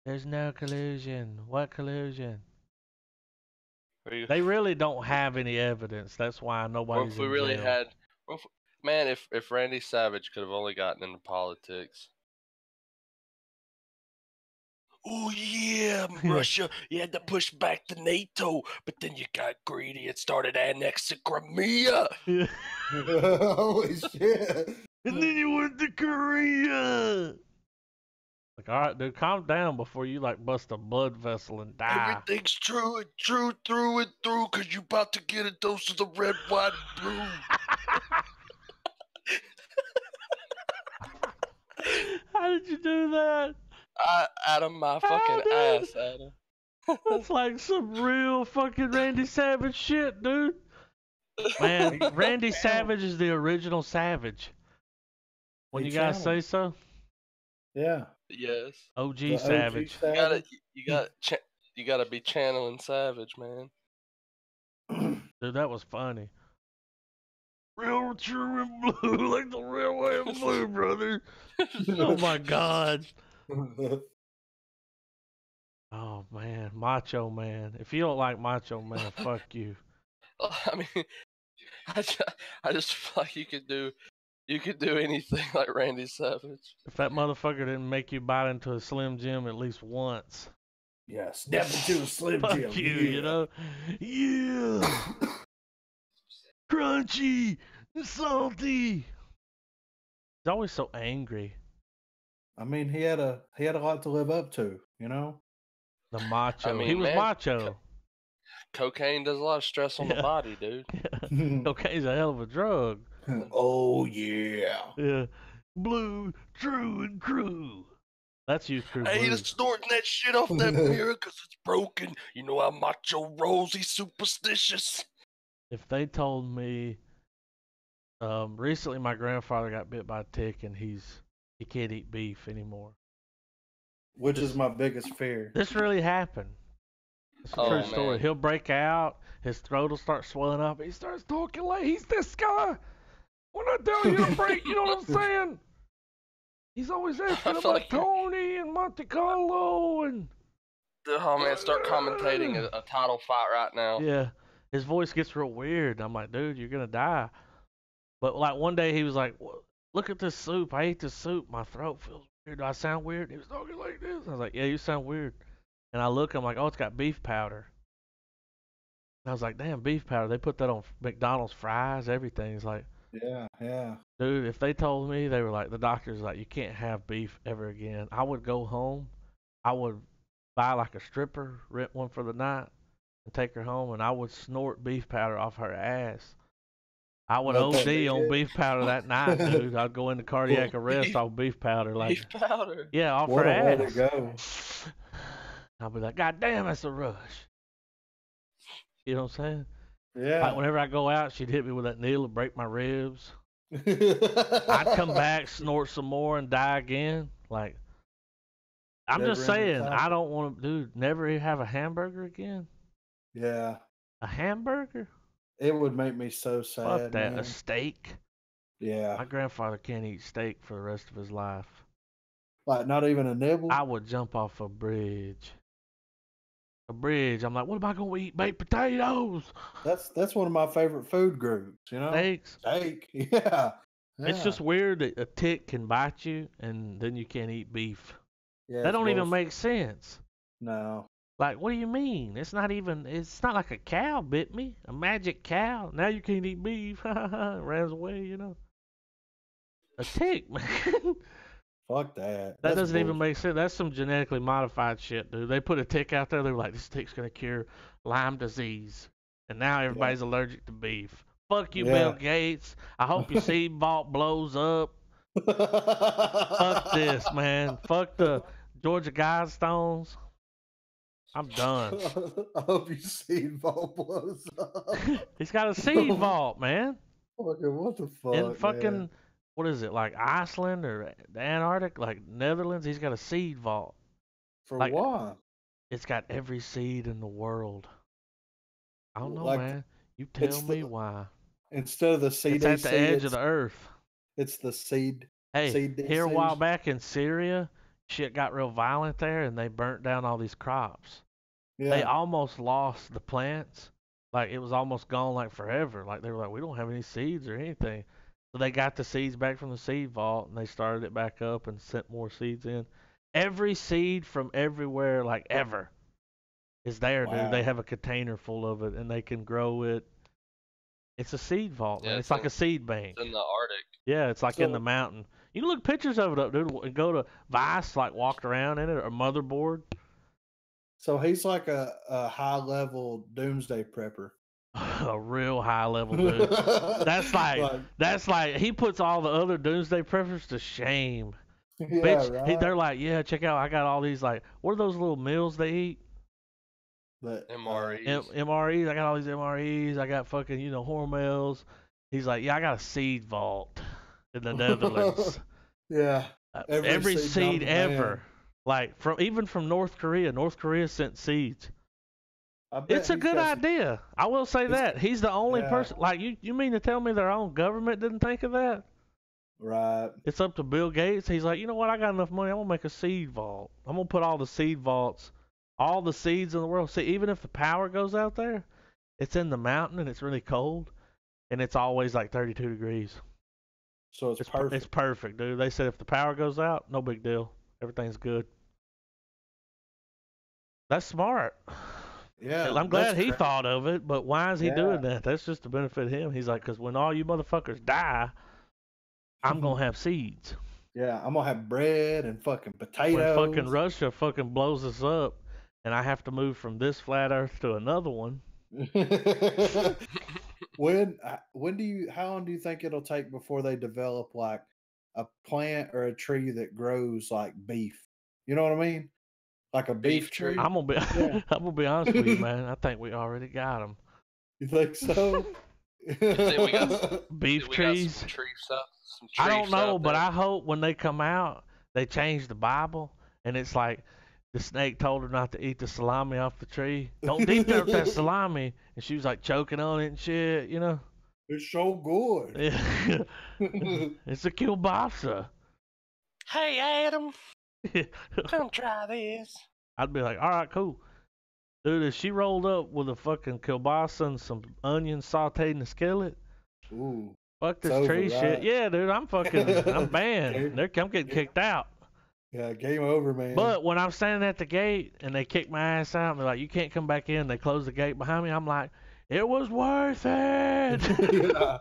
there's no collusion. What collusion? They really don't have any evidence. That's why nobody's if we in really jail. had... Man, if Randy Savage could have only gotten into politics... Oh, yeah, Russia, you had to push back to NATO, but then you got greedy and started annexing Crimea. Yeah. Holy shit. And then you went to Korea. Like, all right, dude, calm down before you, like, bust a blood vessel and die. Everything's true through and through, because you about to get a dose of the red, white, and blue. How did you do that? Out of my fucking ass, Adam. That's like some real fucking Randy Savage shit, dude. Man, Randy Savage is the original Savage. When you guys say so? Yeah. Yes. OG The Savage. OG You gotta be channeling Savage, man. Dude, that was funny. Real true and blue, like the real way of blue, brother. Oh my God. Oh man, Macho Man. If you don't like Macho Man, fuck you. I mean, I just feel like you could do anything like Randy Savage. If that motherfucker didn't make you bite into a Slim Jim at least once. Yeah, step into a Slim Fuck Jim. you, Yeah. you know? Yeah. Crunchy, salty. He's always so angry. I mean, he had a lot to live up to, you know? The macho. I mean, he was man, macho. Cocaine does a lot of stress on the body, dude. Cocaine's a hell of a drug. Oh yeah. Yeah. Blue, true, and crew. That's you, crew. I ain't Blues. snorting that shit off that mirror because it's broken. You know how Macho rolls, he's superstitious. If they told me Recently my grandfather got bit by a tick, and he can't eat beef anymore. Which is my biggest fear. This really happened. It's a true Oh, story. man. He'll break out. His throat will start swelling up. He starts talking like he's this guy. When I tell you to break, you know what I'm saying? He's always asking feel about like you're- Tony and Monte Carlo and. Oh man, start commentating a title fight right now. Yeah, his voice gets real weird. I'm like, dude, you're gonna die. But like one day he was like, look at this soup. I ate this soup. My throat feels weird. Do I sound weird? He was talking like this. I was like, yeah, you sound weird. And I look, I'm like, oh, it's got beef powder. And I was like, damn, beef powder. They put that on McDonald's fries, everything. It's like, Yeah. dude, if they told me, they were like, the doctor's like, you can't have beef ever again. I would go home. I would buy like a stripper, rent one for the night, and take her home, and I would snort beef powder off her ass. I would Let that OD be on it. beef powder that night, dude. I'd go into cardiac arrest off beef powder, like, Beef powder. yeah, off What her a way to ass. go. I'll be like, God damn, that's a rush. You know what I'm saying? Yeah. Like whenever I go out, she'd hit me with that needle and break my ribs. I'd come back, snort some more, and die again. Like, I'm just Never ending saying, cycle. I don't want to, dude, never have a hamburger again. Yeah. A hamburger? It would make me so sad. Fuck that. Man. A steak? Yeah. My grandfather can't eat steak for the rest of his life. Like not even a nibble. I would jump off a bridge. A bridge. I'm like, what am I gonna eat? Baked potatoes, That's one of my favorite food groups. You know. steaks. Steak. Yeah. It's just weird that a tick can bite you and then you can't eat beef. Yeah, That it's don't even bullshit. make sense. No. Like, what do you mean? It's not like a cow bit me. A magic cow. Now you can't eat beef. Runs away, you know. A tick, man. Fuck that. That That's doesn't even bullshit. make sense. That's some genetically modified shit, dude. They put a tick out there. They were like, this tick's gonna cure Lyme disease, and now everybody's allergic to beef. Fuck you, Bill Yeah. Gates. I hope your seed vault blows up. Fuck this, man. Fuck the Georgia Guidestones. I'm done. I hope your seed vault blows up. He's got a seed vault, man. Fucking what the fuck? In fucking, man? what is it, like Iceland or the Antarctic, like Netherlands? He's got a seed vault. For like- why? It's got every seed in the world. I don't know, Like, man. You it's tell me the why. Instead of the It's CDC, at the edge of the earth. it's the seed. Hey, CDC. here a while back in Syria, shit got real violent there, and they burnt down all these crops. Yeah. They almost lost the plants. Like, it was almost gone, like, forever. Like, they were like, we don't have any seeds or anything. So they got the seeds back from the seed vault, and they started it back up and sent more seeds in. Every seed from everywhere, like, ever, is there, Wow. dude. They have a container full of it, and they can grow it. It's a seed vault, man. Yeah, It's it's like in- a seed bank. It's in the Arctic. Yeah, it's like in So- the mountain. You can look pictures of it up, dude, and go to Vice, like, walked around in it, or Motherboard. So he's like a high level doomsday prepper. A real high level, dude. That's like he puts all the other doomsday preppers to shame. yeah, Bitch, right. they're like, yeah, check out, I got all these, like, what are those little meals they eat? But, MREs. MREs. I got all these MREs. I got fucking, Hormels. He's like, yeah, I got a seed vault in the Netherlands. yeah. Every seed seed known to man. ever. Like, even from North Korea. North Korea sent seeds. I bet It's a he's good got some- idea. I will say It's- that. He's the only yeah. person. Like, you mean to tell me their own government didn't think of that? Right. It's up to Bill Gates. He's like, you know what? I got enough money. I'm gonna make a seed vault. I'm gonna put all the seed vaults, all the seeds in the world. See, even if the power goes out there, it's in the mountain and it's really cold, and it's always like 32 degrees. So it's It's perfect. It's perfect, dude. They said if the power goes out, no big deal. Everything's good. That's smart. yeah. I'm glad that's he cra- thought of it, but why is he Yeah. doing that? That's just to benefit him. He's like, because when all you motherfuckers die, I'm gonna have seeds. Yeah, I'm gonna have bread and fucking When potatoes. fucking Russia fucking blows us up, and I have to move from this flat Earth to another one. How long do you think it'll take before they develop like a plant or a tree that grows like beef? You know what I mean? Like a beef Beef tree. tree? I'm gonna be, Yeah. I'm gonna be honest with you, man. I think we already got them. You think so? You think we got Beef we got trees. some tree stuff? Some I don't trees know, out but there? I hope when they come out, they change the Bible, and it's like the snake told her not to eat the salami off the tree. Don't eat that salami, and she was like choking on it and shit, you know. It's so good. Yeah. It's a kielbasa. Hey, Adam, come try this. I'd be like, all right, cool. Dude, if she rolled up with a fucking kielbasa and some onions sauteed in the skillet, Ooh. fuck this It's over, tree shit. right? Yeah, dude, I'm banned. Game- I'm getting kicked out. Yeah, game over, man. But when I'm standing at the gate and they kick my ass out and they're like, you can't come back in, they close the gate behind me, I'm like, it was worth it. Yeah.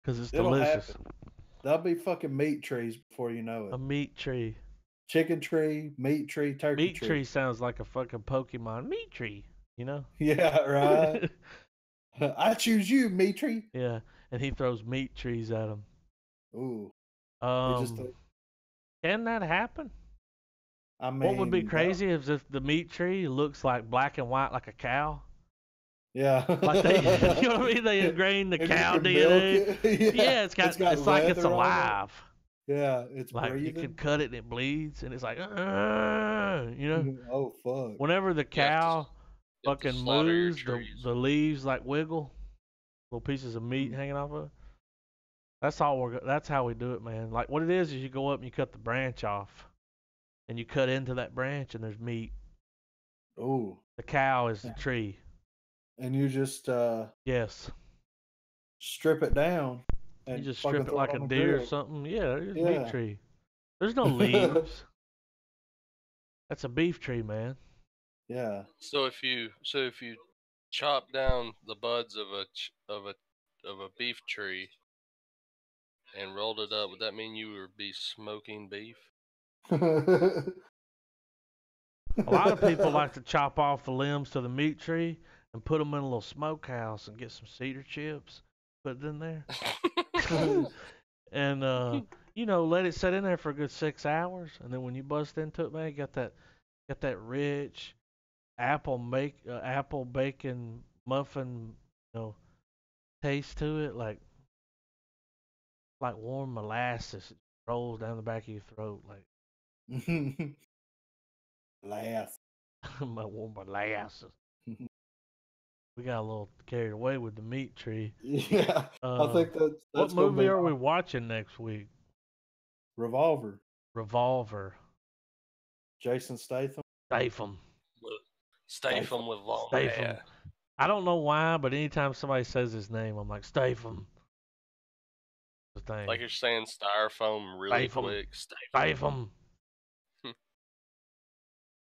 Because it's It'll delicious. happen. There'll be fucking meat trees before you know A it. meat tree. Chicken tree, meat tree, turkey Meat tree sounds like a fucking Pokemon. Meat tree, you know? Yeah, right. I choose you, meat tree. Yeah, and he throws meat trees at him. Ooh. Um, can that happen? I mean, What would be crazy is if the meat tree looks like black and white like a cow. Yeah. Like they, you know what I mean? They ingrain the And you cow can milk DNA. it. Yeah, it's like it's leather on it. alive. Yeah, it's Like you breathing. can cut it and it bleeds, and it's like, you know. Oh fuck. Whenever the You have to- cow you have to fucking slaughter your moves, trees. the leaves like wiggle, little pieces of meat hanging off of it. That's how we do it, man. Like what it is you go up and you cut the branch off, and you cut into that branch, and there's meat. Ooh. The cow is the tree. And you just Yes. strip it down. You And just fucking strip it throw like a on the deer or grill. something. Yeah, there's Yeah. meat tree. There's no leaves. That's a beef tree, man. Yeah. So if you chop down the buds of a beef tree and rolled it up, would that mean you would be smoking beef? A lot of people like to chop off the limbs to the meat tree and put them in a little smokehouse and get some cedar chips, put it in there, and let it sit in there for a good 6 hours, and then when you bust into it, man, you got that rich apple bacon muffin, taste to it, like warm molasses. It rolls down the back of your throat like Laugh. my warm molasses. We got a little carried away with the meat tree. Yeah. I think that's What gonna movie be are we watching next week? Revolver. Revolver. Jason Statham. Statham. Statham with long Statham. hair. I don't know why, but anytime somebody says his name, I'm like, Statham. The thing. Like you're saying styrofoam really Statham. quick. Statham.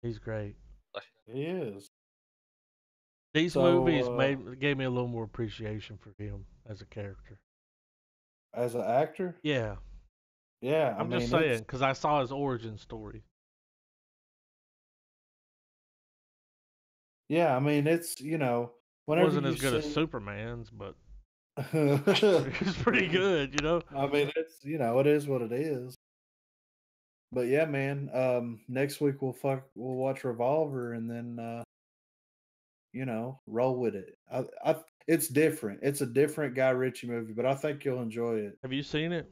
He's great. He is. These So, movies gave me a little more appreciation for him as a character. As an actor? Yeah. Yeah. I'm just saying, because I saw his origin story. Yeah, I mean, it's, It whenever wasn't you as good as see... Superman's, but I it was pretty good, mean, it's, it is what it is. But yeah, man, next week we'll watch Revolver and then, roll with it. It's different. It's a different Guy Ritchie movie, but I think you'll enjoy it. Have you seen it?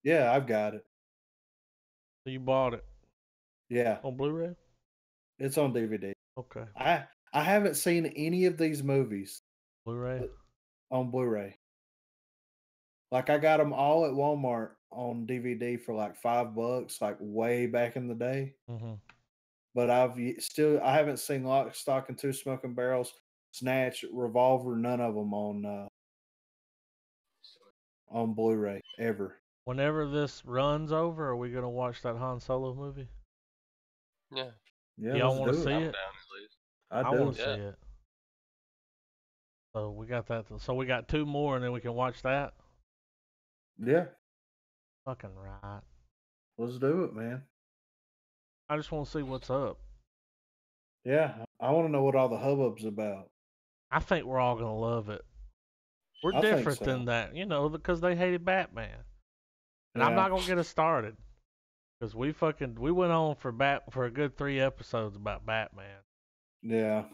Yeah, I've got it. So you bought it Yeah, on Blu-ray? it's on DVD. Okay. I haven't seen any of these movies Blu-ray? on Blu-ray. Like I got them all at Walmart on DVD for like $5, like way back in the day. Mm-hmm. But I haven't seen Lock, Stock, and Two Smoking Barrels, Snatch, Revolver, none of them on Blu-ray ever. Whenever this runs over, are we gonna watch that Han Solo movie? Yeah. Yeah, Y'all want to let's do see I'm it? down at least. I I do. want to Yeah. see it. So we got that. So we got 2 more, and then we can watch that. Yeah, Fucking right. let's do it, man. I just want to see what's up. Yeah, I want to know what all the hubbub's about. I think we're all gonna love it. We're I think different so. than that, because they hated Batman, and I'm Yeah. not gonna get us started because we went on for a good 3 episodes about Batman Yeah,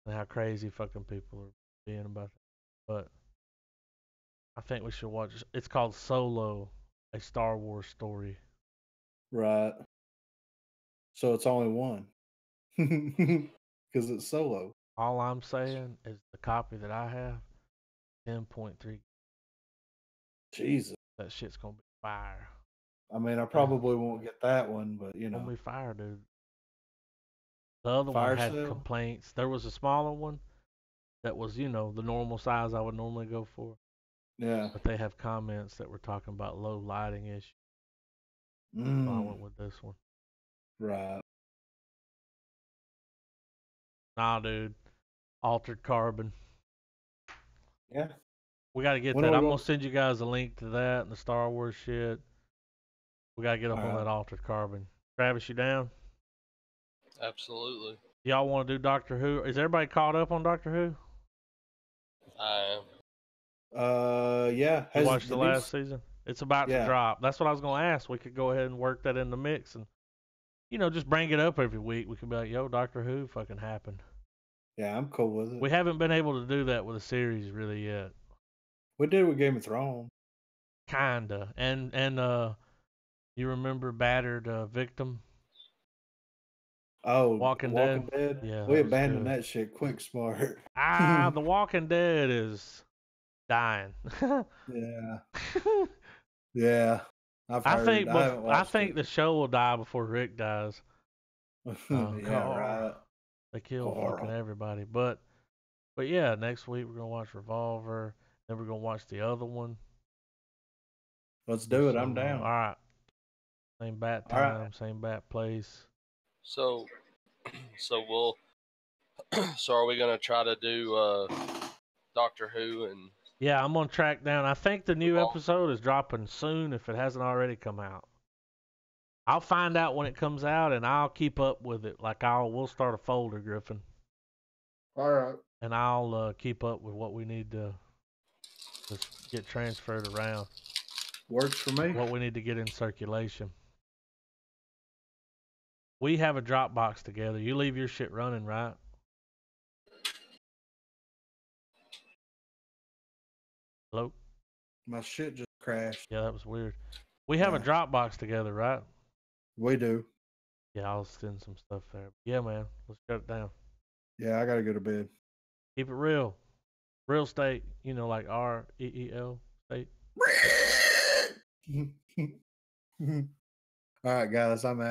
and how crazy fucking people are. being about that. But I think we should watch. It's called Solo, a Star Wars story. Right. So it's only one. Because it's Solo. All I'm saying is the copy that I have, 10.3. Jesus. That shit's gonna be fire. I mean, I probably won't get that one, but you Gonna know. be fire, dude. The other Fire one had sale? complaints. There was a smaller one that was, the normal size I would normally go for. Yeah. But they have comments that were talking about low lighting issues. So I went with this one. Right. Nah, dude. Altered Carbon. Yeah. We got to get When that. are we I'm going- going to send you guys a link to that and the Star Wars shit. We got to get up on that Altered Carbon. Travis, you down? Absolutely. Y'all want to do Doctor Who? Is everybody caught up on Doctor Who? I am. Yeah. You watched the last season? It's about to Yeah. drop. That's what I was going to ask. We could go ahead and work that in the mix and, just bring it up every week. We could be like, yo, Doctor Who fucking happened. Yeah, I'm cool with it. We haven't been able to do that with a series really yet. We did with Game of Thrones. Kinda. And you remember Battered Victim? Oh, Walking Dead? Yeah, We that was abandoned good. that shit quick smart. The Walking Dead is dying. Yeah. Yeah. I've I heard. think I haven't watched the show will die before Rick dies. Yeah, right. They kill Carl. fucking everybody. But yeah, next week we're gonna watch Revolver. Then we're gonna watch the other one. Let's do it. I'm down. All right. Same bat All right. time, same bat place. So we'll. So are we gonna try to do Doctor Who and? Yeah, I'm gonna track down. I think the new Revolver. episode is dropping soon if it hasn't already come out. I'll find out when it comes out and I'll keep up with it. Like we'll start a folder, Griffin. All right. And I'll keep up with what we need to get transferred around. Works for me. What we need to get in circulation. We have a Dropbox together. You leave your shit running, right? Hello? My shit just crashed. Yeah, that was weird. We have a Dropbox together, right? We do. Yeah, I'll send some stuff there. Yeah, man. Let's shut it down. Yeah, I gotta go to bed. Keep it real. Real estate, like REEL state. All right, guys, I'm out.